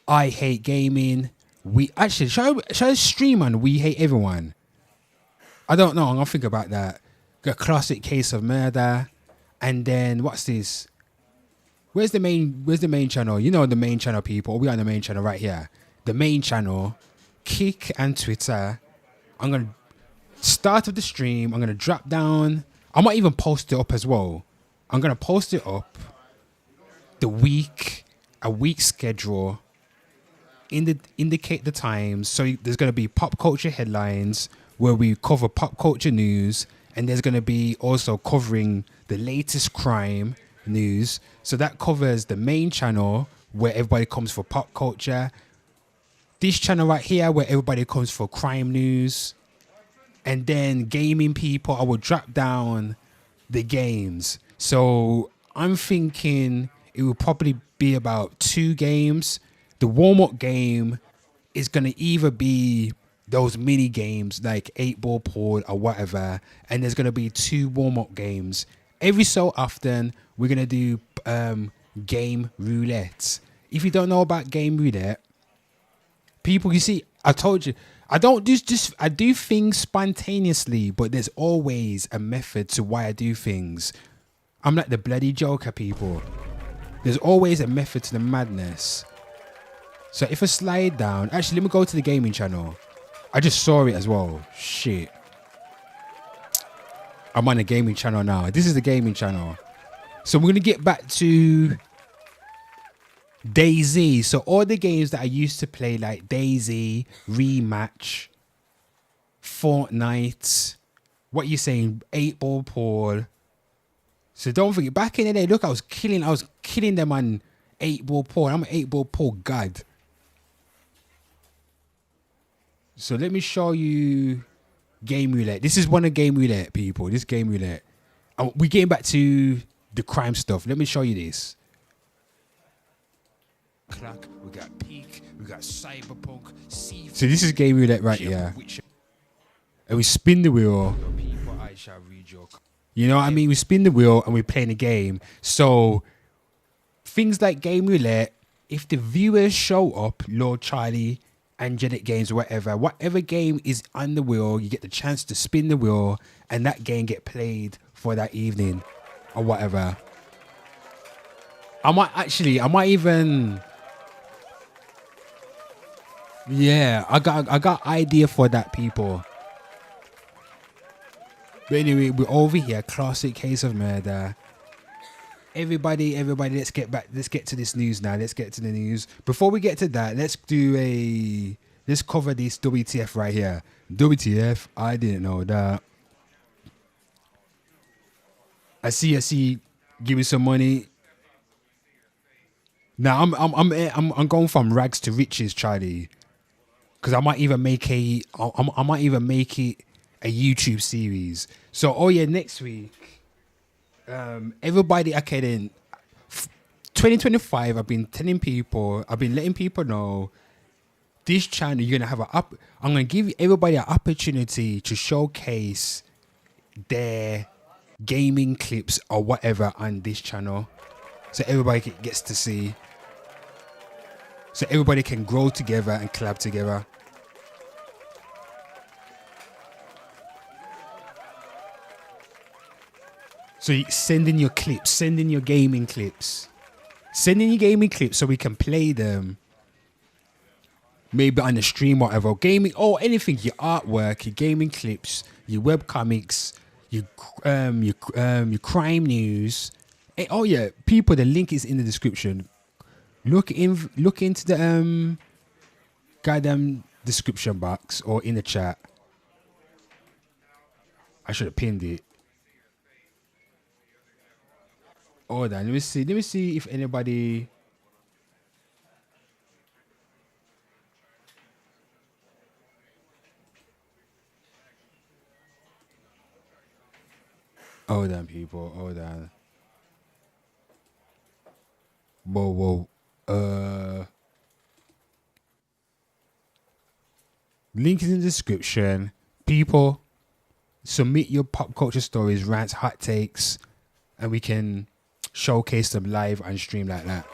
I Hate Gaming. Should I stream on We Hate Everyone? I don't know. I'm gonna think about that. A classic case of murder, and then what's this? Where's the main channel? You know the main channel, people. We are on the main channel right here. The main channel, Kick and Twitter. I'm gonna start with the stream. I'm gonna drop down. I might even post it up as well. I'm gonna post it up. A week schedule. Indicate the times. So there's gonna be pop culture headlines where we cover pop culture news, and there's gonna be also covering the latest crime news. So that covers the main channel where everybody comes for pop culture. This channel right here where everybody comes for crime news. And then gaming, people, I will drop down the games. So I'm thinking it will probably be about 2 games. The warm-up game is going to either be those mini games like 8-ball pool or whatever. And there's going to be 2 warm-up games. Every so often, we're going to do game roulette. If you don't know about game roulette, people, you see, I told you, I do things spontaneously, but there's always a method to why I do things. I'm like the bloody Joker, people. There's always a method to the madness. So if I slide down, actually, let me go to the gaming channel. I just saw it as well. Shit. I'm on the gaming channel now. This is the gaming channel. So we're going to get back to DayZ. So all the games that I used to play, like DayZ, Rematch, Fortnite, what you saying, 8-ball pool. So don't forget, back in the day, look, I was killing them on 8-ball pool. I'm an 8-ball pool god. So let me show you game roulette. This is one of game roulette, people. This game roulette. We're getting back to the crime stuff. Let me show you this. Clock, we got Peak, we got Cyberpunk. So this is game roulette right here. And we spin the wheel. You know what I mean? We spin the wheel and we're playing the game. So things like game roulette, if the viewers show up, Lord Charlie, Angelic Games, whatever game is on the wheel, you get the chance to spin the wheel and that game get played for that evening or whatever. I might even, yeah, I got idea for that, people. But anyway, we're over here, classic case of murder. Everybody, let's get to this news now. Let's get to the news. Before we get to that, let's cover this WTF right here. WTF, I didn't know that. I see, give me some money. Now I'm going from rags to riches, Charlie. Because I might even make it a YouTube series. So, oh yeah, next week, everybody, okay then, 2025, I've been letting people know, this channel, you're going to have I'm going to give everybody an opportunity to showcase their gaming clips or whatever on this channel. So everybody gets to see. So everybody can grow together and collab together. So you send in your clips, send in your gaming clips. Send in your gaming clips so we can play them. Maybe on the stream or whatever. Gaming, anything, your artwork, your gaming clips, your webcomics, your crime news. Hey, oh yeah, people, the link is in the description. Look into the goddamn description box or in the chat. I should have pinned it. Hold on, let me see if anybody. Hold on, people. Hold on. Whoa. Link is in the description. People, submit your pop culture stories, rants, hot takes, and we can showcase them live and stream like that.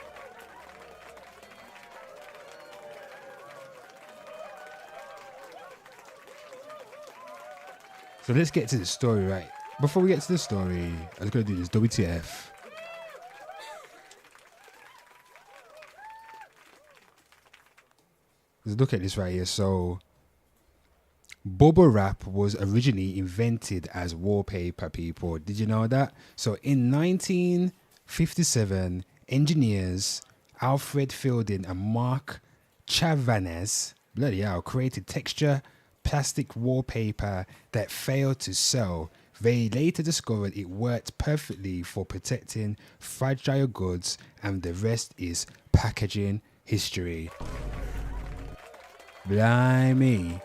So let's get to the story, right? Before we get to the story, I was going to do this WTF. Let's look at this right here. So, bubble wrap was originally invented as wallpaper, people. Did you know that? So, in 1957, engineers Alfred Fielding and Mark Chavanez, bloody hell, created texture plastic wallpaper that failed to sell. They later discovered it worked perfectly for protecting fragile goods, and the rest is packaging history. Blimey.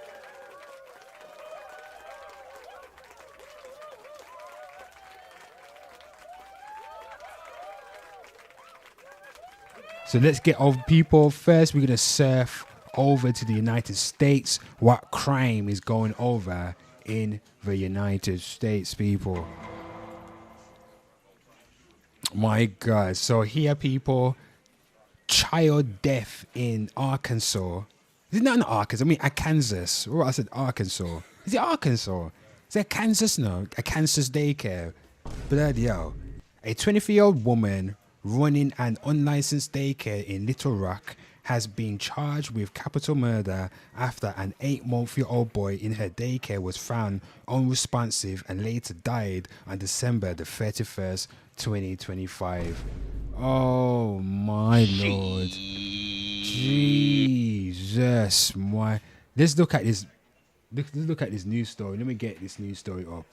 So let's get over people. First, we're going to surf over to the United States. What crime is going over in the United States, people? My God. So here, people, child death in Arkansas. Is it not in Arkansas? I mean, Kansas. What I said, Arkansas. Is it Arkansas? Is it Kansas? No, a Kansas daycare. Bloody hell. A 23-year-old woman running an unlicensed daycare in Little Rock has been charged with capital murder after an 8-month-old boy in her daycare was found unresponsive and later died on December the 31st, 2025. Oh my Lord. Jesus, my. Let's look at this. Let's look at this news story. Let me get this news story up.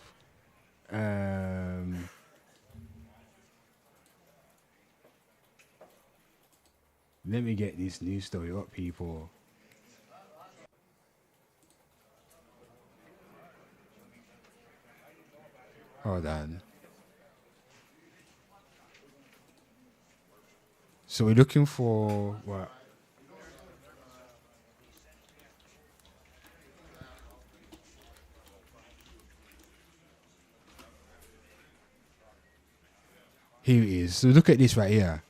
Let me get this news story up, people. Hold on. So we're looking for what? Here it is. So look at this right here.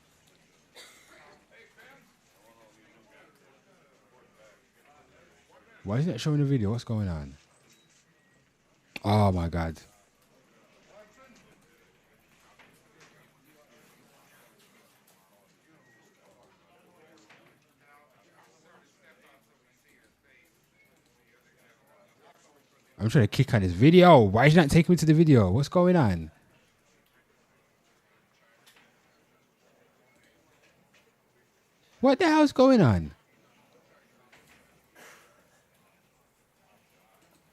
Why is it showing the video? What's going on? Oh my God. I'm trying to click on this video. Why is it not taking me to the video? What's going on? What the hell's going on?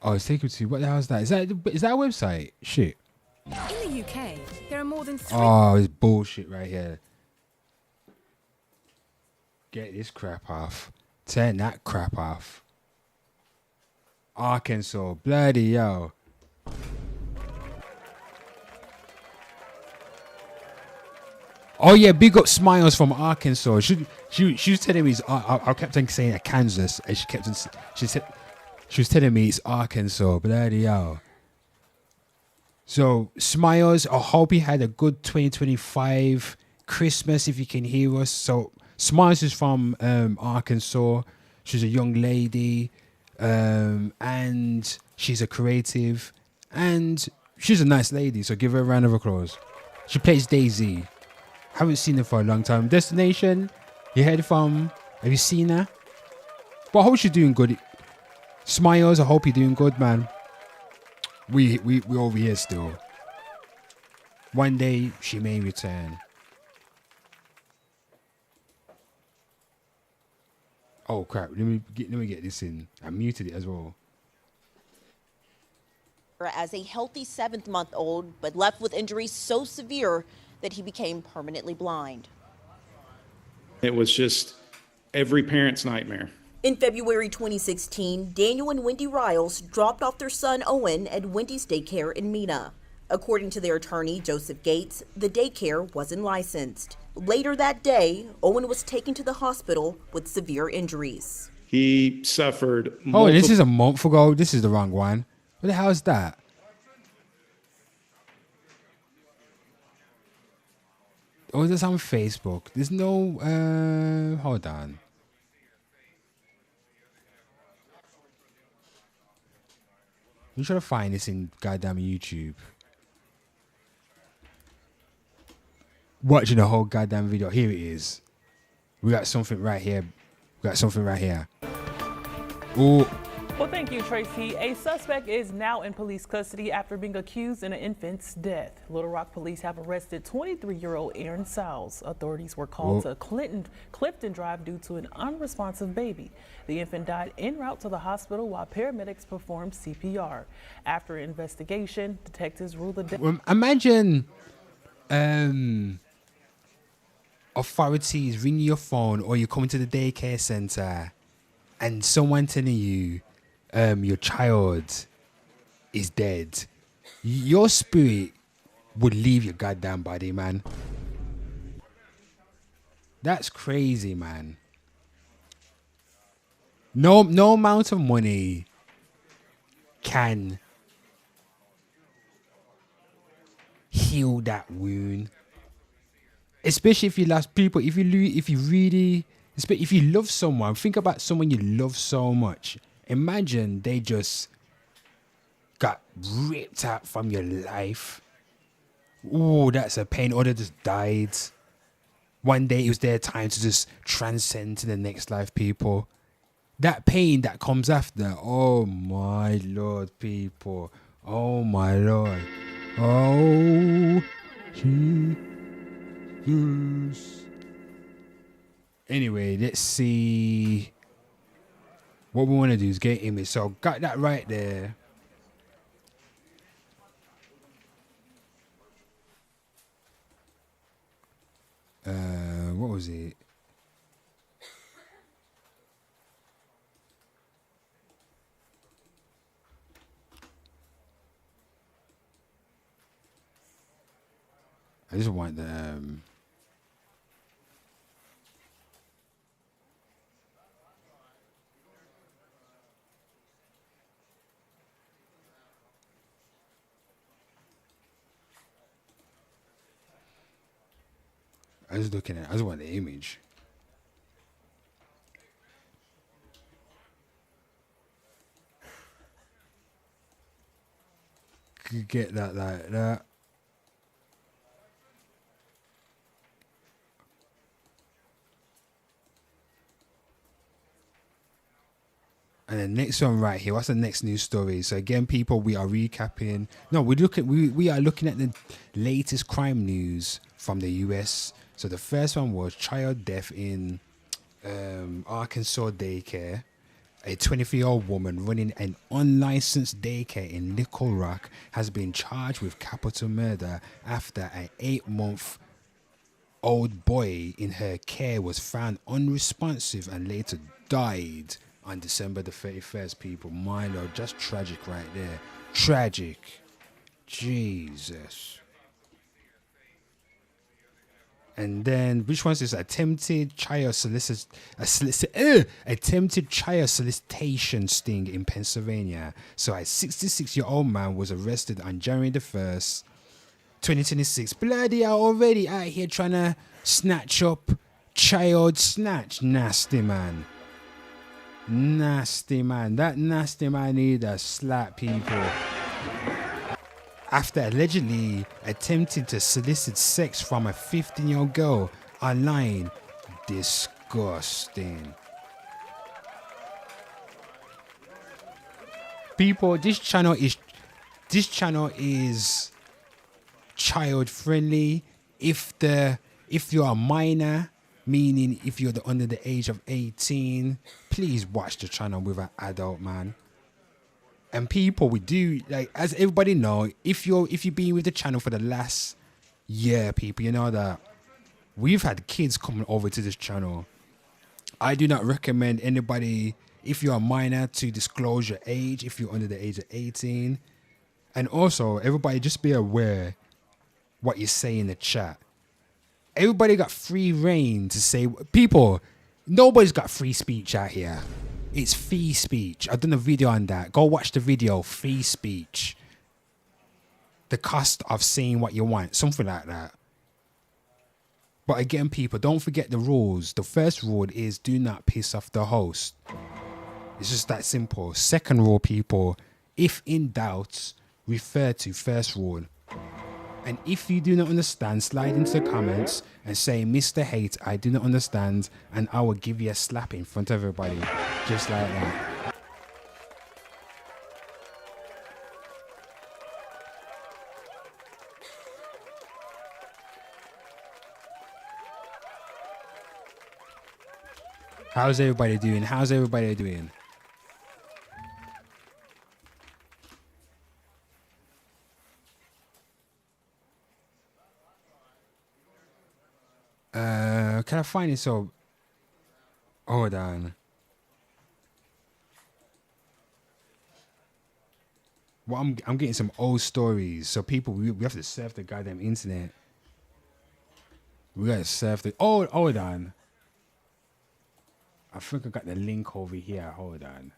Oh, it's taking me to, what the hell is that? Is that a website? Shit. In the UK, there are more than 3... Oh, it's bullshit right here. Get this crap off. Turn that crap off. Arkansas, bloody hell. Oh yeah, big up Smiles from Arkansas. She was telling me I kept on saying Kansas, and she was telling me it's Arkansas. Bloody hell. So Smiles, I hope you had a good 2025 Christmas. If you can hear us, so Smiles is from Arkansas. She's a young lady, and she's a creative, and she's a nice lady. So give her a round of applause. She plays Daisy. Haven't seen her for a long time. Destination, you heard from? Have you seen her? But I hope she's doing good. Smiles, I hope you're doing good, man. We over here still. One day she may return. Oh crap! Let me get this in. I muted it as well. As a healthy 7-month-old, but left with injuries so severe that he became permanently blind. It was just every parent's nightmare. In February 2016, Daniel and Wendy Riles dropped off their son Owen at Wendy's daycare in Mena. According to their attorney, Joseph Gates, the daycare wasn't licensed. Later that day, Owen was taken to the hospital with severe injuries. He suffered Oh, this is a month ago. This is the wrong one. What the hell is that? Oh, this on Facebook. There's no hold on. I'm trying to find this in goddamn YouTube. Watching the whole goddamn video. Here it is. We got something right here. Oh. Well, thank you, Tracy. A suspect is now in police custody after being accused in an infant's death. Little Rock police have arrested 23-year-old Aaron Sowles. Authorities were called to Clifton Drive due to an unresponsive baby. The infant died en route to the hospital while paramedics performed CPR. After investigation, detectives ruled the death. Imagine authorities ring your phone or you come to the daycare center and someone telling you your child is dead. Your spirit would leave your goddamn body, man. That's crazy, man. No amount of money can heal that wound. Especially if you lost people, if you love someone, think about someone you love so much. Imagine they just got ripped out from your life. Ooh, that's a pain. Or they just died. One day it was their time to just transcend to the next life, people. That pain that comes after. Oh my Lord, people. Oh my Lord. Oh, Jesus. Anyway, let's see. What we want to do is get image. So got that right there. What was it? I just want the I just want the image. Could get that like that. And the next one right here. What's the next news story? So again, people, we are recapping. No, we are looking at the latest crime news from the US. So the first one was child death in Arkansas daycare. A 23-year-old woman running an unlicensed daycare in Little Rock has been charged with capital murder after an 8-month-old boy in her care was found unresponsive and later died on December the 31st, people. My Lord, just tragic right there. Tragic. Jesus. And then which one's this? Attempted child solicitation sting in Pennsylvania. So a 66-year-old man was arrested on January the 1st, 2026. Bloody hell, already out here trying to snatch up child snatch. Nasty man. Nasty man. That nasty man need to slap people. After allegedly attempting to solicit sex from a 15-year-old girl online. Disgusting. People, this channel is child friendly. If you're a minor, meaning if you're under the age of 18, please watch the channel with an adult, man. And people, we do, like, as everybody know, if you've been with the channel for the last year, people, you know that we've had kids coming over to this channel. I do not recommend anybody, if you're a minor, to disclose your age if you're under the age of 18. And also, everybody, just be aware what you say in the chat. Everybody got free reign to say, people, nobody's got free speech out here. It's free speech. I've done a video on that. Go watch the video, free speech. The cost of saying what you want, something like that. But again, people, don't forget the rules. The first rule is do not piss off the host. It's just that simple. Second rule, people, if in doubt, refer to first rule. And if you do not understand, slide into the comments and say, Mr. Hate, I do not understand, and I will give you a slap in front of everybody. Just like that. How's everybody doing? How's everybody doing? Can I find it? So hold on. Well, I'm getting some old stories. So people, we have to surf the goddamn internet. We gotta surf the. Oh, hold on. I think I got the link over here. Hold on.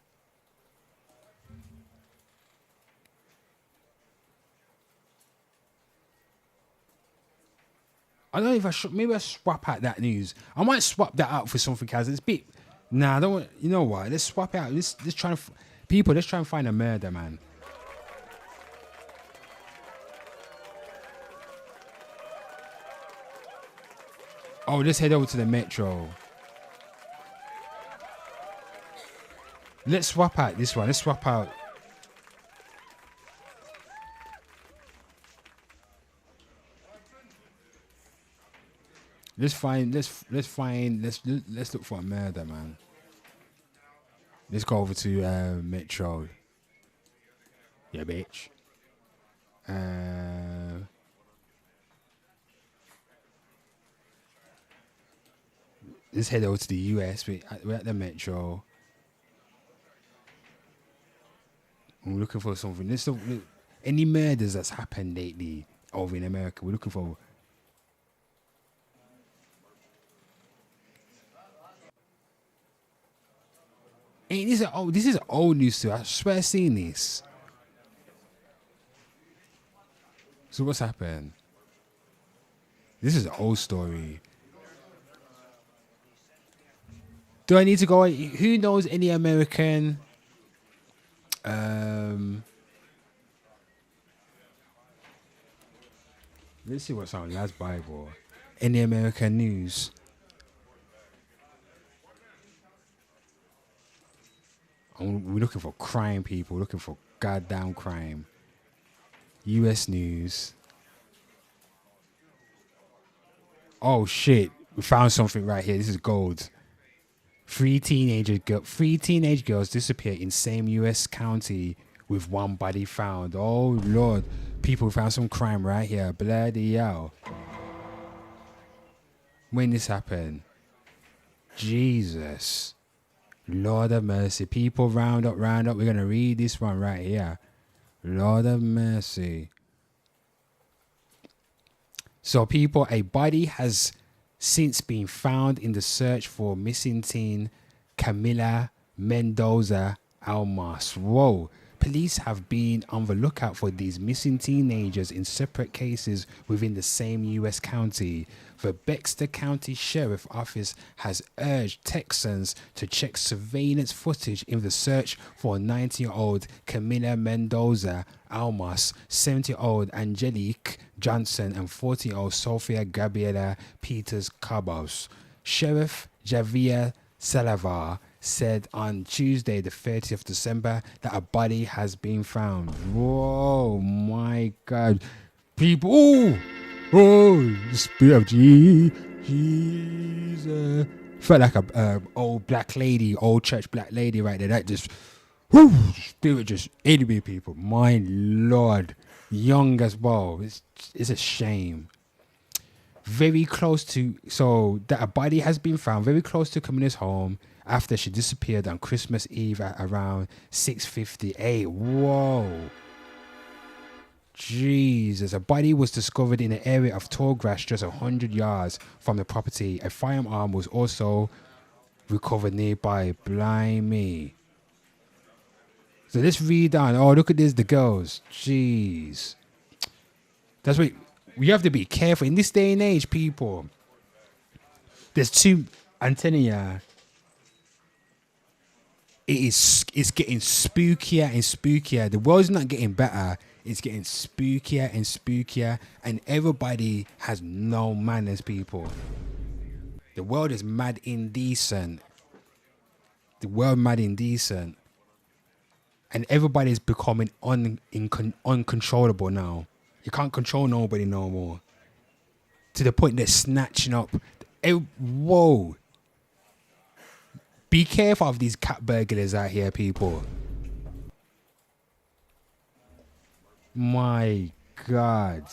I don't know if I should. Maybe I swap out that news. I might swap that out for something else. It's a bit. Nah, I don't want. You know what? Let's swap it out. Let's try to. People, let's try and find a murder, man. Oh, let's head over to the metro. Let's swap out this one. Let's swap out. Let's look for a murder, man. Let's go over to Metro. Yeah, bitch. Let's head over to the US. We're at the Metro. We're looking for something. Let's look, any murders that's happened lately over in America. We're looking for. Hey, this is old news too. I swear I've seen this. So what's happened? This is an old story. Do I need to go? Who knows any American? Let's see what's on last Bible. Any American news? We're looking for crime, people. We're looking for goddamn crime. U.S. news. Oh shit! We found something right here. This is gold. Three teenage girls disappear in same U.S. county with one body found. Oh Lord, people found some crime right here. Bloody hell! When this happened? Jesus. Lord of mercy. People, round up. We're going to read this one right here. Lord of mercy. So people, a body has since been found in the search for missing teen Camila Mendoza Almas. Whoa. Police have been on the lookout for these missing teenagers in separate cases within the same U.S. county. The Bexar County Sheriff Office has urged Texans to check surveillance footage in the search for 90-year-old Camila Mendoza Almas, 70-year-old Angelique Johnson, and 40-year-old Sofia Gabriela Peters Cabos. Sheriff Javier Salavar said on Tuesday, the 30th of December, that a body has been found. Whoa, my God. People, the spirit of Jesus. Felt like a old black lady, old church black lady right there. That just, spirit just enemy people. My Lord. Young as well. It's a shame. Very close to, so that a body has been found very close to Camila's home after she disappeared on Christmas Eve at around 6:58. Whoa. Jesus. A body was discovered in an area of tall grass just 100 yards from the property. A firearm was also recovered nearby. Blimey. So let's read on. Oh, look at this, the girls. Jeez. That's what we have to be careful in this day and age, people. There's two antennae. It's getting spookier and spookier. The world's not getting better. It's getting spookier and spookier, and everybody has no manners, people. The world is mad indecent. The world mad indecent, and everybody's becoming uncontrollable now. You can't control nobody no more. To the point they're snatching up. Whoa. Be careful of these cat burglars out here, people. My God.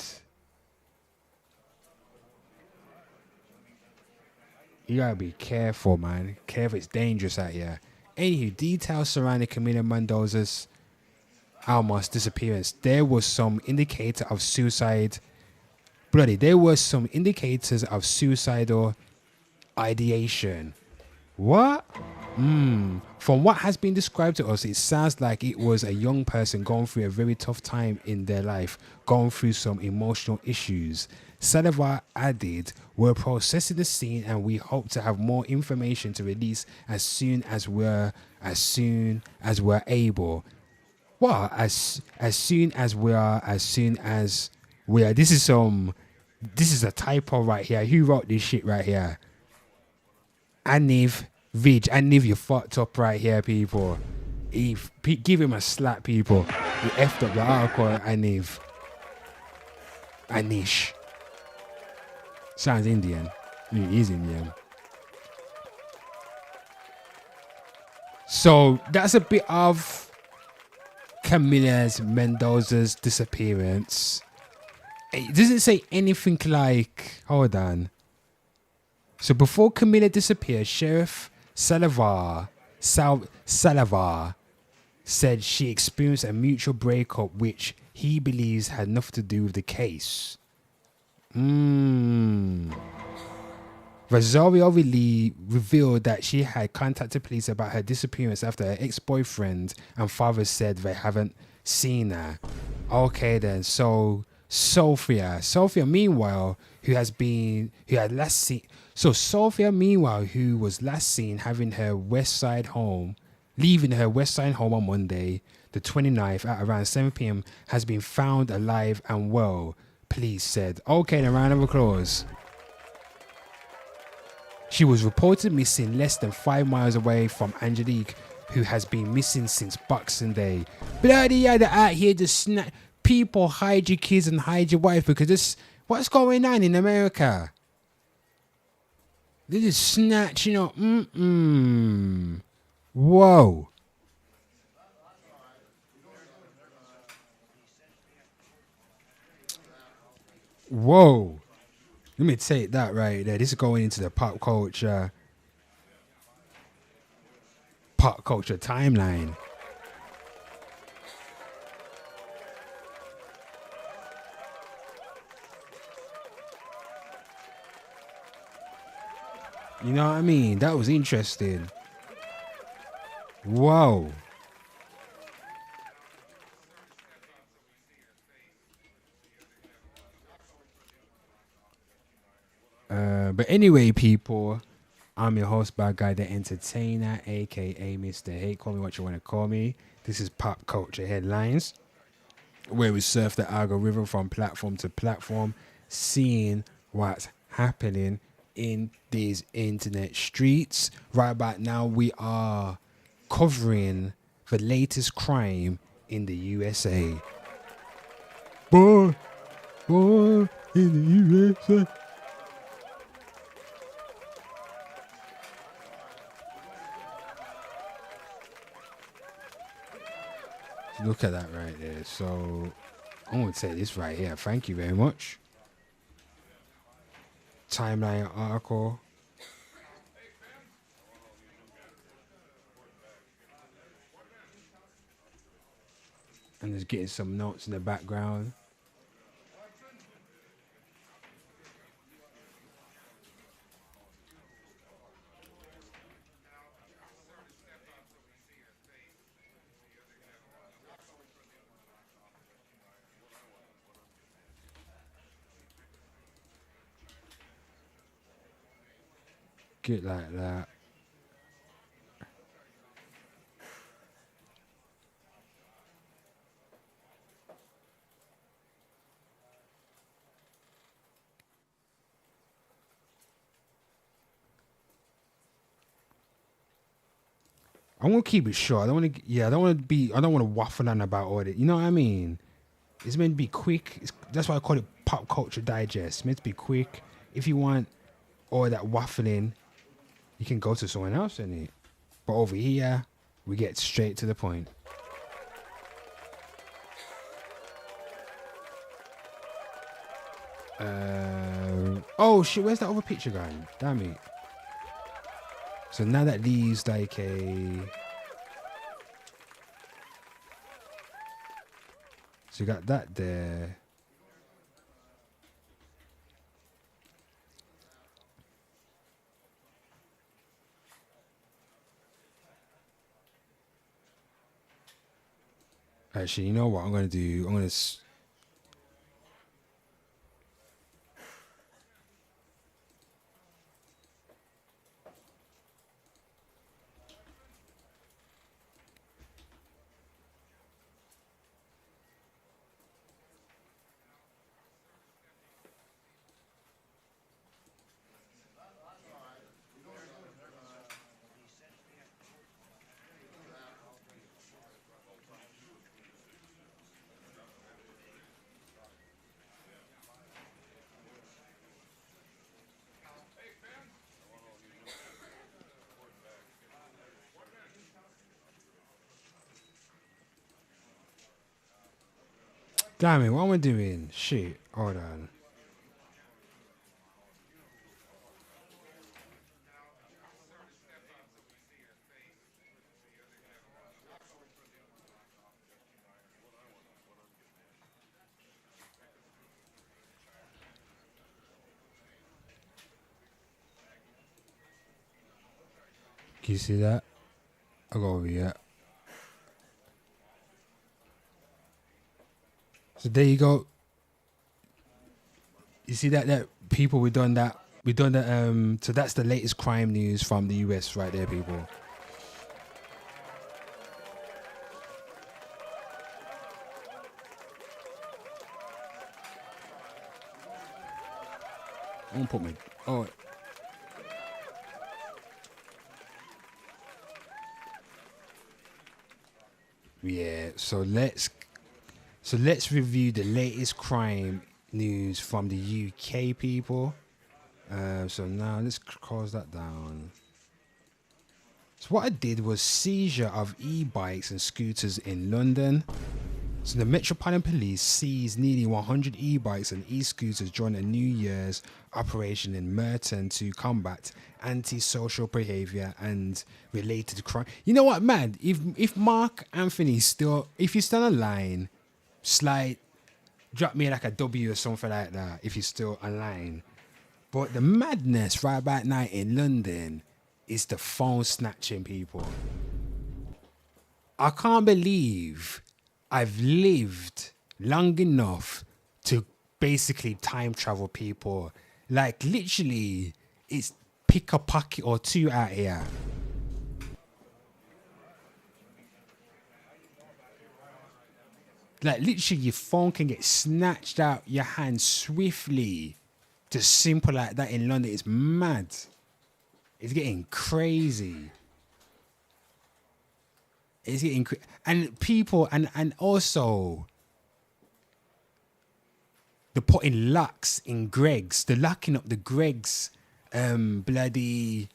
You gotta be careful, man. Careful, it's dangerous out here. Anywho, details surrounding Camila Mendoza's Almas disappearance. There was some indicator of suicide. There were some indicators of suicidal ideation. What? From what has been described to us, it sounds like it was a young person going through a very tough time in their life, going through some emotional issues. Salivar added, "We're processing the scene and we hope to have more information to release as soon as we're able." What? As soon as we are. This is a typo right here. Who wrote this shit right here? Aniv, you fucked up right here, people. Give him a slap, people. You effed up the article, Anish. Sounds Indian. He is Indian. So that's a bit of Camila Mendoza's disappearance. It doesn't say anything like, hold on. So before Camila disappeared, Sheriff Salavar said she experienced a mutual breakup which he believes had nothing to do with the case. Rosario revealed that she had contacted police about her disappearance after her ex-boyfriend and father said they haven't seen her. Okay then, so Sophia meanwhile, who was last seen leaving her West Side home on Monday, the 29th at around 7 p.m. has been found alive and well, police said. Okay, then, round of applause. She was reported missing less than 5 miles away from Angelique, who has been missing since Boxing Day. Bloody hell, they're out here just people hide your kids and hide your wife because this. What's going on in America? They're just snatching up. Whoa. Whoa. Let me take that right there. This is going into the pop culture timeline. You know what I mean? That was interesting. Whoa. But anyway, people, I'm your host, Bad Guy the Entertainer, aka Mr. Hate. Call me what you want to call me. This is Pop Culture Headlines, where we surf the algorithm from platform to platform, seeing what's happening in these internet streets. Right about now, we are covering the latest crime in the USA. Boy, in the USA. Look at that right there. So I'm going to say this right here. Thank you very much. Timeline article. And just getting some notes in the background. Get like that. I'm gonna keep it short. I don't want to. I don't want to waffle on about all it. You know what I mean? It's meant to be quick. That's why I call it Pop Culture Digest. It's meant to be quick. If you want all that waffling, you can go to someone else in it. But over here, we get straight to the point. Oh shit, where's that other picture gone? Damn it. So now that leaves like a... So you got that there. Actually, you know what I'm going to do? I'm going to... Damn it, what am I doing? Shit, hold on. Can you see that? I'll go over here. So there you go. You see that people, we done that. So that's the latest crime news from the US right there, people. I'm gonna put my yeah, so let's review the latest crime news from the UK, people. So now let's close that down. So what I did was seizure of e-bikes and scooters in London. So the Metropolitan Police seized nearly 100 e-bikes and e-scooters during a New Year's operation in Merton to combat antisocial behavior and related crime. You know what, man? If Mark Anthony if you're still online, drop me like a W or something like that. If you're still online, But the madness right about now in London is the phone snatching people. I can't believe I've lived long enough to basically time travel people. Like literally, it's pick a pocket or two out here. Like literally, your phone can get snatched out your hand swiftly. Just simple like that in London. It's mad. It's getting crazy. It's getting and people and also the putting locks in Greg's. The locking up the Greg's bloody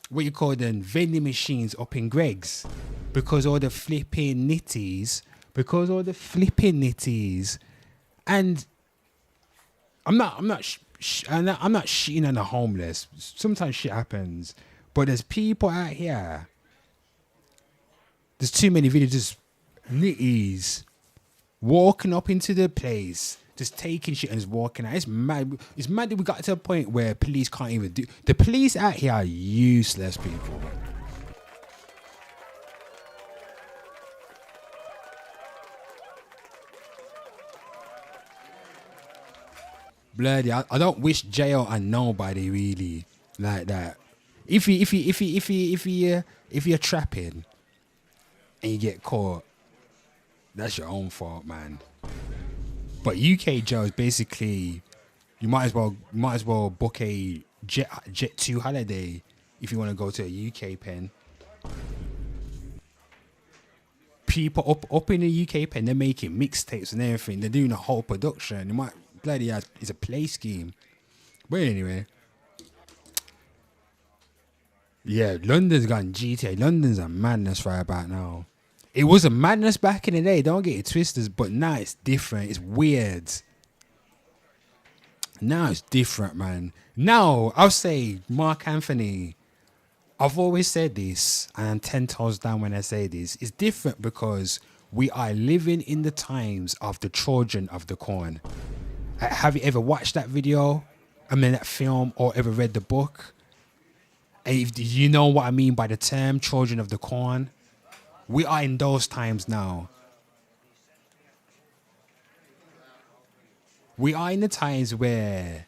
what you call them vending machines up in Greg's because all the flipping nitties. And I'm not shitting on the homeless. Sometimes shit happens, but there's people out here. There's too many videos, nitties walking up into the place, just taking shit and just walking out. It's mad. It's mad that we got to a point where police can't even do. The police out here are useless people. Bloody, I don't wish jail on nobody really like that. If you're trapping and you get caught, that's your own fault, man. But UK jail is basically you might as well book a jet 2 holiday if you want to go to a UK pen. People up in the UK pen, they're making mixtapes and everything. They're doing a whole production. You might bloody it's a play scheme. But anyway, yeah, London's gone GTA. London's a madness right about now. It was a madness back in the day. Don't get it twisted, but now it's different. It's weird. Now it's different, man. Now I'll say Mark Anthony. I've always said this, and I'm 10 toes down when I say this. It's different because we are living in the times of the children of the corn. Have you ever watched that video? That film, or ever read the book? And if you know what I mean by the term children of the corn? We are in those times now. We are in the times where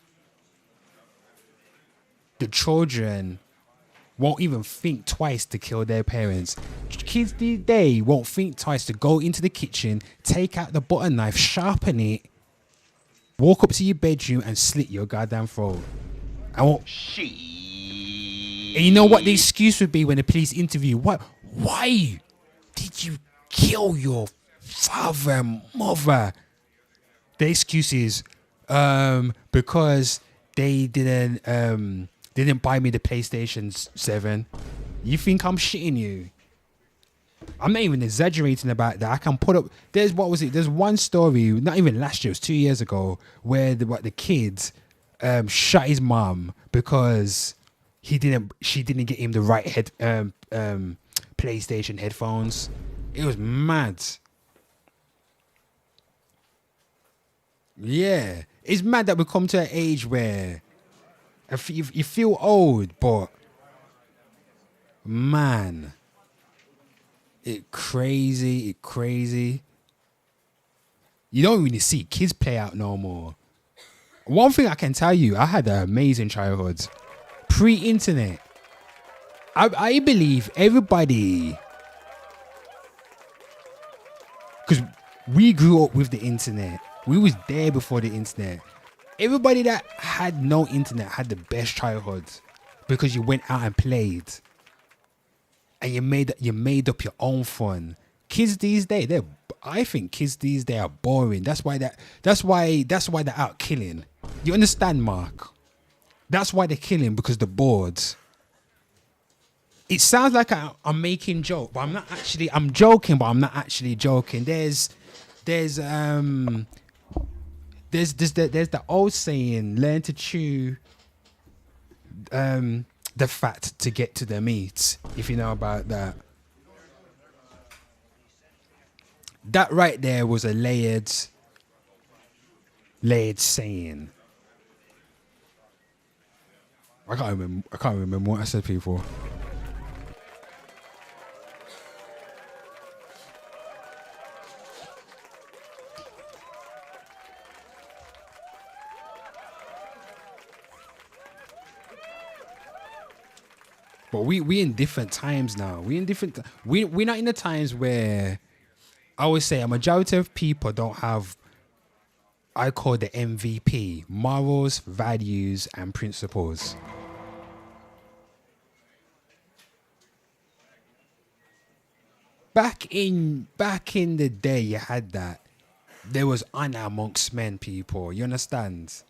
the children won't even think twice to kill their parents. Kids these days won't think twice to go into the kitchen, take out the butter knife, sharpen it, walk up to your bedroom and slit your goddamn throat. And you know what the excuse would be when the police interview? Why did you kill your father and mother? The excuse is because they didn't buy me the PlayStation 7. You think I'm shitting you? I'm not even exaggerating about that. I can put up. There's one story, not even last year, it was 2 years ago, where the kid shot his mom because she didn't get him the right PlayStation headphones. It was mad. Yeah, it's mad that we come to an age where you feel old, but man, it crazy. You don't really see kids play out no more. One thing I can tell you, I had an amazing childhood. Pre-internet. I believe everybody, because we grew up with the internet. We was there before the internet. Everybody that had no internet had the best childhood because you went out and played. And you made up your own fun. Kids these days, I think kids these days are boring. That's why they're out killing. You understand, Mark? That's why they're killing, because they're bored. It sounds like I'm making joke, but I'm not actually. I'm joking, but I'm not actually joking. There's the old saying, learn to chew the fat to get to the meat, if you know about that. That right there was a layered saying. I can't remember what I said, people. But we in different times now. We're not in the times where I always say a majority of people don't have, I call the MVP, morals, values, and principles. Back in the day, you had that. There was honor amongst men, people. You understand?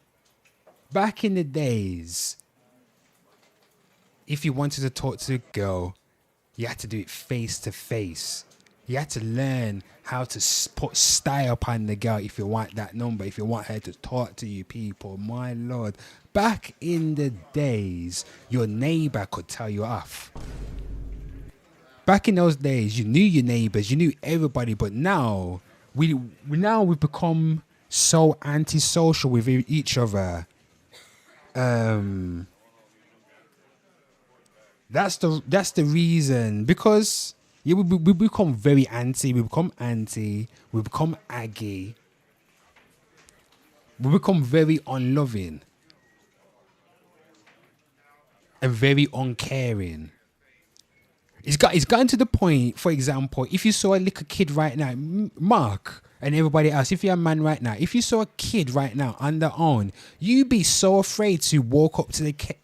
Back in the days, if you wanted to talk to a girl, you had to do it face to face. You had to learn how to put style upon the girl if you want that number, if you want her to talk to you, people. My Lord. Back in the days, your neighbor could tell you off. Back in those days, you knew your neighbors, you knew everybody, but now we've become so antisocial with each other. That's the reason, because we become very anti, we become aggy, we become very unloving and very uncaring. It's gotten to the point, for example, if you saw a little kid right now, Mark and everybody else, if you're a man right now, if you saw a kid right now on their own, you'd be so afraid to walk up to the kid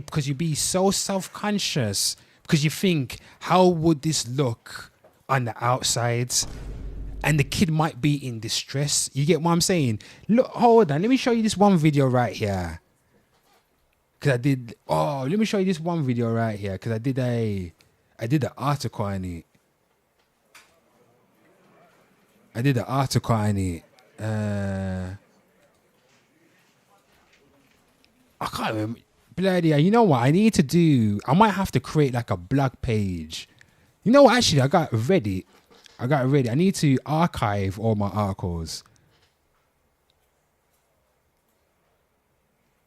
because you'd be so self-conscious, because you think, how would this look on the outside? And the kid might be in distress. You get what I'm saying? Look, hold on, let me show you this one video right here. Let me show you this one video right here, because I did an article on it. I can't remember. Bloody, you know what I need to do? I might have to create like a blog page. You know what? Actually, I got ready. I need to archive all my articles.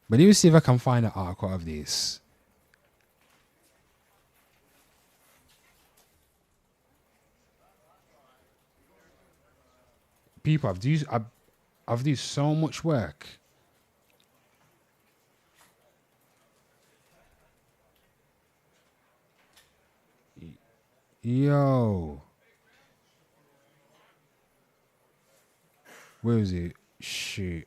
But let me see if I can find an article of this. People, I've done so much work. Yo. Where is it? Shit.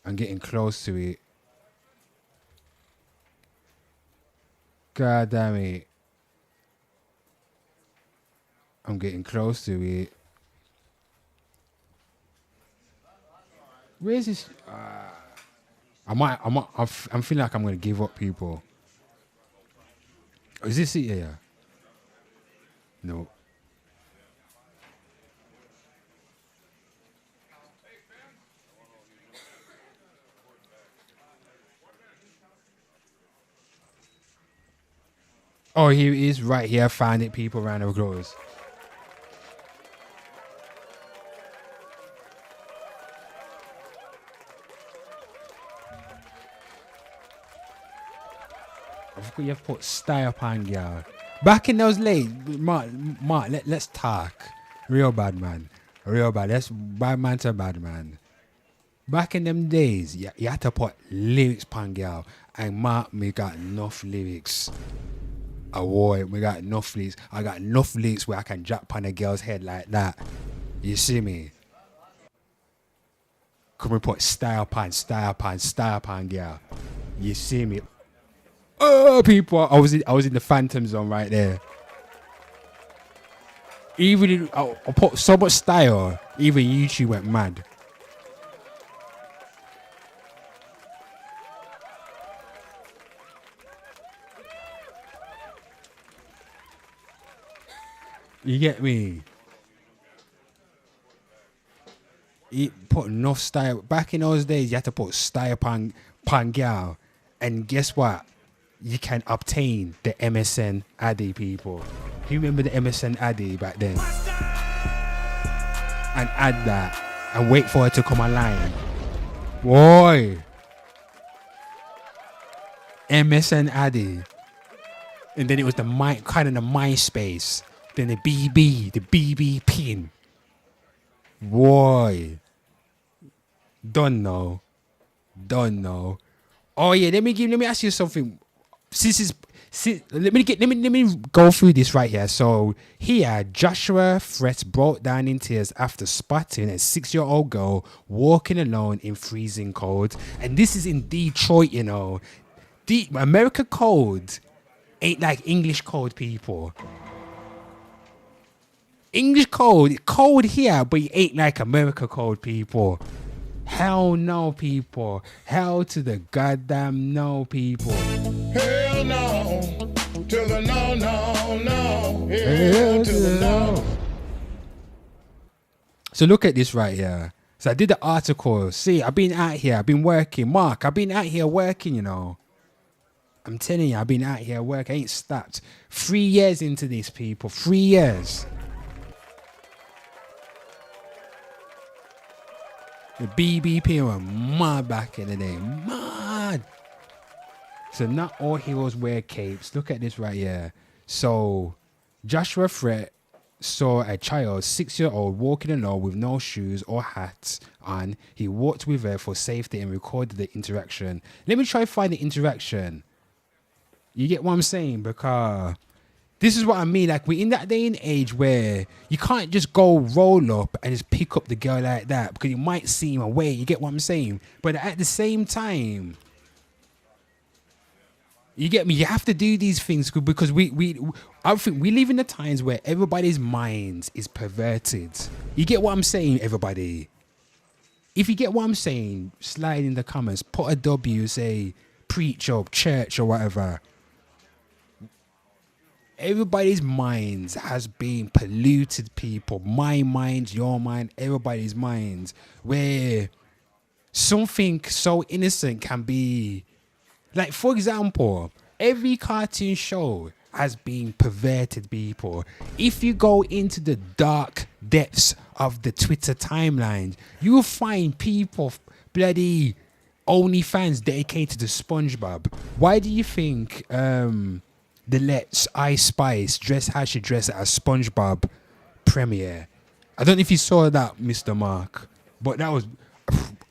I'm getting close to it. God damn it. I'm getting close to it. Where's this? I'm feeling like I'm gonna give up, people. Is this it here? No. Oh, here it is, right here. I found it, people. Round of applause. You have to put style upon girl. Back in those days, Mark, let's talk. Real bad man. That's bad man to bad man. Back in them days, you had to put lyrics upon girl. And Mark, me got enough lyrics. We got enough lyrics. I got enough lyrics where I can drop on a girl's head like that. You see me? Come we put style upon girl. You see me? Oh, people! I was in the phantom zone right there. Even I put so much style. Even YouTube went mad. You get me? It put enough style. Back in those days, you had to put style upon girl, and guess what? You can obtain the MSN Addy, people. You remember the MSN Addy back then? And add that and wait for it to come online. Boy, MSN Addy. And then it was the kind of the MySpace. Then the BB pin. Boy. Don't know. Oh yeah, let me ask you something. Let me go through this right here. So here, Joshua Fretz broke down in tears after spotting a 6-year-old girl walking alone in freezing cold. And this is in Detroit, you know. The America code ain't like English code, people. English code here, but it ain't like America code, people. Hell no, people. Hell to the goddamn no, people. Hell no. To the no, no, no. Hell to the no. So look at this right here. So I did the article. See, I've been out here. I've been working. Mark, I've been out here working, you know. I'm telling you, I've been out here working. I ain't stopped. 3 years into this, people. 3 years. The BBP were mad back in the day. Mad. So not all heroes wear capes. Look at this right here. So Joshua Fret saw a child, 6-year-old, walking alone with no shoes or hat on. He walked with her for safety and recorded the interaction. Let me try to find the interaction. You get what I'm saying? Because this is what I mean. Like, we're in that day and age where you can't just go roll up and just pick up the girl like that because you might seem away. You get what I'm saying? But at the same time, you get me? You have to do these things because I think we live in the times where everybody's minds is perverted. You get what I'm saying, everybody? If you get what I'm saying, slide in the comments. Put a W, say preach or church or whatever. Everybody's minds has been polluted, people. My mind, your mind, everybody's minds. Where something so innocent can be... Like, for example, every cartoon show has been perverted, people. If you go into the dark depths of the Twitter timeline, you will find people bloody OnlyFans dedicated to SpongeBob. Why do you think the Let's Ice Spice dress how she dressed at a SpongeBob premiere? I don't know if you saw that, Mr. Mark, but that was...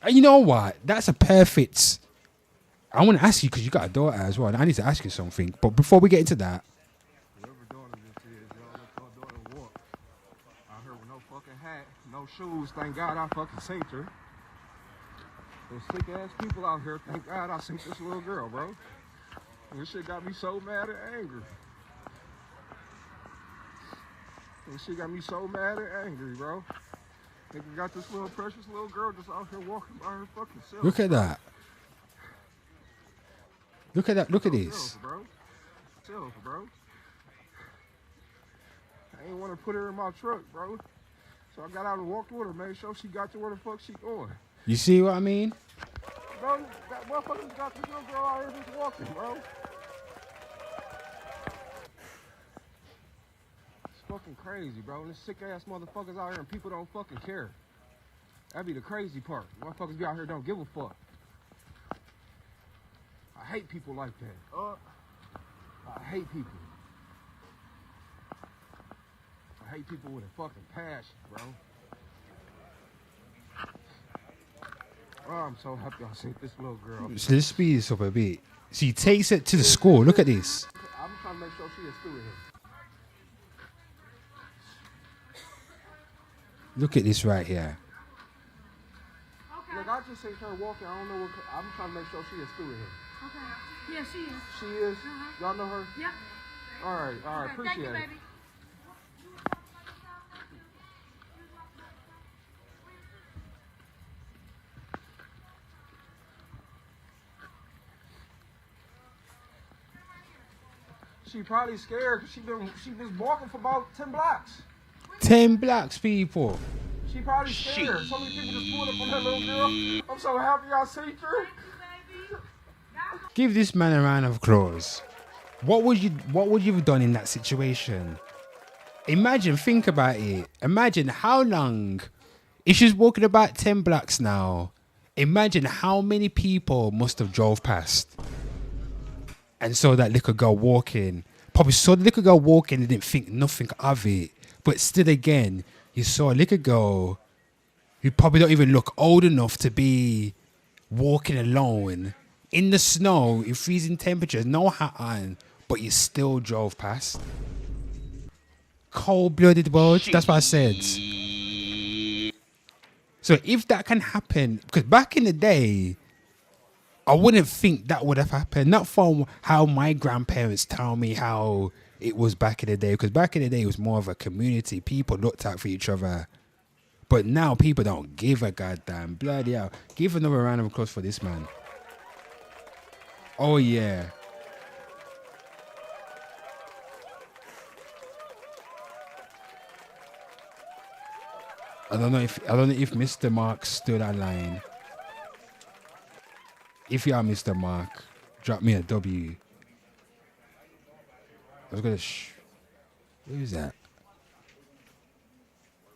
You know what? That's a perfect... I want to ask you, because you got a daughter as well, and I need to ask you something. But before we get into that... No shoes, thank God I fucking saved her. Those sick ass people out here, thank God I saved this little girl, bro. This shit got me so mad and angry. This shit got me so mad and angry, bro. Nigga got this little precious little girl just out here walking by her fucking self. Look at that. Look at that. Look at this. Self, bro. Self, bro. I ain't want to put her in my truck, bro. So I got out and walked with her, made sure she got to where the fuck she going. You see what I mean? Bro, that motherfucker got this little girl out here just walking, bro. It's fucking crazy, bro. And this sick ass motherfuckers out here and people don't fucking care. That'd be the crazy part. Motherfuckers be out here don't give a fuck. I hate people like that. I hate people. I hate people with a fucking passion, bro. Oh, I'm so happy I saved this little girl. So let's speed this up a bit. So he takes it to the school. Look at this. I'm trying to make sure she is student here. Look at this right here. Okay. Look, I just seen her walking. I don't know what. I'm trying to make sure she is student here. Okay. Yeah, she is. She is? Y'all know her? Yeah. All right, Okay, appreciate thank you, it. baby. She probably scared because she been walking for about 10 blocks. 10 blocks, people. She probably scared. So many people just pulled up on that little girl. I'm so happy I saved her. Give this man a round of applause. What would you have done in that situation? Imagine, think about it. Imagine how long, if she's walking about 10 blocks now, imagine how many people must have drove past. and saw that little girl walking. Probably saw the little girl walking and didn't think nothing of it. But still again, you saw a little girl who probably don't even look old enough to be walking alone in the snow, in freezing temperatures, no hat on, but you still drove past. Cold-blooded world, that's what I said. So if that can happen, because back in the day, I wouldn't think that would have happened. Not from how my grandparents tell me how it was back in the day. Because back in the day, it was more of a community. People looked out for each other. But now people don't give a goddamn. Bloody hell. Give another round of applause for this man. Oh, yeah. I don't know if Mr. Mark's still online. If you are Mr. Mark, drop me a W. I was gonna where is that?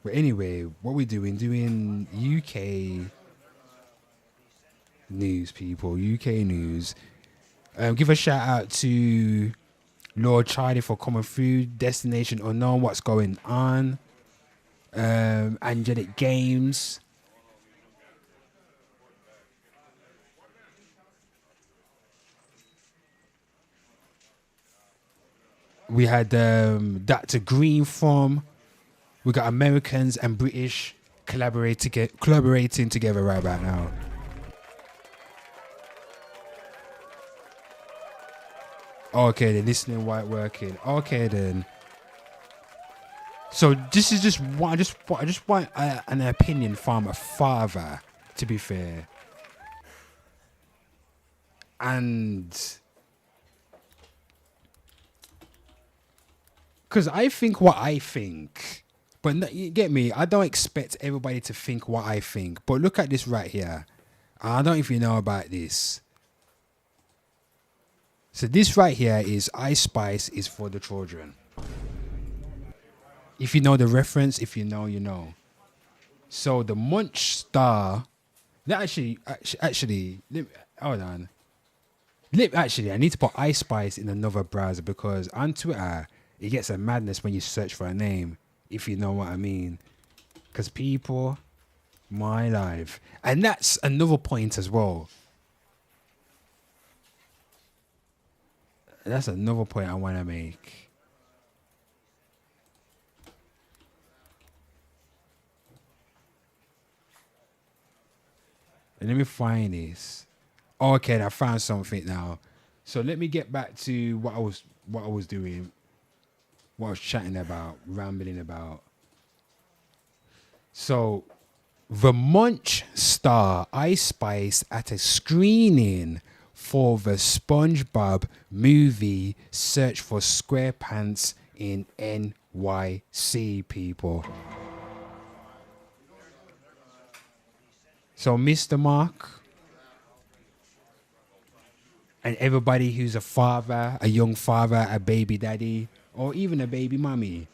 But anyway, what we doing? Doing UK news, people. UK news. Give a shout out to Lord Charlie for coming through. Destination Unknown, what's going on? Angelic Games. We had Dr. Green from. We got Americans and British collaborating together right about now. Okay, they're listening while working. Okay, then. So this is just one. I just want an opinion from a father. To be fair, and because I think what I think, but you get me. I don't expect everybody to think what I think. But look at this right here. I don't know if you know about this. So this right here is Ice Spice is for the children. If you know the reference, if you know, you know. So the Munch Star, actually, hold on. Actually, I need to put Ice Spice in another browser because on Twitter, it gets a madness when you search for a name, if you know what I mean. Because people, my life. And that's another point as well. That's another point I want to make. And let me find this. Okay, I found something now. So let me get back to what I was doing, what I was chatting about, rambling about. So the Munch star Ice Spice at a screening for the SpongeBob movie Search for SquarePants in NYC, people. So Mr. Mark and everybody who's a father, a young father, a baby daddy, or even a baby mommy.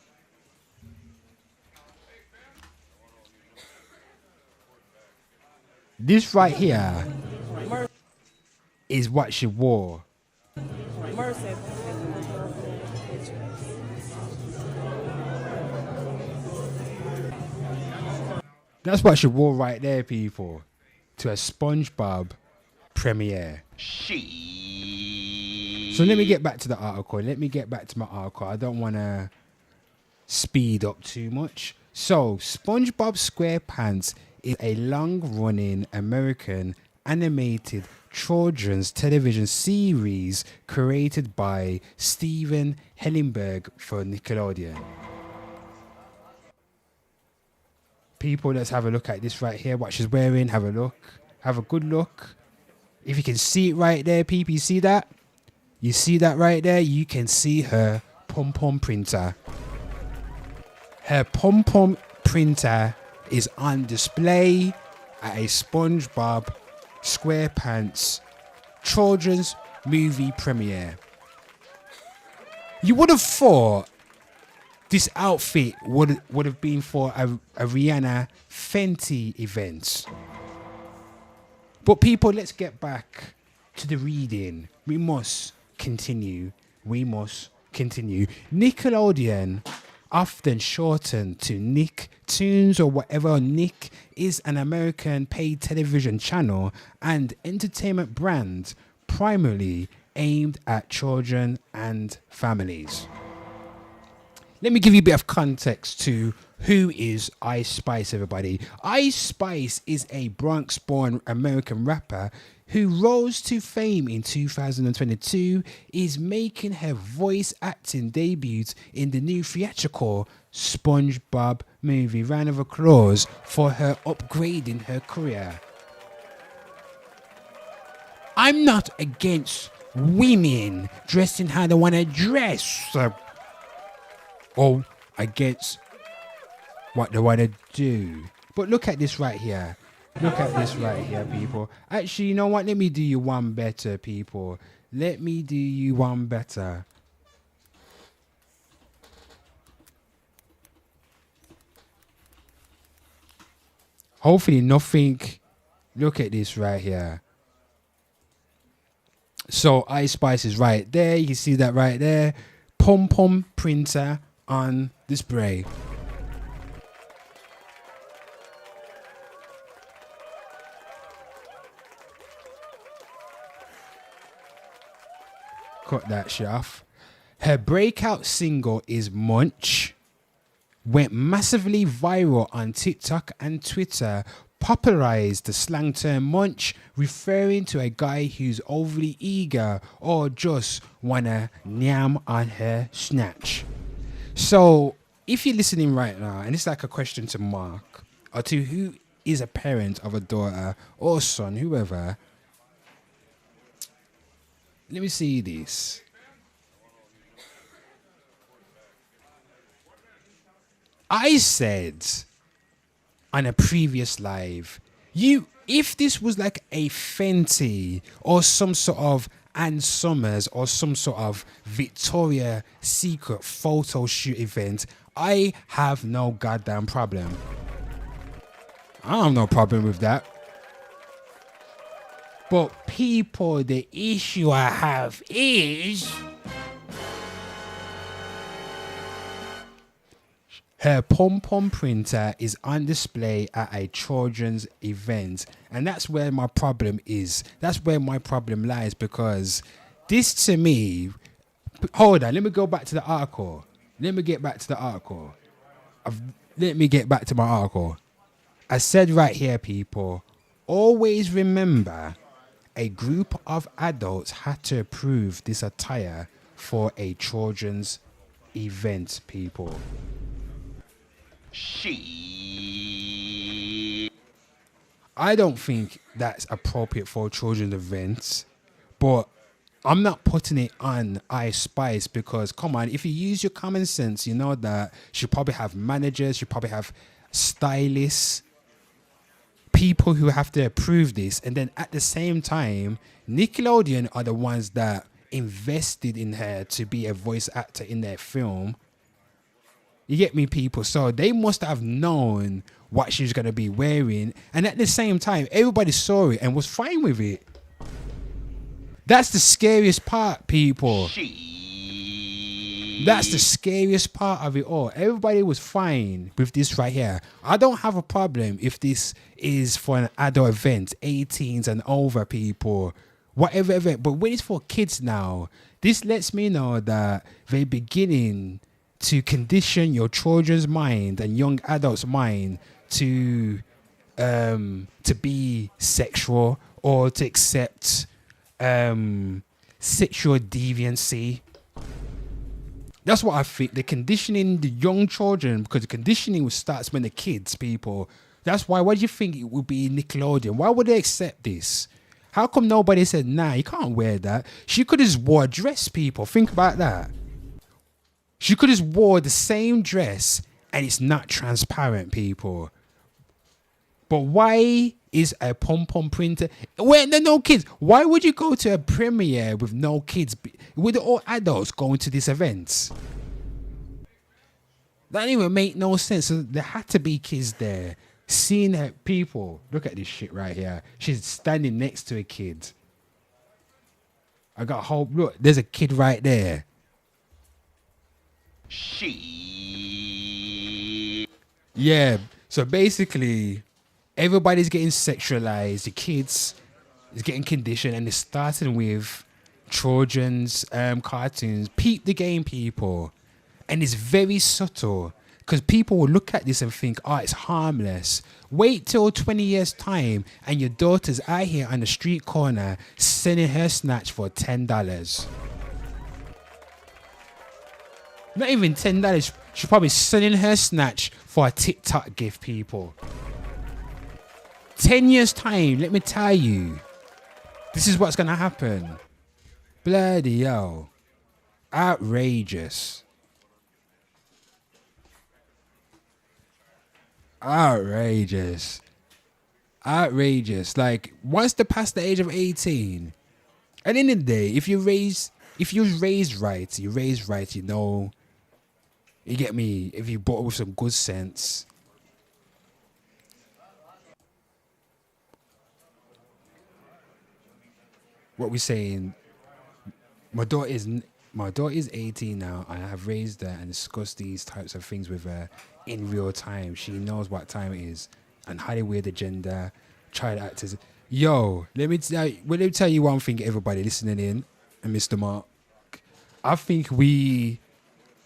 This right here is what she wore. That's what she wore right there, people, to a SpongeBob premiere. So let me get back to the article. Let me get back to my article. I don't want to speed up too much. So, SpongeBob SquarePants is a long-running American animated children's television series created by Steven Hellenberg for Nickelodeon. People, let's have a look at this right here. What she's wearing. Have a look. Have a good look. If you can see it right there, people, you see that? You see that right there? You can see her pom-pom printer. Her pom-pom printer is on display at a SpongeBob SquarePants children's movie premiere. You would have thought this outfit would have been for a Rihanna Fenty event. But people, let's get back to the reading. We must continue. We must continue. Nickelodeon, often shortened to Nicktoons or whatever. Nick is an American paid television channel and entertainment brand primarily aimed at children and families. Let me give you a bit of context to who is Ice Spice, everybody. Ice Spice is a Bronx-born American rapper who rose to fame in 2022, is making her voice acting debut in the new theatrical SpongeBob movie. Round of applause for her upgrading her career. I'm not against women dressing how they want to dress. Or against what they want to do. But look at this right here. Look at this right here, people. Actually, you know what? Let me do you one better, people. Let me do you one better. Hopefully nothing. Look at this right here. So Ice Spice is right there. You can see that right there. Pom Pom printer on display. Cut that shit off. Her breakout single is Munch. Went massively viral on TikTok and Twitter. Popularized the slang term munch, referring to a guy who's overly eager or just wanna nyam on her snatch. So if you're listening right now, and it's like a question to Mark, or to who is a parent of a daughter or son, whoever, let me see this. I said on a previous live, if this was like a Fenty or some sort of Ann Summers or some sort of Victoria's Secret photo shoot event, I have no goddamn problem. I don't have no problem with that. But people, the issue I have is her pom-pom printer is on display at a children's event. And that's where my problem is. That's where my problem lies, because this to me... Hold on, let me go back to the article. Let me get back to the article. Let me get back to my article. I said right here, people, always remember a group of adults had to approve this attire for a children's event, people. I don't think that's appropriate for children's events, but I'm not putting it on Ice Spice because, come on, if you use your common sense, you know that she probably have managers, she probably have stylists, people who have to approve this. And then at the same time, Nickelodeon are the ones that invested in her to be a voice actor in their film. You get me, people? So they must have known what she was going to be wearing. And at the same time, everybody saw it and was fine with it. That's the scariest part, people. That's the scariest part of it all. Everybody was fine with this right here. I don't have a problem if this is for an adult event, 18s and over, people. Whatever event. But when it's for kids now, this lets me know that they're beginning to condition your children's mind and young adults' mind to be sexual or to accept sexual deviancy. That's what I think. They're conditioning the young children, because the conditioning starts when the kids, people. That's why. Why do you think it would be Nickelodeon? Why would they accept this? How come nobody said, nah, you can't wear that? She could have just wore a dress, people. Think about that. She could have just wore the same dress and it's not transparent, people. But why is a pom-pom printer... When there are no kids, why would you go to a premiere with no kids? With all adults going to this event? That didn't even make no sense. So there had to be kids there. Seeing her, people, look at this shit right here. She's standing next to a kid. I got a whole look. There's a kid right there. Yeah. So basically, everybody's getting sexualized. The kids is getting conditioned, and it's starting with children's cartoons. Peep the game, people, and it's very subtle because people will look at this and think, "Oh, it's harmless." Wait till 20 years time, and your daughter's out here on the street corner selling her snatch for $10. Not even $10. She's probably selling her snatch for a TikTok gift, people. 10 years time, let me tell you, this is what's gonna happen. Bloody hell. Outrageous. Outrageous. Outrageous. Like, once they pass the age of 18, at the end of the day, if you're raised right, you know, you get me, if you brought up with some good sense. What we saying, my daughter is 18 now, and I have raised her and discussed these types of things with her in real time. She knows what time it is, and Hollywood agenda, child actors. Yo, let me tell you one thing, everybody listening in, and Mr. Mark. I think we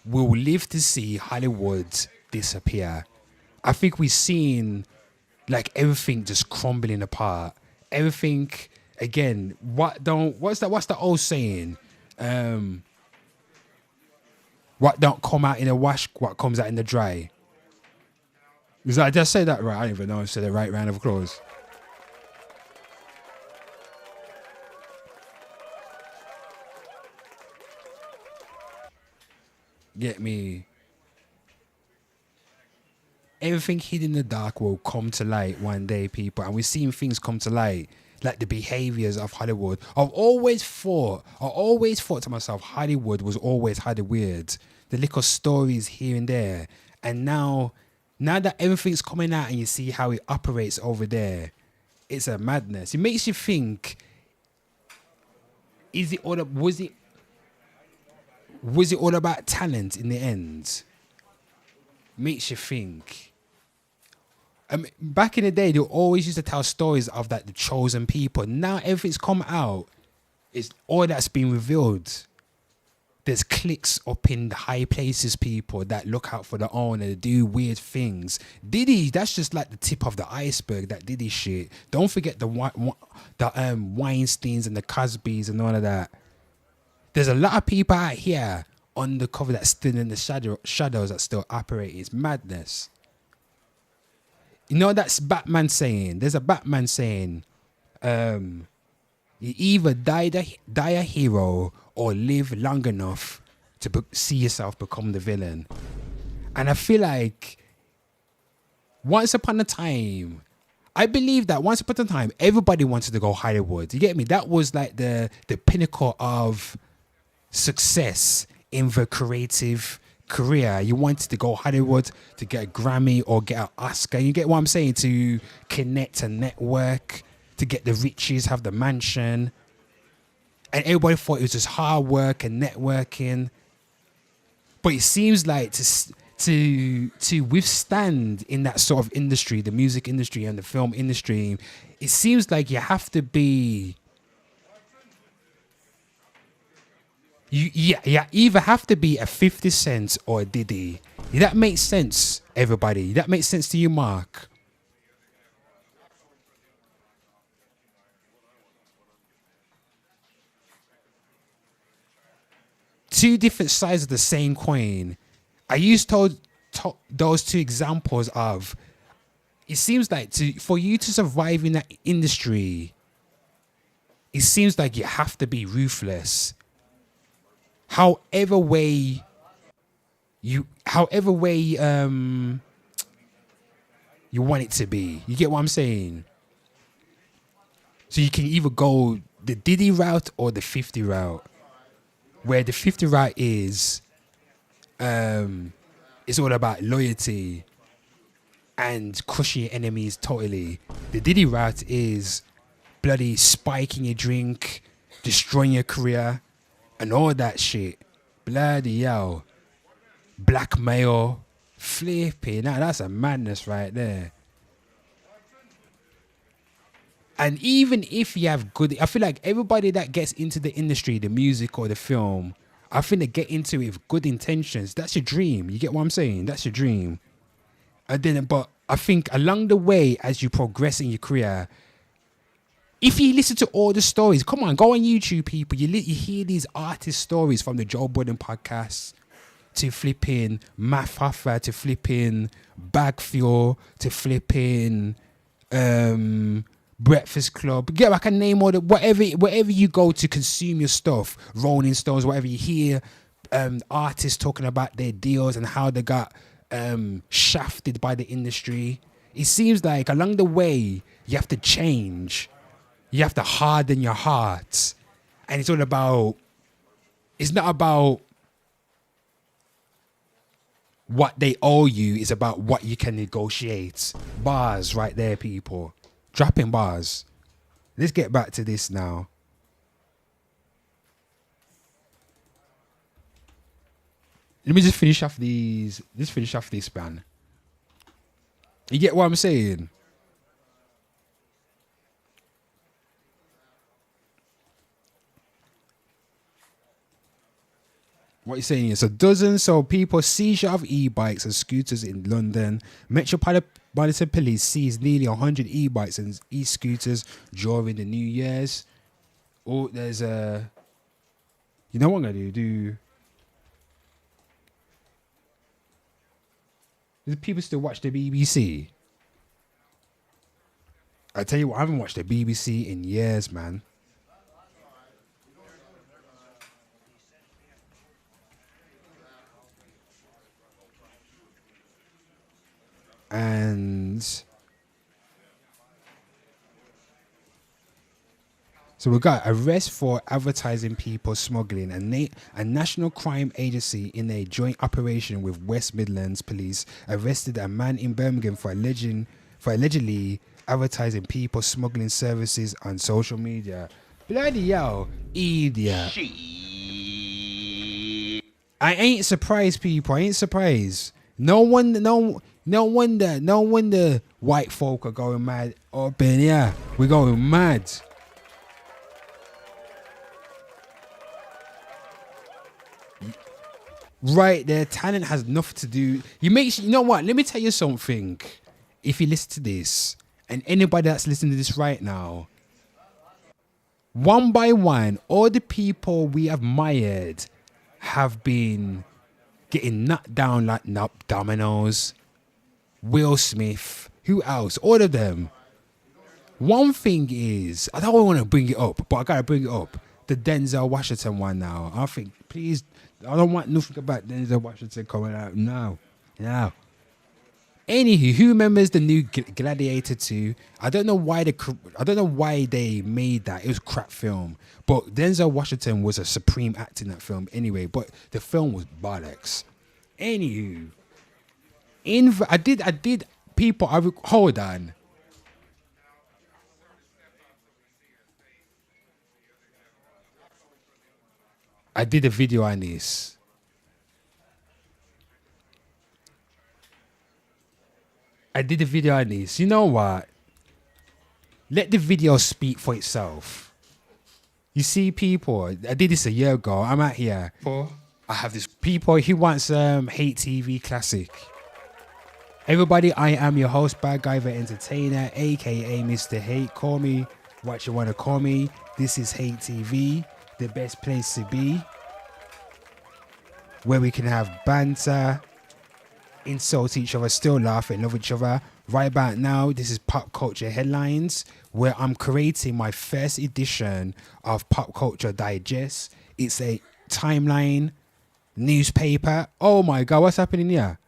will live to see Hollywood disappear. I think we've seen like everything just crumbling apart. Everything again. What's the old saying? What don't come out in a wash, what comes out in the dry. Did I just say that right? I don't even know if I said the right round of applause. Get me? Everything hidden in the dark will come to light one day, people. And we're seeing things come to light, like the behaviors of Hollywood. I've always thought to myself, Hollywood was always had it weird. The little stories here and there. And now that everything's coming out and you see how it operates over there, it's a madness. It makes you think, was it all about talent in the end? Makes you think. Back in the day, they always used to tell stories of that the chosen people. Now everything's come out. It's all that's been revealed. There's cliques up in the high places, people that look out for the own and do weird things. Diddy, that's just like the tip of the iceberg, that Diddy shit. Don't forget the Weinsteins and the Cosbys and all of that. There's a lot of people out here undercover that's still in the shadows that still operate. It's madness. You know, that's Batman saying. There's a Batman saying, you either die a hero or live long enough to see yourself become the villain. And I feel like once upon a time, I believe that once upon a time, everybody wanted to go Hollywood. You get me? That was like the pinnacle of success in the creative career. You wanted to go Hollywood to get a Grammy or get an Oscar. You get what I'm saying? To connect and network, to get the riches, have the mansion. And everybody thought it was just hard work and networking. But it seems like to withstand in that sort of industry, the music industry and the film industry, it seems like you have to be... You either have to be a 50 Cent or a Diddy. That makes sense, everybody. That makes sense to you, Mark. Two different sides of the same coin. I used those two examples of, it seems like for you to survive in that industry, it seems like you have to be ruthless. However way you want it to be. You get what I'm saying? So you can either go the Diddy route or the 50 route. Where the 50 route is it's all about loyalty and crushing your enemies totally. The Diddy route is bloody spiking your drink, destroying your career, and all that shit. Bloody hell. Blackmail. Flipping. Now that's a madness right there. And even if you have good, I feel like everybody that gets into the industry, the music or the film, I think they get into it with good intentions. That's your dream. You get what I'm saying? That's your dream. And then, but I think along the way, as you progress in your career, if you listen to all the stories, come on, go on YouTube, people. You hear these artist stories from the Joe Budden podcast to flipping Math Hoffa, to flipping Bag Fuel, to flipping Breakfast Club. Yeah, I can name all the whatever you go to consume your stuff. Rolling Stones, whatever you hear, artists talking about their deals and how they got shafted by the industry. It seems like along the way you have to change. You have to harden your heart. And it's all about, it's not about what they owe you, it's about what you can negotiate. Bars right there, people. Dropping bars. Let's get back to this now. Let me just finish off these. Let's finish off this, man. You get what I'm saying? What you're saying is a dozen so people seizure of e-bikes and scooters in London. Metropolitan Police seized nearly 100 e-bikes and e-scooters during the New Year's. Oh, there's a... You know what I'm going to do? Do people still watch the BBC? I tell you what, I haven't watched the BBC in years, man. And so we got arrest for advertising people smuggling. A national crime agency in a joint operation with West Midlands Police arrested a man in Birmingham for allegedly advertising people smuggling services on social media. Bloody hell, idiot. I ain't surprised, people. I ain't surprised. No wonder white folk are going mad up in here. We're going mad. Right there, talent has nothing to do. You know what? Let me tell you something. If you listen to this, and anybody that's listening to this right now, one by one, all the people we admired have been getting knocked down like dominoes. Will Smith, who else? All of them. One thing is, I don't want to bring it up, but I gotta bring it up. The Denzel Washington one now. I think, please, I don't want nothing about Denzel Washington coming out now. Anywho, who remembers the new Gladiator 2? I don't know why they made that. It was a crap film, but Denzel Washington was a supreme actor in that film anyway. But the film was bollocks. Anywho, I did. People, hold on. I did a video on this. You know what? Let the video speak for itself. You see, people, I did this a year ago. I'm out here. I have this people who wants Hate TV Classic. Everybody, I am your host, Bad Guy the Entertainer, aka Mr. Hate. Call me what you want to call me. This is Hate TV, the best place to be, where we can have banter, insult each other, still laugh and love each other. Right about now, this is Pop Culture Headlines, where I'm creating my first edition of Pop Culture Digest. It's a timeline newspaper. Oh my God, what's happening here?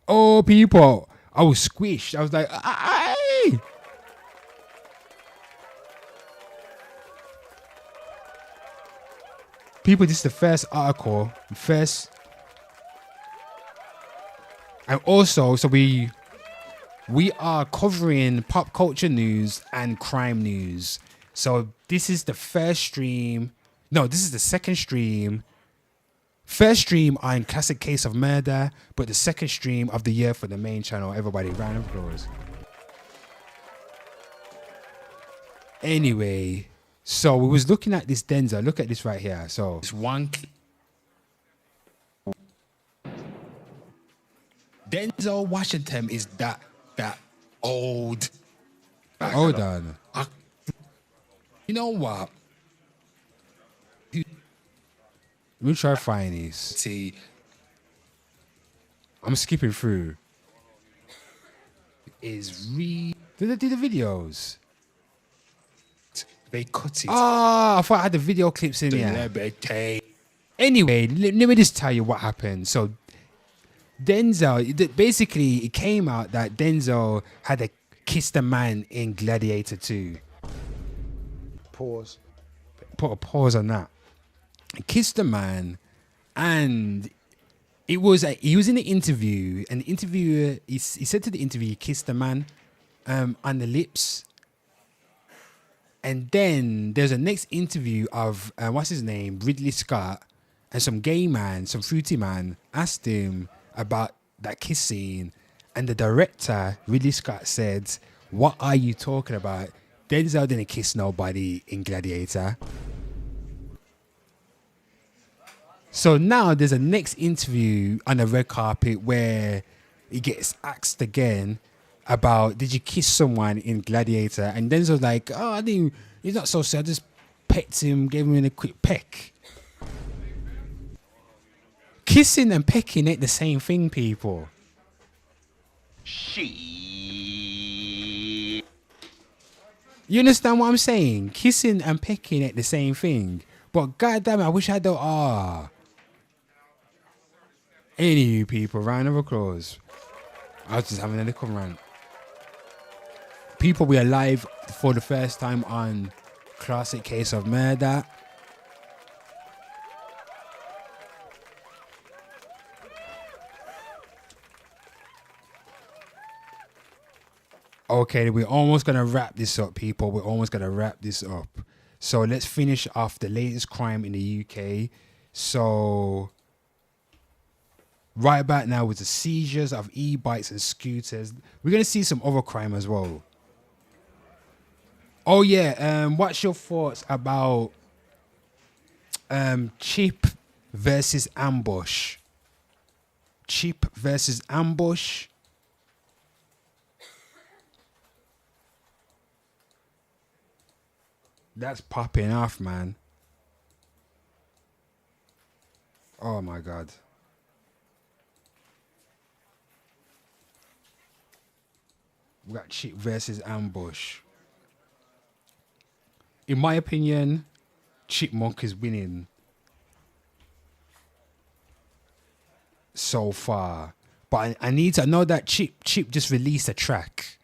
Oh, people, I was squished. I was like, aye. People, this is the first article. And also, so we are covering pop culture news and crime news. So this is the first stream. No, this is the second stream. First stream on Classic Case of Murder, but the second stream of the year for the main channel. Everybody, round of applause. Anyway, so we was looking at this Denzel. Look at this right here. So it's one. Denzel Washington is that old. Hold on. You know what? Let me try to find these. See, I'm skipping through. Did they do the videos? They cut it. Oh, I thought I had the video clips in here. Anyway, let me just tell you what happened. So Denzel, basically, it came out that Denzel had kissed a man in Gladiator 2. Pause. Put a pause on that. He kissed a man, and he was in the interview, and the interviewer he said to the interviewer, he kissed a man on the lips. And then there's a next interview of what's his name, Ridley Scott, and some gay man, some fruity man, asked him about that kiss scene, and the director, Ridley Scott, said, "What are you talking about? Denzel didn't kiss nobody in Gladiator." So now there's a next interview on the red carpet where he gets asked again about, did you kiss someone in Gladiator? And Denzel's like, oh, I didn't. He's not so sad. I just pecked him, gave him a quick peck. Kissing and pecking ain't the same thing, people. You understand what I'm saying? Kissing and pecking ain't the same thing. But goddamn, I wish I don't. Any of you people, round of applause. I was just having a little rant. People, we are live for the first time on Classic Case of Murder. Okay, we're almost going to wrap this up, people. We're almost going to wrap this up. So let's finish off the latest crime in the UK. So right about now with the seizures of e-bikes and scooters. We're going to see some other crime as well. Oh yeah, what's your thoughts about Chip versus Ambush? Chip versus Ambush. That's popping off, man. Oh my God. We got Chip versus Ambush. In my opinion, Chipmunk is winning so far. But I need to know that Chip just released a track.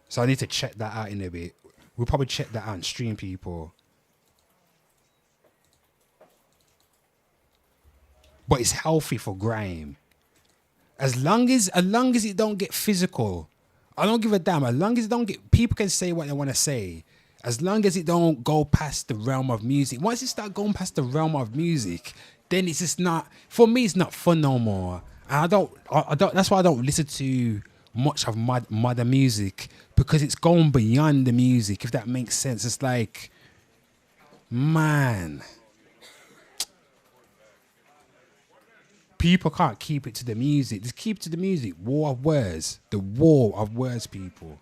So I need to check that out in a bit. We'll probably check that out on stream, people. But it's healthy for grime. As long as it don't get physical, I don't give a damn. As long as it don't get, people can say what they want to say. As long as it don't go past the realm of music. Once it start going past the realm of music, then it's just not, for me, it's not fun no more. And I don't, that's why I don't listen to much of modern music, because it's going beyond the music, if that makes sense. It's like, man, people can't keep it to the music. Just keep it to the music. War of words. The war of words, people.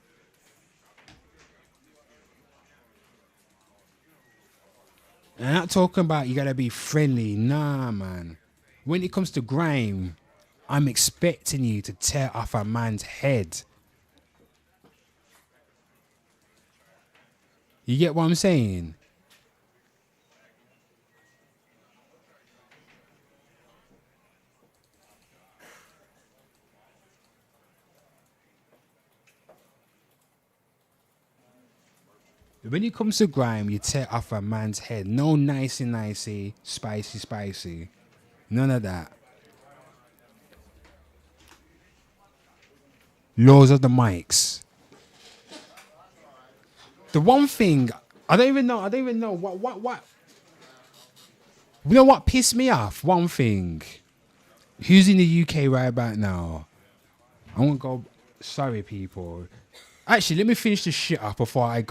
And I'm not talking about you gotta be friendly. Nah, man. When it comes to grime, I'm expecting you to tear off a man's head. You get what I'm saying? When it comes to grime, you tear off a man's head. No nicey, spicy. None of that. Laws of the mics. The one thing I don't even know what. You know what pissed me off? One thing. Who's in the UK right about now? I'm gonna go. Sorry, people. Actually, let me finish this shit up before I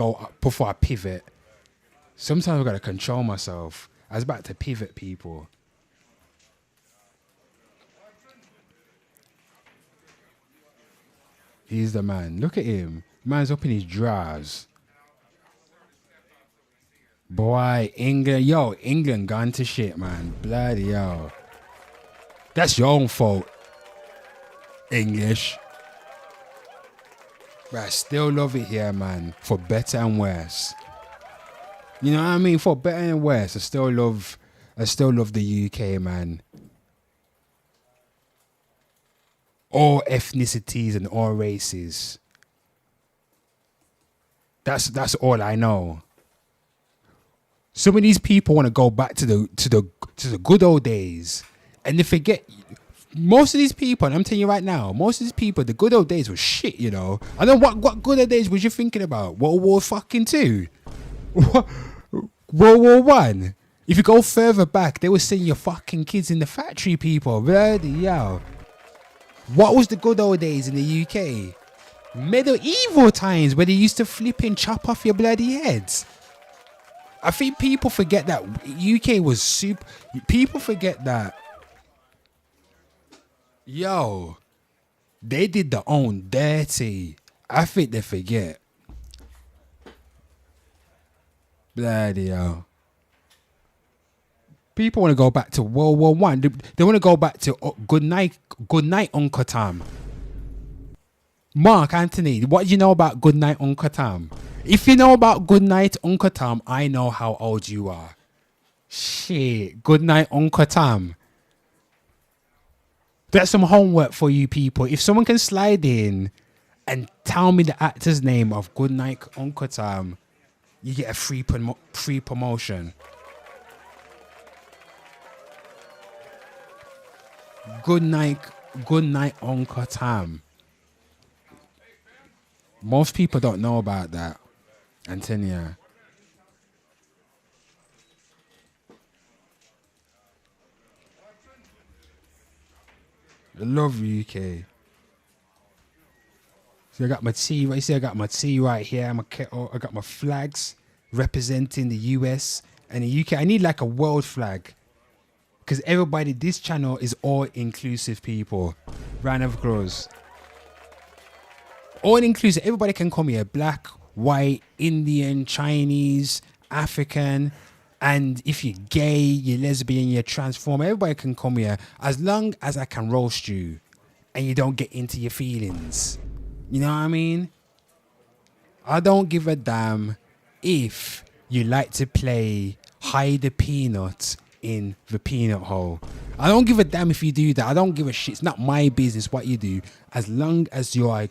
pivot. Sometimes I gotta control myself. I was about to pivot, people. He's the man. Look at him. Man's up in his drawers. Boy, England gone to shit, man. Bloody hell. That's your own fault, English. But I still love it here, man. For better and worse. You know what I mean? For better and worse, I still love the UK, man. All ethnicities and all races. That's all I know. Some of these people want to go back to the good old days, and they forget. Most of these people, and I'm telling you right now, most of these people, the good old days was shit. You know. I don't know what good old days was you thinking about? World War fucking II, World War One. If you go further back, they were sending your fucking kids in the factory. People, bloody hell. What was the good old days in the UK? Medieval times where they used to flip and chop off your bloody heads. I think people forget that UK was super. People forget that. Yo, they did their own dirty. I think they forget. Bloody hell. People want to go back to World War One. They want to go back to good night, Uncle Tom. Mark Anthony, what do you know about Good Night, Uncle Tom? If you know about Good Night, Uncle Tom, I know how old you are. Shit, Good Night, Uncle Tom. That's some homework for you people. If someone can slide in and tell me the actor's name of Good Night, Uncle Tom, you get a free promotion. Good night, Uncle Tom. Most people don't know about that, Antonia. I love UK. So I got my tea right. See, I got my tea right here. My kettle. I got my flags representing the US and the UK. I need like a world flag. Because everybody, this channel is all inclusive, people. Round of applause. All inclusive. Everybody can come here. Black, white, Indian, Chinese, African. And if you're gay, you're lesbian, you're transformer, everybody can come here. As long as I can roast you and you don't get into your feelings. You know what I mean? I don't give a damn if you like to play hide the peanut in the peanut hole. I don't give a damn if you do that. I don't give a shit. It's not my business what you do. As long as you're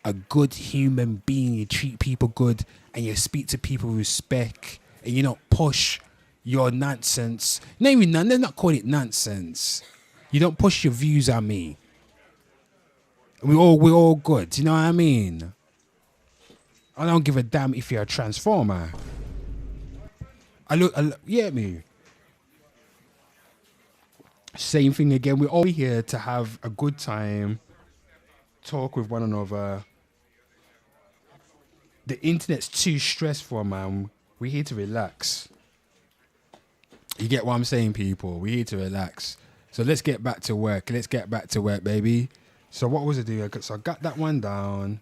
a good human being, you treat people good and you speak to people with respect and you don't push your nonsense. No, even they're not calling it nonsense. You don't push your views on me. We're all good. You know what I mean? I don't give a damn if you're a transformer. Yeah, me. Same thing again. We're all here to have a good time, talk with one another. The internet's too stressful, man. We're here to relax. You get what I'm saying, people? We're here to relax. So let's get back to work. Let's get back to work, baby. So what was I doing? So I got that one down.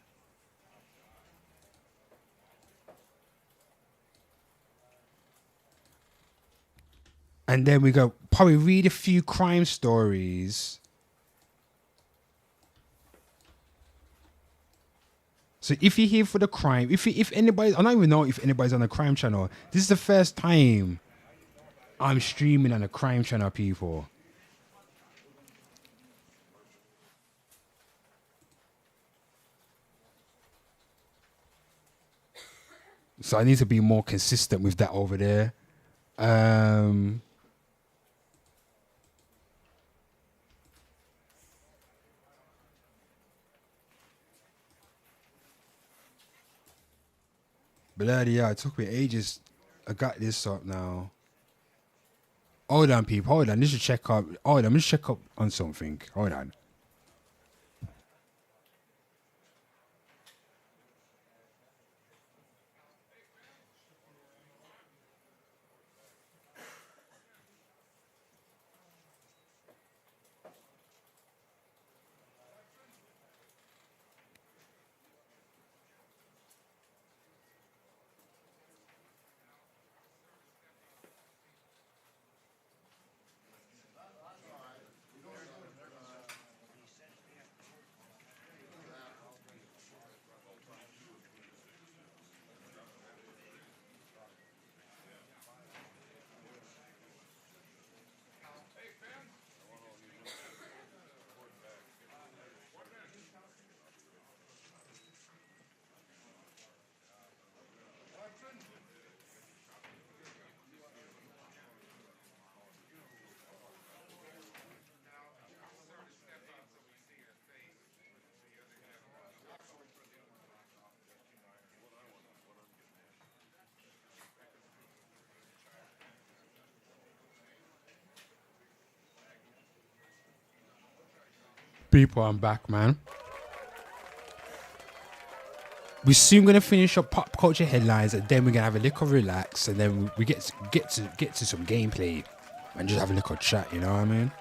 And then we go probably read a few crime stories. So if you're here for the crime, if anybody, I don't even know if anybody's on the crime channel. This is the first time I'm streaming on a crime channel, people. So I need to be more consistent with that over there. Bloody hell, it took me ages. I got this up now. Hold on, people. Hold on. This should check up. Hold on. Let me check up on something. Hold on. People, I'm back, man. We're soon gonna finish up pop culture headlines, and then we're gonna have a little relax, and then we get to some gameplay, and just have a little chat. You know what I mean?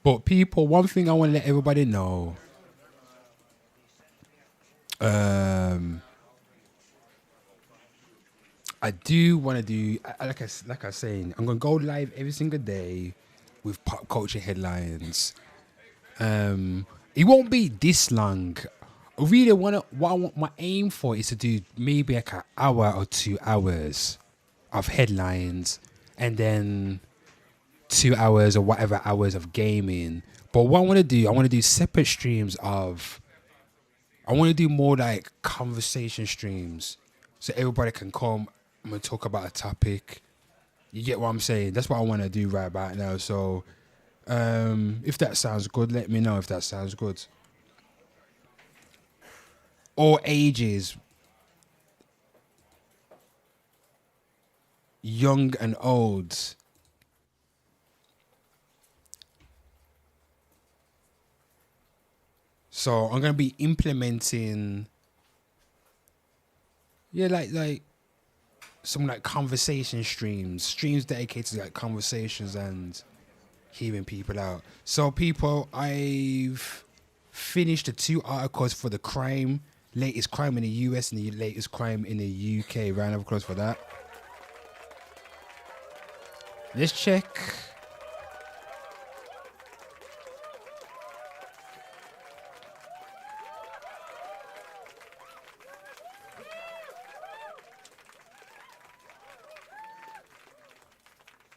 But people, one thing I want to let everybody know. I do want to do, like I was saying, I'm going to go live every single day with pop culture headlines. It won't be this long. I really what I want my aim for is to do maybe like an hour or 2 hours of headlines, and then 2 hours or whatever hours of gaming. But what I want to do separate streams of, I want to do more like conversation streams, so everybody can come. I'm going to talk about a topic. You get what I'm saying? That's what I want to do right about now. So if that sounds good, let me know if that sounds good. All ages. Young and old. So I'm going to be implementing, like some like conversation streams dedicated to like conversations and hearing people out. So people, I've finished the 2 articles for the latest crime in the US and the latest crime in the UK. Round of applause for that. Let's check.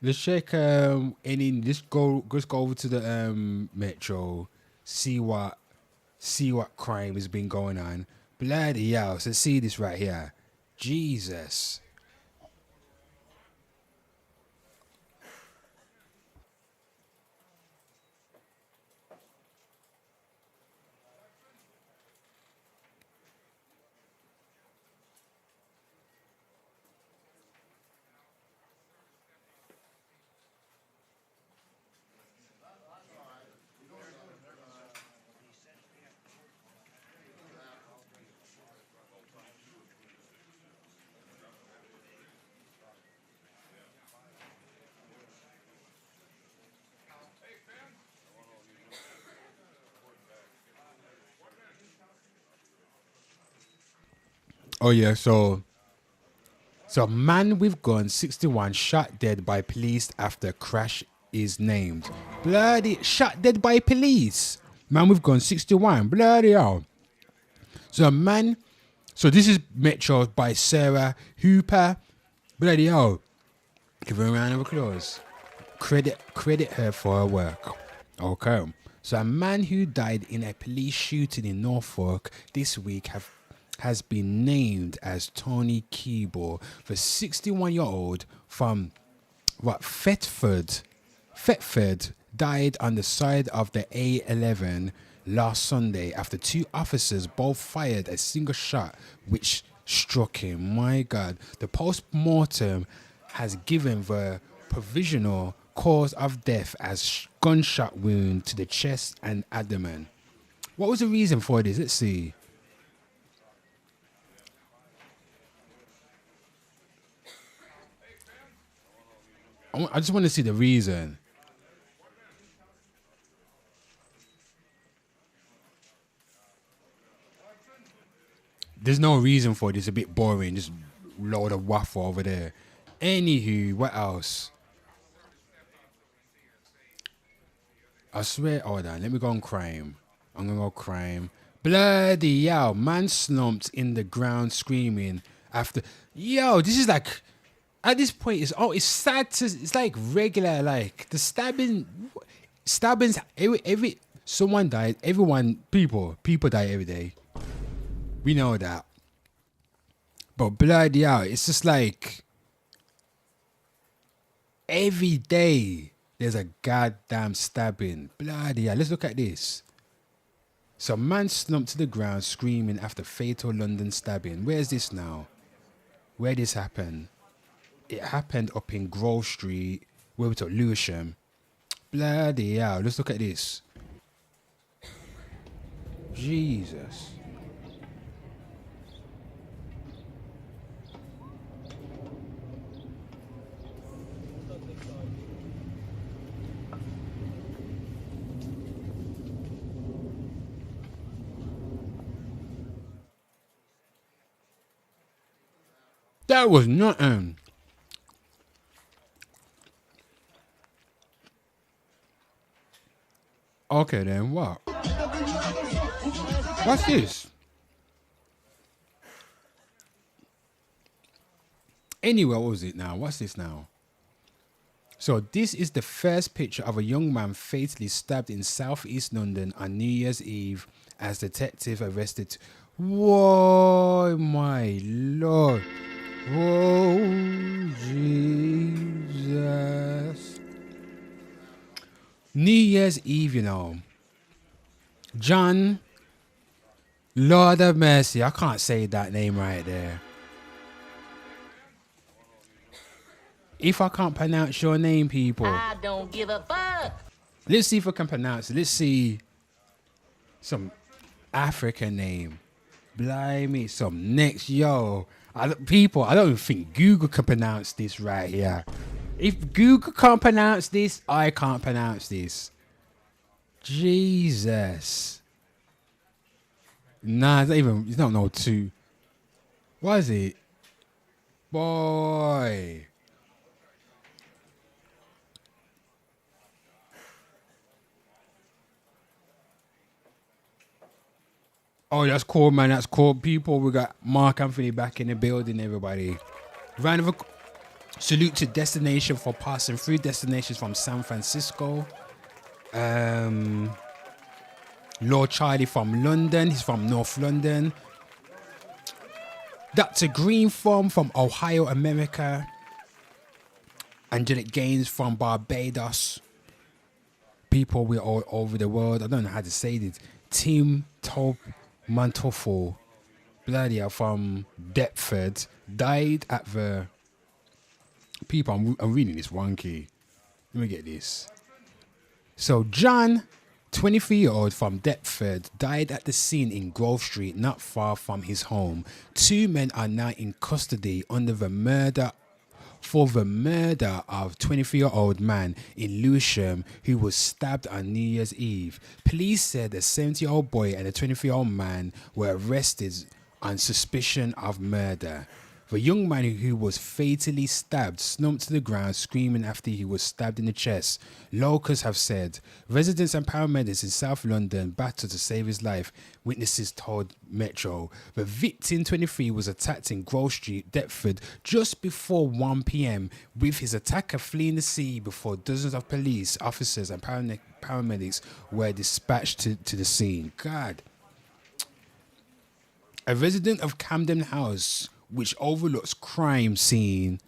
Let's check let's go over to the Metro, see what crime has been going on. Bloody hell, so see this right here. Jesus. Oh yeah, so man with gun 61 shot dead by police after crash is named. Bloody shot dead by police. Man with gun 61. Bloody hell. So this is Metro by Sarah Hooper. Bloody hell. Give her a round of applause. Credit her for her work. Okay. So a man who died in a police shooting in Norfolk this week has been named as Tony Keeble, the 61-year-old from Thetford, died on the side of the A11 last Sunday after two officers both fired a single shot which struck him. My God. The post-mortem has given the provisional cause of death as gunshot wound to the chest and abdomen. What was the reason for this? Let's see. I just want to see the reason. There's no reason for it. It's a bit boring. Just load of waffle over there. Anywho, what else? I swear, hold on. Let me go on crime. I'm going to go crime. Bloody hell. Man slumped in the ground screaming after. Yo, this is like. At this point, it's sad to. It's like regular, like the stabbings. Someone died. People die every day. We know that. But bloody hell, it's just like every day there's a goddamn stabbing. Bloody hell, let's look at this. Some man slumped to the ground screaming after fatal London stabbing. Where's this now? Where this happened? It happened up in Grove Street, where we took Lewisham. Bloody hell, let's look at this. Jesus. That was nothing. Okay then, what? What's this? Anyway, what was it now? What's this now? So this is the first picture of a young man fatally stabbed in southeast London on New Year's Eve as detective arrested. Whoa, my Lord. Whoa, Jesus. New Year's Eve, you know. John, Lord of mercy, I can't say that name right there. If I can't pronounce your name, people. I don't give a fuck. Let's see if I can pronounce it. Let's see some African name. Blimey, some next, yo. People, I don't even think Google can pronounce this right here. If Google can't pronounce this, I can't pronounce this. Jesus. Nah, it's not no two. What is it? Boy. Oh, that's cool, man. That's cool. People, we got Mark Anthony back in the building, everybody. Round of salute to Destination for passing through. Destinations from San Francisco. Lord Charlie from London. He's from North London. Dr. Greenform from Ohio, America. Angelic Gaines from Barbados. People, we're all over the world. I don't know how to say this. Tim Top Mantofo, bloody hell, from Deptford, died at the. People, I'm reading this wonky. Let me get this. So John, 23-year-old from Deptford, died at the scene in Grove Street, not far from his home. Two men are now in custody under the murder of 23-year-old man in Lewisham who was stabbed on New Year's Eve. Police said a 70-year-old boy and a 23-year-old man were arrested on suspicion of murder. The young man who was fatally stabbed slumped to the ground screaming after he was stabbed in the chest. Locals have said residents and paramedics in South London battled to save his life, witnesses told Metro. The victim, 23, was attacked in Grove Street, Deptford, just before 1 p.m, with his attacker fleeing the scene before dozens of police officers and paramedics were dispatched to the scene. God. A resident of Camden House, which overlooks the crime scene,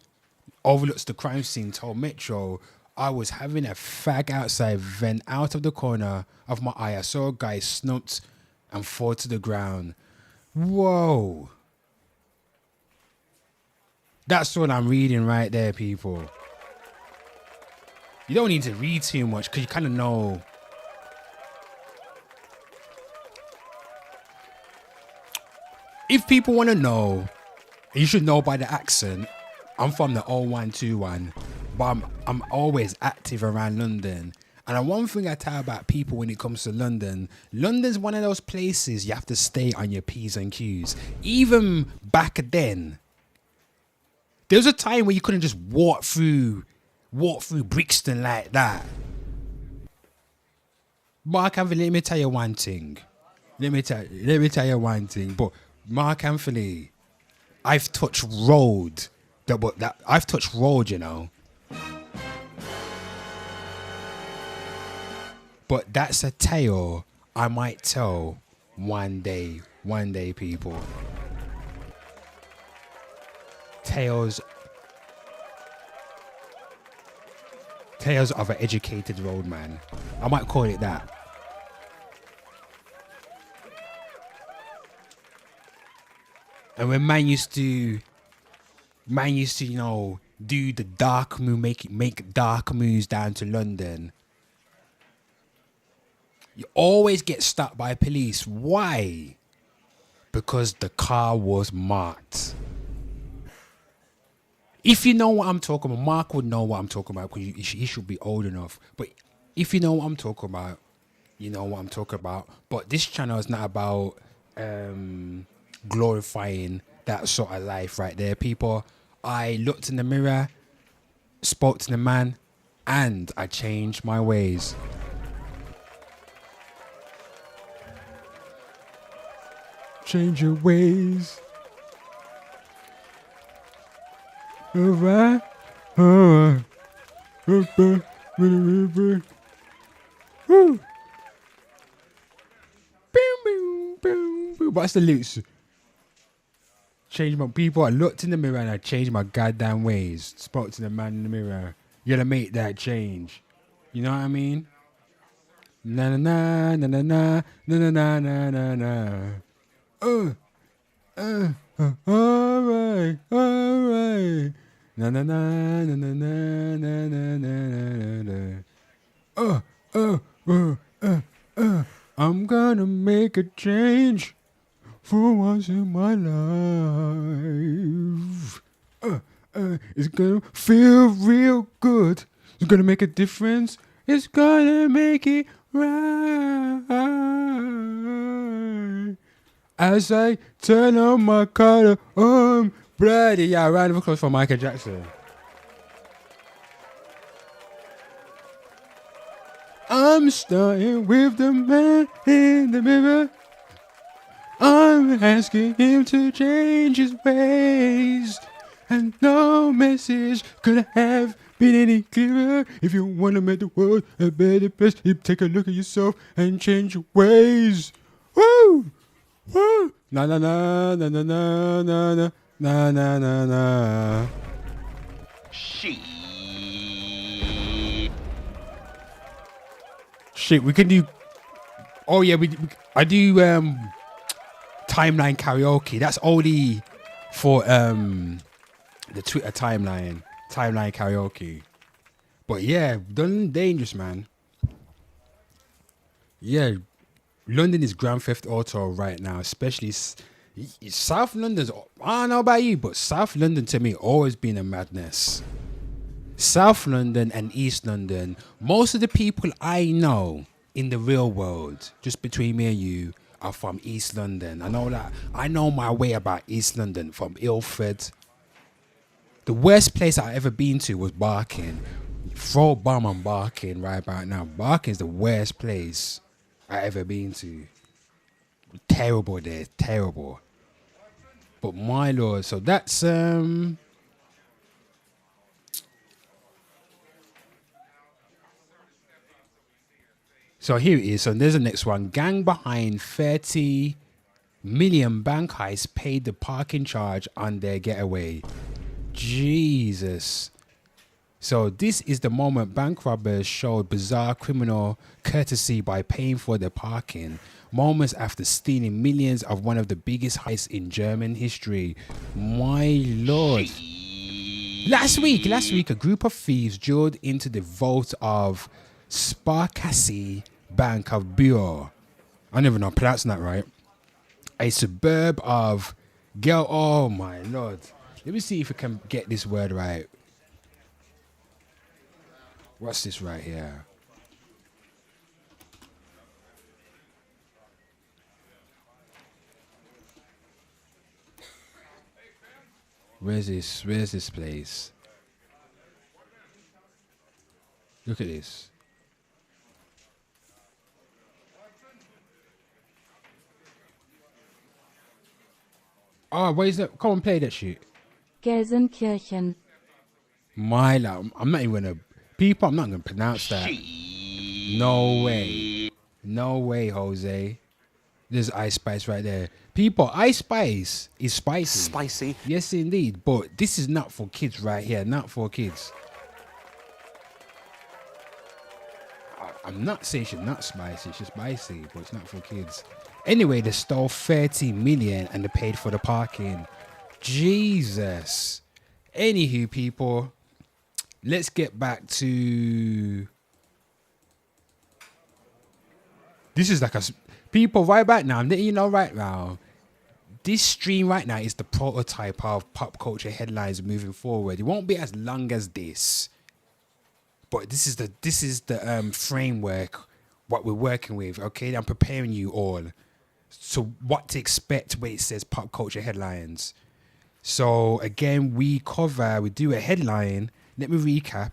told Metro I was having a fag outside, then out of the corner of my eye, I saw a guy snumped and fall to the ground. Whoa. That's what I'm reading right there, people. You don't need to read too much because you kind of know. If people want to know, you should know by the accent. I'm from the 0121, but I'm always active around London. And one thing I tell about people when it comes to London, London's one of those places you have to stay on your P's and Q's. Even back then, there was a time where you couldn't just walk through Brixton like that. Mark Anthony, let me tell you one thing. Let me tell you one thing. But Mark Anthony, I've touched road. I've touched road, you know. But that's a tale I might tell one day, people. Tales of an educated roadman. I might call it that. And when man used to, you know, do the dark move, make dark moves down to London, you always get stopped by police. Why? Because the car was marked. If you know what I'm talking about, Mark would know what I'm talking about because he should be old enough. But if you know what I'm talking about, you know what I'm talking about. But this channel is not about glorifying that sort of life right there, people. I looked in the mirror, spoke to the man, and I changed my ways. Change your ways. Alright. Woo. What's the lyrics? Change my people. I looked in the mirror and I changed my goddamn ways. Spoke to the man in the mirror. You gotta make that change. You know what I mean? Na na na na na na na na na na na. Alright. Na na na na na na na na na na. I'm gonna make a change for once in my life. It's gonna feel real good. It's gonna make a difference. It's gonna make it right. As I turn on my collar, Brady. Yeah, round of applause for Michael Jackson. I'm starting with the man in the mirror. I'm asking him to change his ways. And no message could have been any clearer. If you want to make the world a better place, you take a look at yourself and change your ways. Woo! Woo! Na na na na na na na na na na na na. Shit, we can do. Oh yeah, I do timeline karaoke. That's only for the Twitter timeline karaoke. But yeah, London dangerous, man. Yeah, London is Grand Theft Auto right now, especially South London's. I don't know about you, but South London to me always been a madness. South London and East London, most of the people I know in the real world, just between me and you, are from East London. I know that. I know my way about East London, from Ilford. The worst place I've ever been to was Barking. Throw a bomb on Barking right about now. Barking's the worst place I've ever been to. Terrible there, terrible. But my lord, so that's So here it is. So there's the next one. Gang behind 30 million bank heist paid the parking charge on their getaway. Jesus. So this is the moment bank robbers showed bizarre criminal courtesy by paying for their parking. Moments after stealing millions of one of the biggest heists in German history. My lord. Last week, a group of thieves drilled into the vault of Sparkasse Bank of Bureau. I never know, pronouncing that right. A suburb of oh my lord. Let me see if I can get this word right. What's this right here? Where's this place? Look at this. Oh, where's that? Come on, play that shit. Gelsenkirchen. My love, I'm not even gonna. People, I'm not gonna pronounce that. No way. No way, Jose. There's Ice Spice right there. People, Ice Spice is spicy. Spicy. Yes, indeed. But this is not for kids right here. Not for kids. I'm not saying she's not spicy. She's spicy, but it's not for kids. Anyway, they stole 30 million and they paid for the parking. Jesus. Anywho, people, let's get back to... This is like a... People, right back now, I'm letting you know right now, this stream right now is the prototype of pop culture headlines moving forward. It won't be as long as this, but this is the framework, what we're working with. Okay, I'm preparing you all so what to expect when it says pop culture headlines. So again, we do a headline. Let me recap.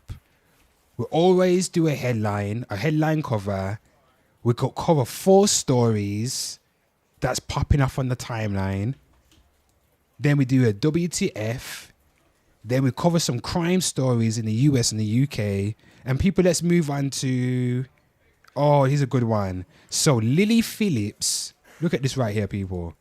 We always do a headline cover. We could cover 4 stories that's popping up on the timeline. Then we do a WTF. Then we cover some crime stories in the US and the UK. And people, let's move on to... Oh, here's a good one. So Lily Phillips. Look at this right here, people.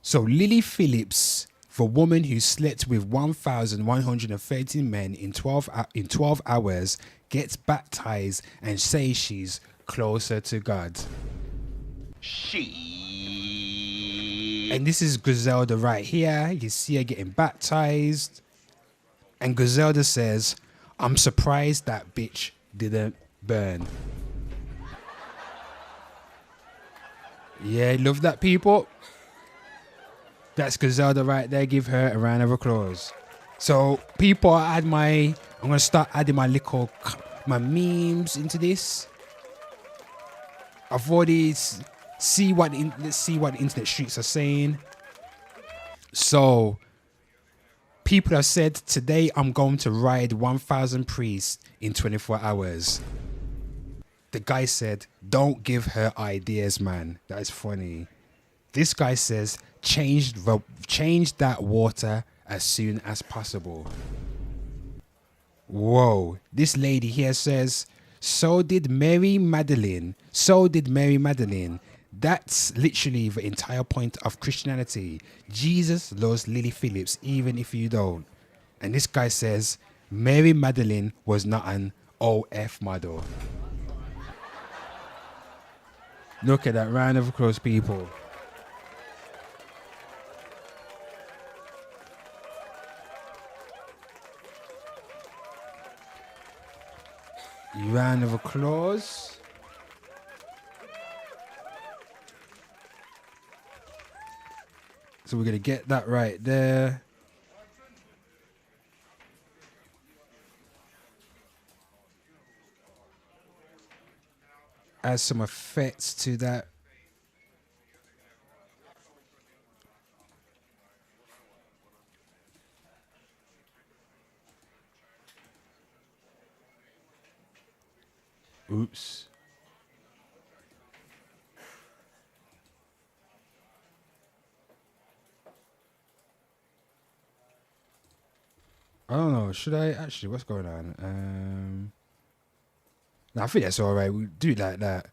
So Lily Phillips, the woman who slept with 1,113 men in 12 hours, gets baptized and says she's closer to God. And this is Griselda right here. You see her getting baptized. And Griselda says, I'm surprised that bitch didn't burn. Yeah, love that, people. That's Griselda right there. Give her a round of applause. So, people, I'm going to start adding my memes into this. I've already let's see what the internet streets are saying. So, people have said, today I'm going to ride 1,000 priests in 24 hours. The guy said, don't give her ideas, man. That is funny. This guy says, change that water as soon as possible. Whoa. This lady here says, so did Mary Magdalene. That's literally the entire point of Christianity. Jesus loves Lily Phillips, even if you don't. And this guy says, Mary Magdalene was not an OF model. Look at that round of applause, people. Round of applause. So we're going to get that right there. Add some effects to that. Oops. I don't know. Should I actually? What's going on? No, I think that's all right. We do it like that.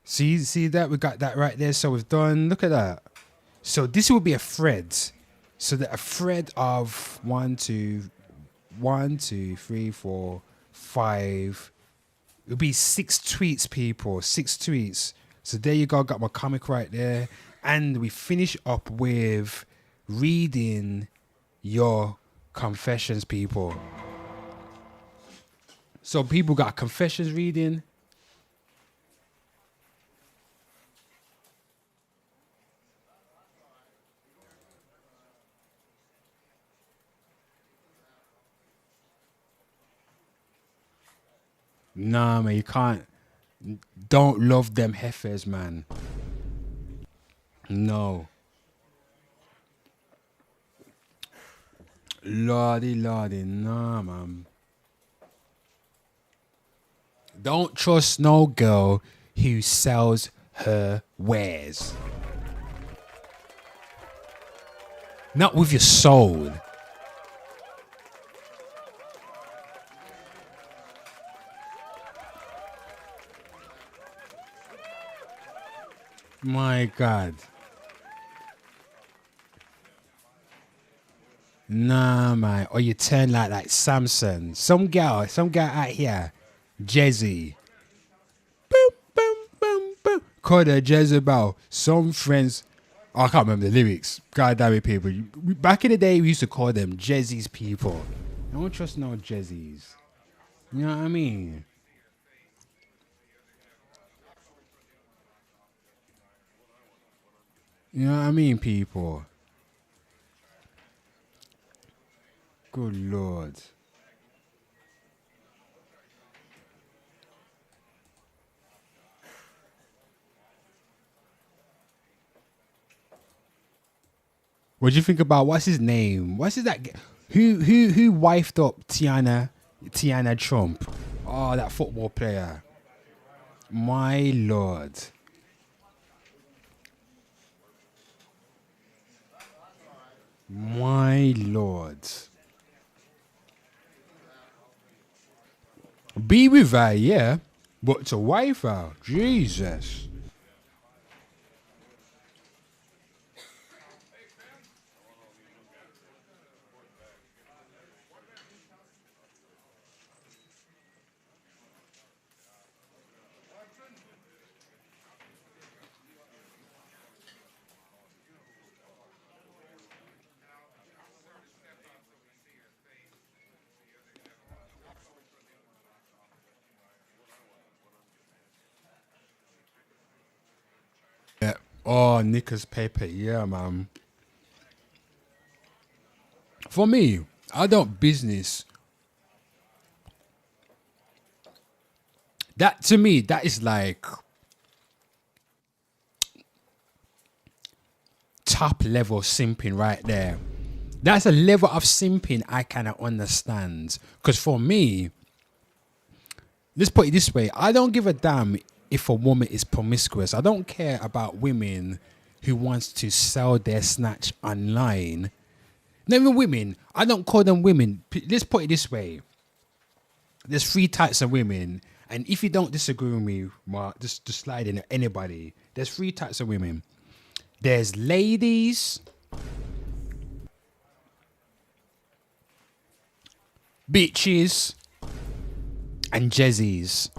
See that? We got that right there. So we've done. Look at that. So this will be a thread. So that a thread of 1, 2, 3, 4, 5. It'll be 6 tweets, people. 6 tweets. So there you go. Got my comic right there. And we finish up with reading your confessions, people. So people got confessions reading. Nah, man, you can't. Don't love them heifers, man. No. Lordy, nah, man. Don't trust no girl who sells her wares. Not with your soul. My God. Nah, man. Or you turn like Samson. Some girl out here. Jezzy. Boom, boom, boom, boom. Call her Jezebel. Some friends. Oh, I can't remember the lyrics. God damn it, people. Back in the day, we used to call them Jezzy's people. I don't trust no Jezzy's. You know what I mean? You know what I mean, people? Good Lord. What do you think about what's his name? What's his that? Who wifed up Tiana Trump? Oh, that football player. My Lord. My Lord. Be with her, yeah, but to wife her, Jesus. Yeah. Oh, Knickers paper. Yeah, man. For me, I don't business. That to me, that is like top level simping right there. That's a level of simping I cannot understand. Because for me, let's put it this way, I don't give a damn if a woman is promiscuous. I don't care about women who wants to sell their snatch online. Not even women. I don't call them women. Let's put it this way. There's 3 types of women. And if you don't disagree with me, Mark, just slide in anybody. There's 3 types of women. There's ladies, bitches, and jezzies.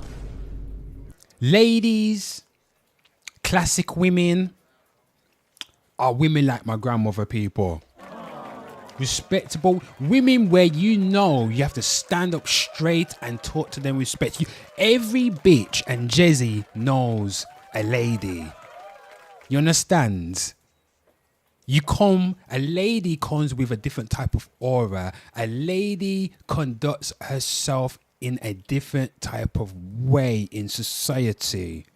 Ladies, classic women, are women like my grandmother, people. Respectable women where you know you have to stand up straight and talk to them with respect. Every bitch and jezzy knows a lady. You understand? A lady comes with a different type of aura. A lady conducts herself in a different type of way in society.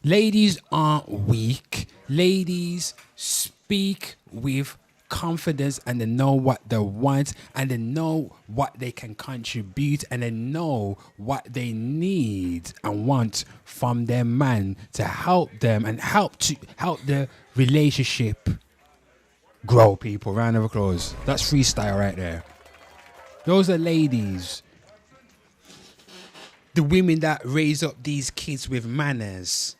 Ladies aren't weak. Ladies speak with confidence and they know what they want and they know what they can contribute and they know what they need and want from their man to help them and help the relationship grow, people. Round of applause. That's freestyle right there. Those are ladies. The women that raise up these kids with manners.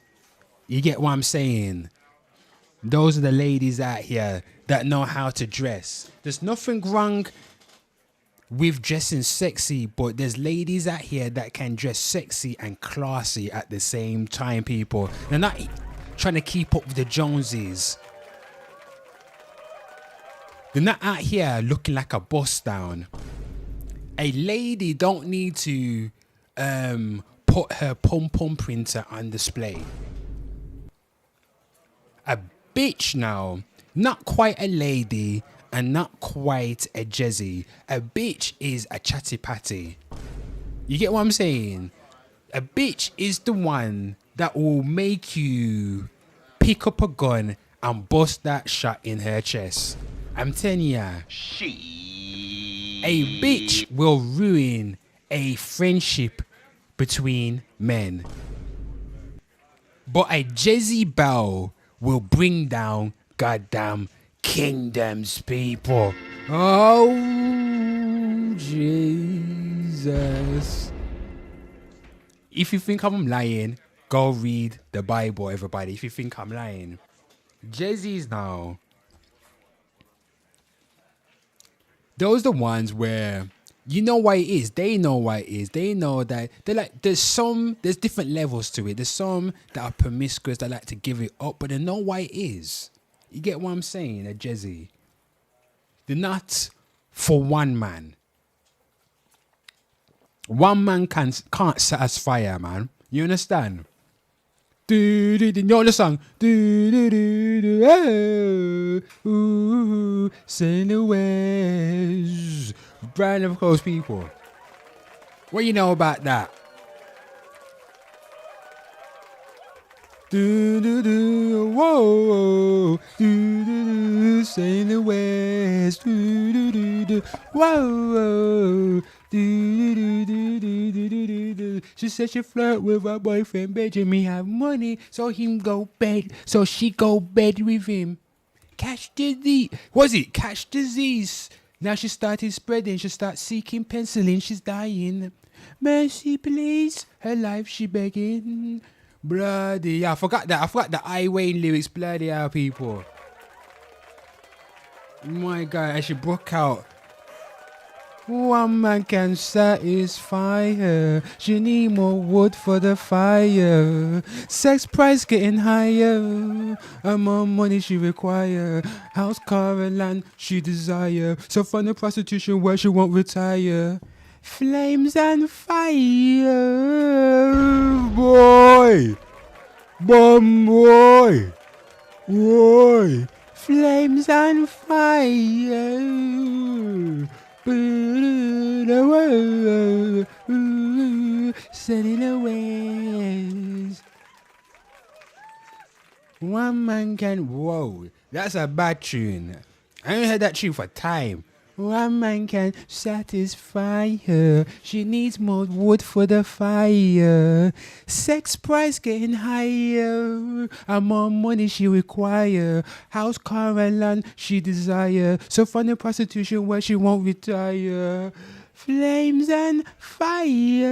You get what I'm saying? Those are the ladies out here that know how to dress. There's nothing wrong with dressing sexy, but there's ladies out here that can dress sexy and classy at the same time, people. They're not trying to keep up with the Joneses. They're not out here looking like a bust down. A lady don't need to put her pom-pom printer on display. A bitch now, not quite a lady and not quite a jezzy. A bitch is a chatty patty. You get what I'm saying? A bitch is the one that will make you pick up a gun and bust that shot in her chest. I'm telling ya. A bitch will ruin a friendship between men. But a jezzy belle will bring down goddamn kingdoms, people. Oh, Jesus. If you think I'm lying, go read the Bible, everybody. If you think I'm lying. Jezzy's now. Those are the ones where you know what it is. They know what it is. They know that they're like, there's different levels to it. There's some that are promiscuous that like to give it up, but they know what it is. You get what I'm saying? A jezzy. They're not for one man. One man can't satisfy her, man. You understand? You know the song? Sail away. Brand of close people. What you know about that? Whoa, sail the west. Whoa. She said she flirt with her boyfriend Benjamin, have money, so him go bed, so she go bed with him. Catch disease. Was it catch disease? Now she started spreading, she start seeking penicillin, she's dying. Mercy please, her life she begging. Bloody, yeah, I forgot the I Wayne lyrics, bloody hell, people. My God, and she broke out. One man can satisfy her. She need more wood for the fire. Sex price getting higher. And more money she require. House, car and land she desire. So find a prostitution where she won't retire. Flames and fire. Boy. Bomb boy. Boy. Flames and fire. Sailing away. One man can. Whoa, that's a bad tune. I haven't heard that tune for time. One man can satisfy her. She needs more wood for the fire. Sex price getting higher. And more money she require. House, car and land she desire. So find a prostitution where she won't retire. Flames and fire.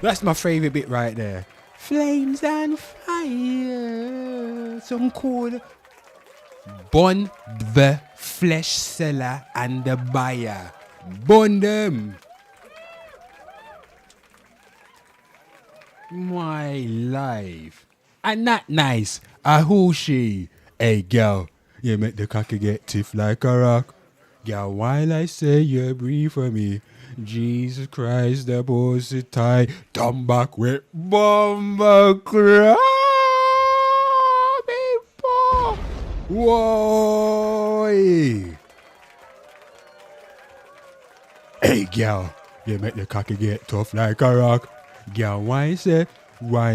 That's my favorite bit right there. Flames and fire. Some cool. Burn the flesh seller and the buyer. Burn them. My life. And not nice. Who she? Hey girl, you make the cocky get stiff like a rock. Girl, while I say you breathe for me. Jesus Christ, the pussy tie. Come back with bomber cry. Whoa! Hey, girl, you make the cocky get tough like a rock. Girl, why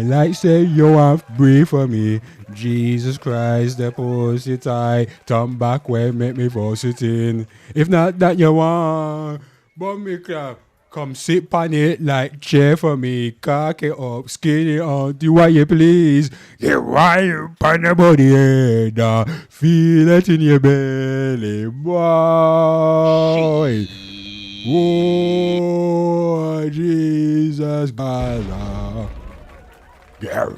like say you want to breathe for me? Jesus Christ, the pussy tie. Turn back where make me force it in. If not that you want, but me clap. Come sit on it like chair for me. Cock it up, skin it out, do what you please. Get wild on the body head. Feel it in your belly, boy. Whoa, Jesus, God. Girl.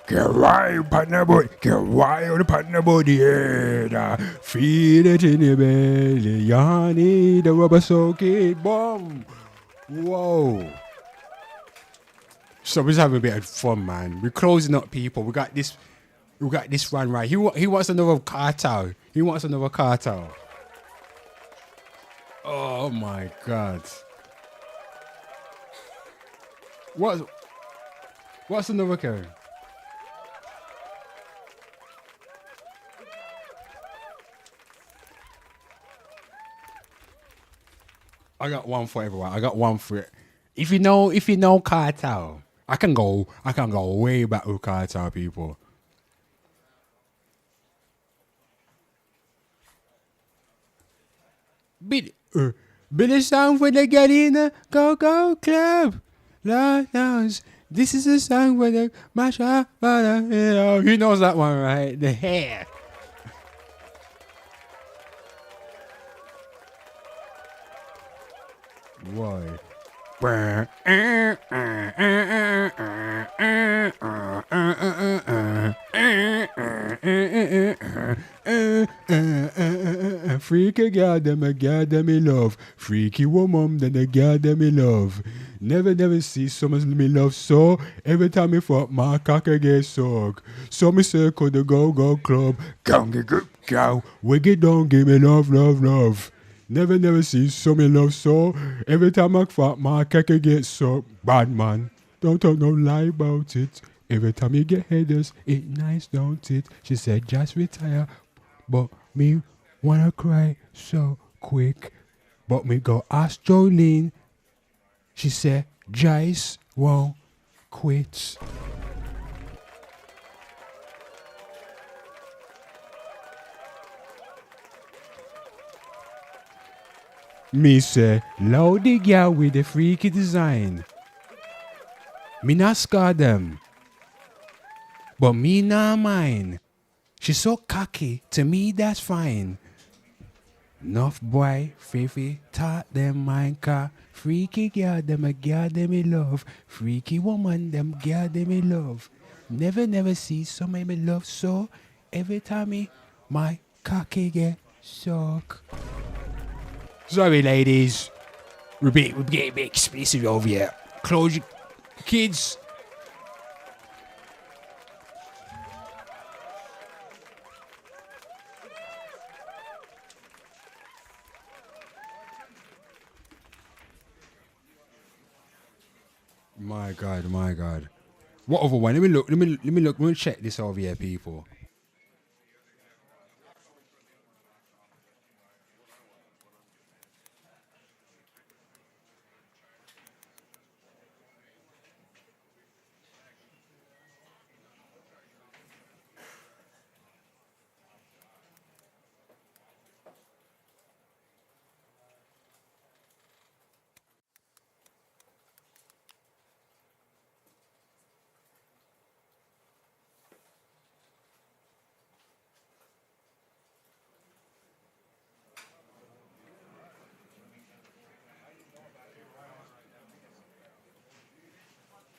Get wild upon the body. Get wild upon the body. Yeah. Feel it in your belly. You need the rubber soaking bomb. Whoa. So we're having a bit of fun, man. We're closing up, people. We got this one right. He wants another cartel. He wants another cartel. Oh my God. What's another carry? I got one for everyone. I got one for it. If you know cartel, I can go way back with cartel, people. Bit a song for the girl in the go-go club. Lord knows this is a song for the masha. Who knows that one, right? The hair. Why? Freaky girl, them a girl, them me love. Freaky woman, then a girl, them me love. Never see someone me love so. Every time me fuck my cock I get suck. So me circle the go-go club. Go, wiggy down, give me love. Never see so me love so. Every time I fuck my cock I get suck. Bad man, don't talk no lie about it. Every time you get headers, it nice, don't it? She said just retire, but me wanna cry so quick. But me go ask Jolene. She said Jace won't quit. Me say loady girl with the freaky design. Me not scar them, but me not mine. She's so cocky, to me that's fine. Enough boy, Fifi, taught them mine car. Freaky girl, them a girl, them me love. Freaky woman, them girl, them me love. Never see somebody me love so. Every time me, my cocky get suck. Sorry ladies, we're getting a bit explicit over here. Close your kids. My God. What other one? Let me look. Let me check this over here, people.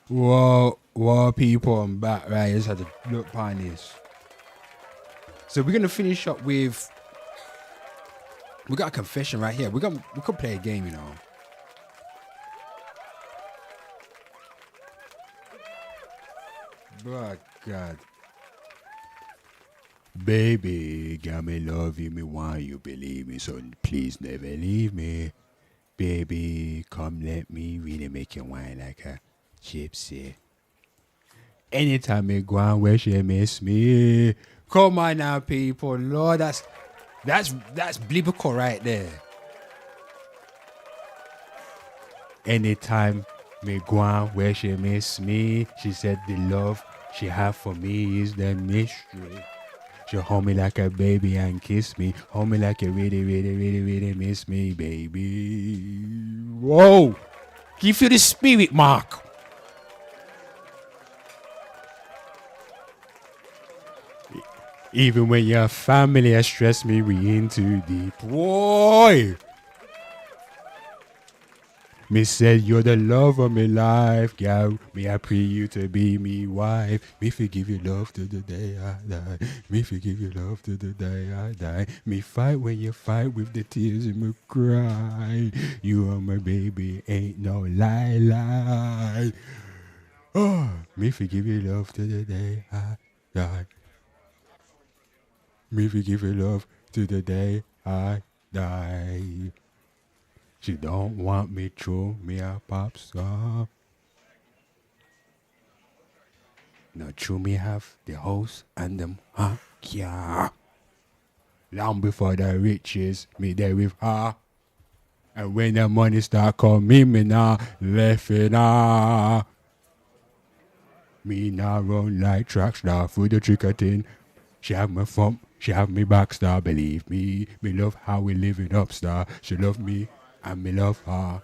Whoa, people, I'm back, right? I just had to look behind this. So we're gonna finish up with. We got a confession right here. We could play a game, you know. But God, baby, got me love you, me want you believe me, so please never leave me, baby. Come let me really make you whine like a gypsy. Anytime me go on where she miss me. Come on now, people. Lord, that's biblical right there. Anytime me go on where she miss me, she said the love she have for me is the mystery. She hold me like a baby and kiss me. Hold me like you really miss me, baby. Whoa! Can you feel the spirit, Mark? Even when your family has stressed me, we in too deep. Boy! Me said you're the love of me life, gal. Me I pray you to be me wife. Me forgive you love to the day I die. Me forgive you love to the day I die. Me fight when you fight with the tears in me cry. You are my baby, ain't no lie. Oh, me forgive you love to the day I die. Me forgive you love to the day I die. She don't want me true, me a pop star. Now true me have the house and them yeah. Long before the riches, me there with her. And when the money start coming, me now left it now. Me now run like track star through the trick thing. She have my front, she have me back star. Believe me, me love how we living up star. She love me and me love her.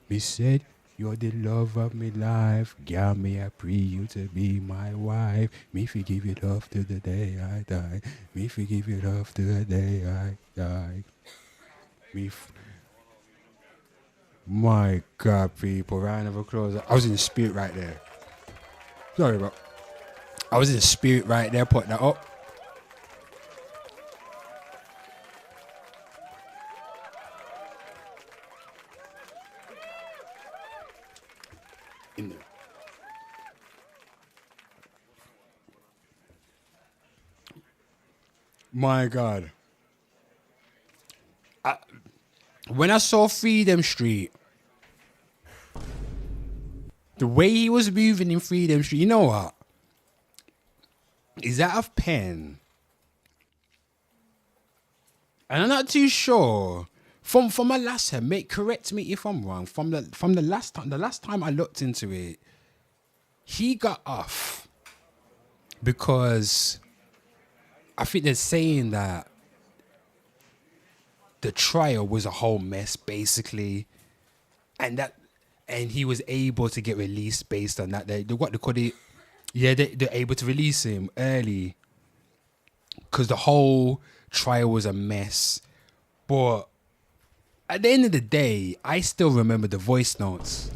Me said you're the love of me life. Girl, me I pray you to be my wife. Me forgive you love to the day I die. Me forgive you love to the day I die. My God, people, round of applause. I was in the spirit right there. Sorry, bro. I was in the spirit right there, putting that up. In there. My God. When I saw Freedom Street, the way he was moving in Freedom Street, you know what? Is that a pen? And I'm not too sure. From my last time, mate, correct me if I'm wrong. From the last time I looked into it, he got off because I think they're saying that the trial was a whole mess, basically, and he was able to get released based on that. They're able to release him early because the whole trial was a mess. But at the end of the day, I still remember the voice notes.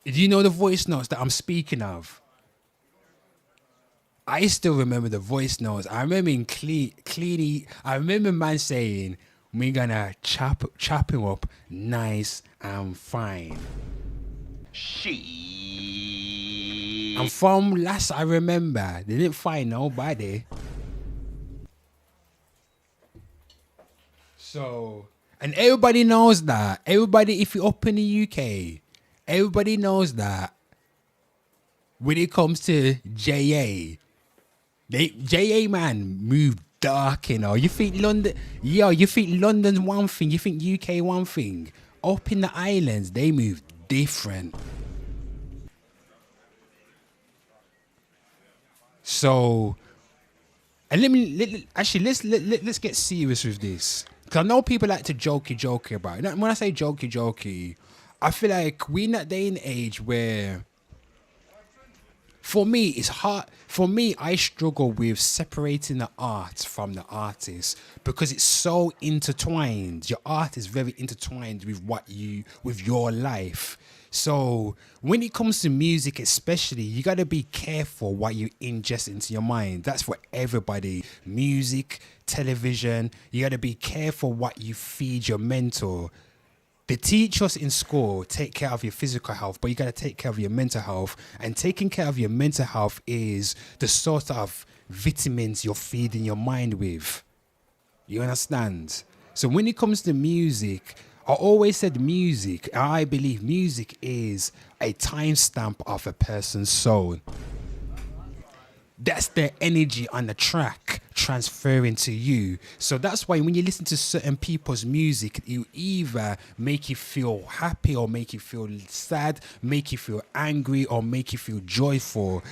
Do you know the voice notes that I'm speaking of? I still remember the voice notes. I remember in clearly. I remember man saying, "We're gonna chop him up nice and fine." And from last I remember, they didn't find nobody. So, and everybody knows that. Everybody, if you're up in the UK, everybody knows that when it comes to JA, JA man moved dark, you know. You think London's one thing, you think UK one thing. Up in the islands, they move different. So, and let's get serious with this. Because I know people like to jokey about it. When I say jokey, I feel like we're in that day and age where, for me, it's hard. For me, I struggle with separating the art from the artist because it's so intertwined. Your art is very intertwined with your life. So when it comes to music especially, you got to be careful what you ingest into your mind. That's for everybody. Music, television, you got to be careful what you feed your mental. They teach us in school, take care of your physical health, but you got to take care of your mental health. And taking care of your mental health is the sort of vitamins you're feeding your mind with. You understand? So when it comes to music, I always said music, I believe music is a timestamp of a person's soul. That's their energy on the track transferring to you. So that's why when you listen to certain people's music, you either make you feel happy or make you feel sad, make you feel angry or make you feel joyful.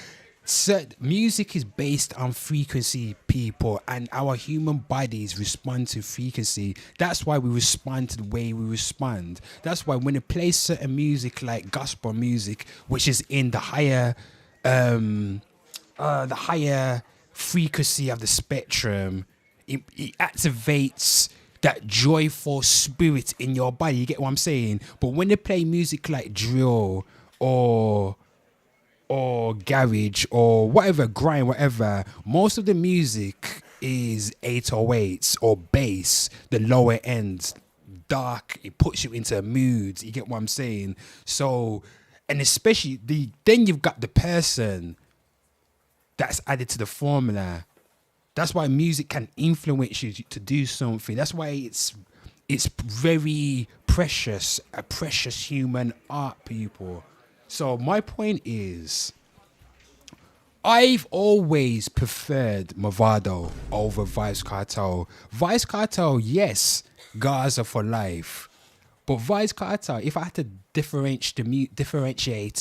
Music is based on frequency, people, and our human bodies respond to frequency. That's why we respond to the way we respond. That's why when it plays certain music like gospel music, which is in the higher frequency of the spectrum, it activates that joyful spirit in your body. You get what I'm saying? But when they play music like drill or garage or whatever, grind, whatever, most of the music is 808s or bass, the lower ends, dark. It puts you into moods. You get what I'm saying? So, and especially then you've got the person that's added to the formula. That's why music can influence you to do something. That's why it's very precious, a precious human art, people. So my point is, I've always preferred Movado over Vice Cartel. Vice Cartel, yes, Gaza for life. But Vice Cartel, if I had to differentiate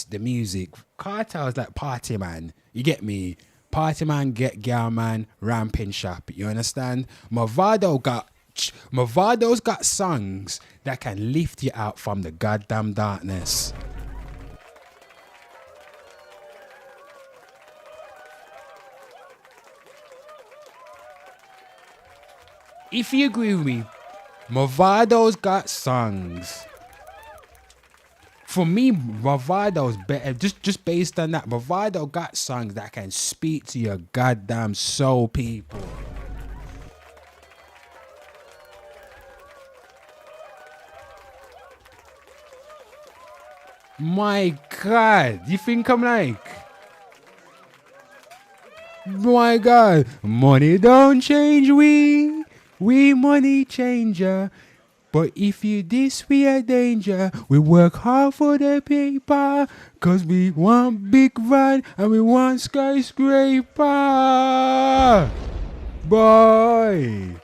the music, Cartel is like party man. You get me? Party man, get girl man, ramping shop. You understand? Movado's got songs that can lift you out from the goddamn darkness. If you agree with me, Movado's got songs. For me, Movado's better. Just based on that, Movado got songs that can speak to your goddamn soul, people. My God, you think I'm like? My God, money don't change we money changer. But if you this, we a danger. We work hard for the paper, cause we want big van and we want skyscraper. Boy.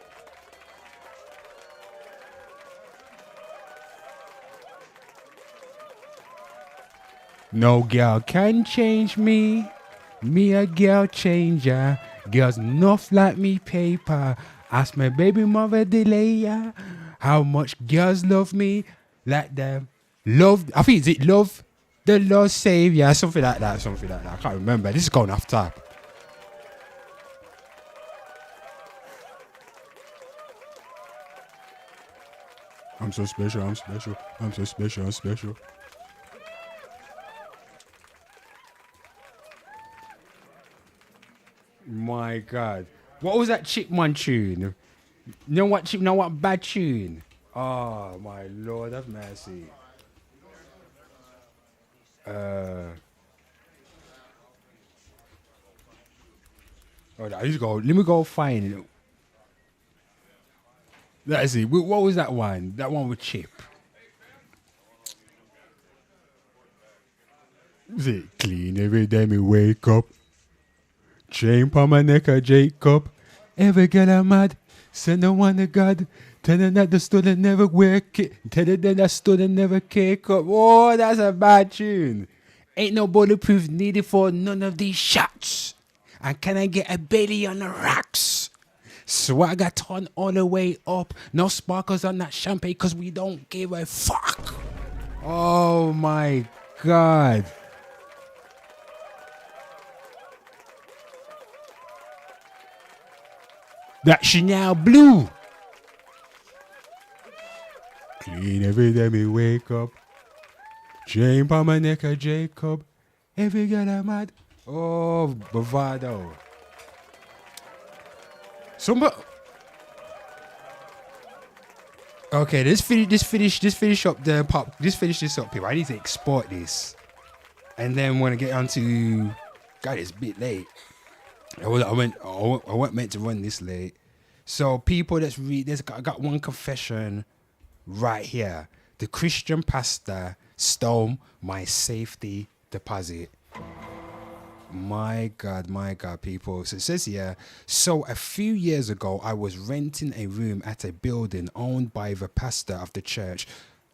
No girl can change me. Me a girl changer. Girls enough like me paper. Ask my baby mother delay ya. How much girls love me. Like them. Love. I think it's love. The Lord Savior. Something like that. Something like that. I can't remember. This is going off top. I'm so special. I'm special. I'm so special. I'm special. My God. What was that Chipmunk tune? Know what bad tune? Oh my Lord, have mercy. Let me go find it. Let's see. What was that one? That one with Chip. Is it clean every day me wake up? Chain pa my neck a Jacob. Every girl I'm mad. Send no one to God. Tell them that the student never work it. Tell them that student never cake up. Oh, that's a bad tune. Ain't no bulletproof needed for none of these shots. And can I get a belly on the racks? Swagger turn all the way up. No sparkles on that champagne cause we don't give a fuck. Oh my God. That Chanel blue. Clean every day me wake up. Chain pa my neck a Jacob. Every girl I'm mad. Oh, bravado. Okay, let's finish up the pop. Just finish this up, people. I need to export this, and then want to get onto. God, it's a bit late. I wasn't meant to run this late. So people, let's read this. I got one confession right here. The Christian pastor stole my safety deposit. My God, people. So it says here, so a few years ago, I was renting a room at a building owned by the pastor of the church.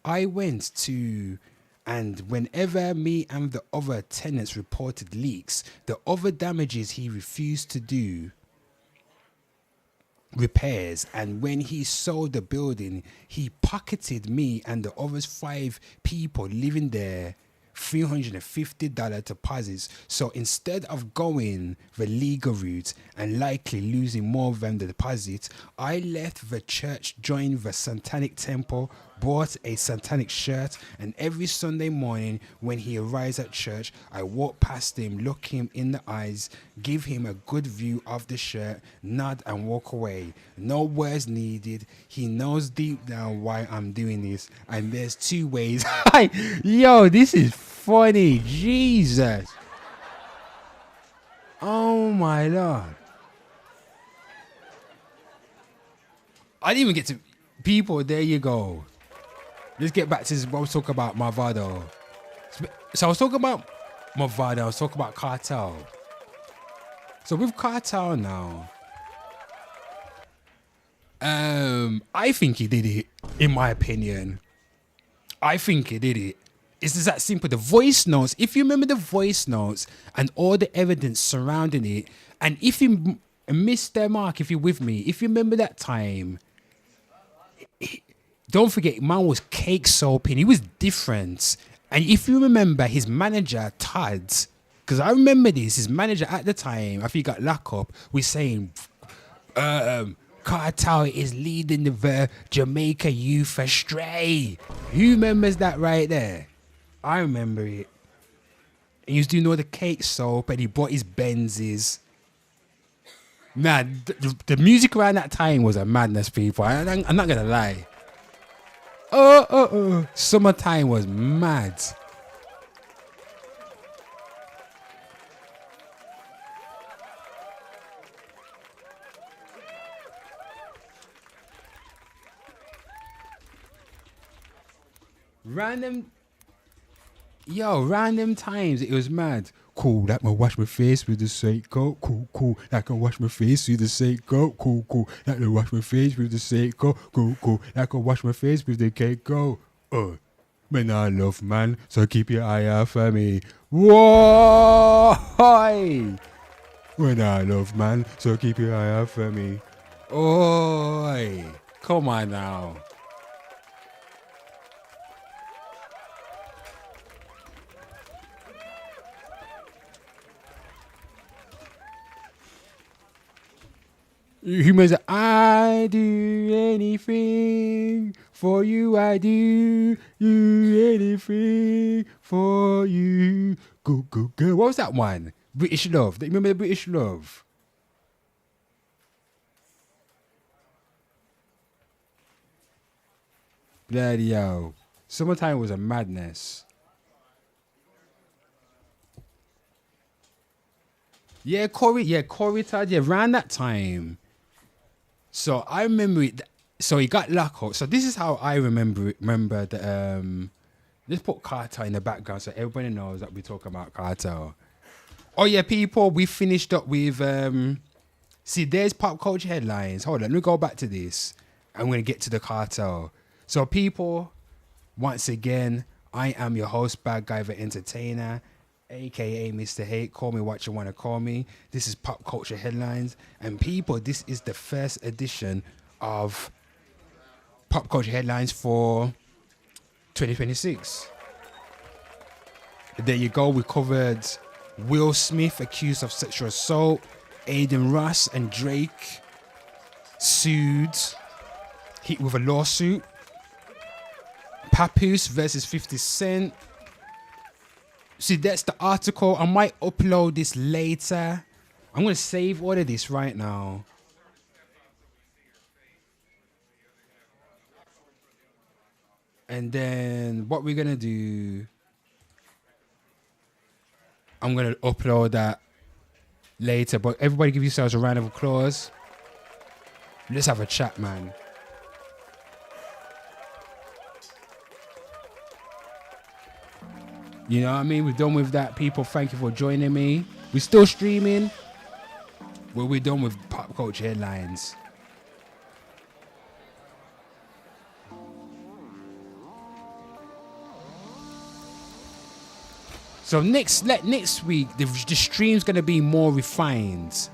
I went to, and whenever me and the other tenants reported leaks, the other damages he refused to do repairs, and when he sold the building, he pocketed me and the other 5 people living there $350 deposits. So instead of going the legal route and likely losing more than the deposits, I left the church, joined the Satanic Temple, bought a satanic shirt, and every Sunday morning when he arrives at church, I walk past him, look him in the eyes, give him a good view of the shirt, nod and walk away. No words needed. He knows deep down why I'm doing this, and there's two ways. Yo, this is funny. Jesus. Oh my Lord. I didn't even get to people. There you go. Let's get back to this. What I was talking about Marvado. So I was talking about Marvado. I was talking about Cartel. So with Cartel now, I think he did it. In my opinion, I think he did it. It's just that simple. The voice notes. If you remember the voice notes and all the evidence surrounding it, and if you missed their mark, if you're with me, if you remember that time. Don't forget, man was cake soaping. He was different. And if you remember his manager, Todd, because I remember this, his manager at the time, after he got locked up, was saying, Cartel is leading the Jamaica youth astray. Who remembers that right there? I remember it. And he was doing all the cake soap and he bought his Benzes. Man, the music around that time was a madness, people. I'm not going to lie. Summertime was mad. Random times it was mad. Cool, that can wash my face with the Seiko. Cool, that can wash my face with the Seiko. Cool, that can wash my face with the Seiko. Cool, that can wash my face with the Keiko. Man, I love man, so keep your eye out for me. Whoa! When I love man, so keep your eye out for me. Oi! Come on now. He must say, I do anything for you, I do anything for you. Go. What was that one? British Love. Do you remember the British Love? Bloody hell. Summertime was a madness. Yeah, Corey Todd, around that time. So I remember it. So he got locked up. So this is how I remember the let's put Cartel in the background so everybody knows that we're talking about Cartel. Oh yeah, people, we finished up with see, there's pop culture headlines. Hold on, let me go back to this. I'm gonna get to the Cartel. So people, once again, I am your host, Bad Guy the Entertainer, aka Mr. Hate. Call me what you want to call me. This is Pop Culture Headlines. And people, this is the first edition of Pop Culture Headlines for 2026. There you go. We covered Will Smith accused of sexual assault. Aiden Ross and Drake sued with a lawsuit. Papoose versus 50 Cent. See, that's the article. I might upload this later. I'm going to save all of this right now. And then what we're going to do, I'm going to upload that later. But everybody give yourselves a round of applause. Let's have a chat, man. You know what I mean? We're done with that, people. Thank you for joining me. We're still streaming. Well, we're done with Pop Culture Headlines. So next week, the stream's going to be more refined.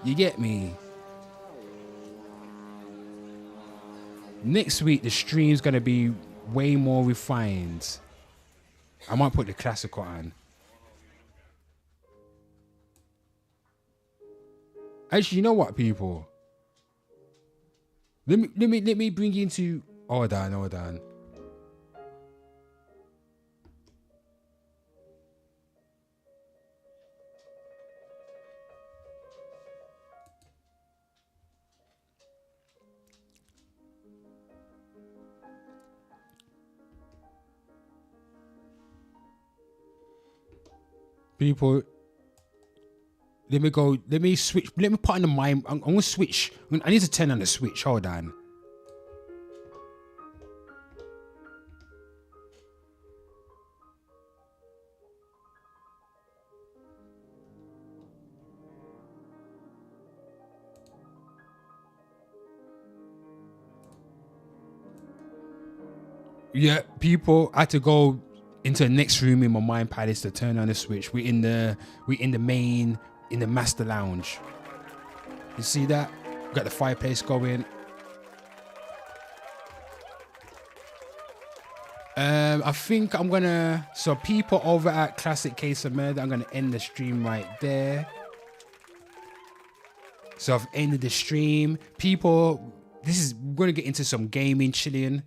You get me? Next week, the stream's going to be way more refined. I might put the classical on. Actually, you know what, people? Let me bring you into. Hold on. People, let me switch, let me put on the mind. I'm gonna switch. I need to turn on the switch. Hold on. Yeah, people, I had to go into the next room in my mind palace to turn on the switch. We're in the master lounge. You see that? Got the fireplace going. I think I'm gonna. So people over at Classic Case of Murder, I'm gonna end the stream right there. So I've ended the stream. People, we're gonna get into some gaming, chilling.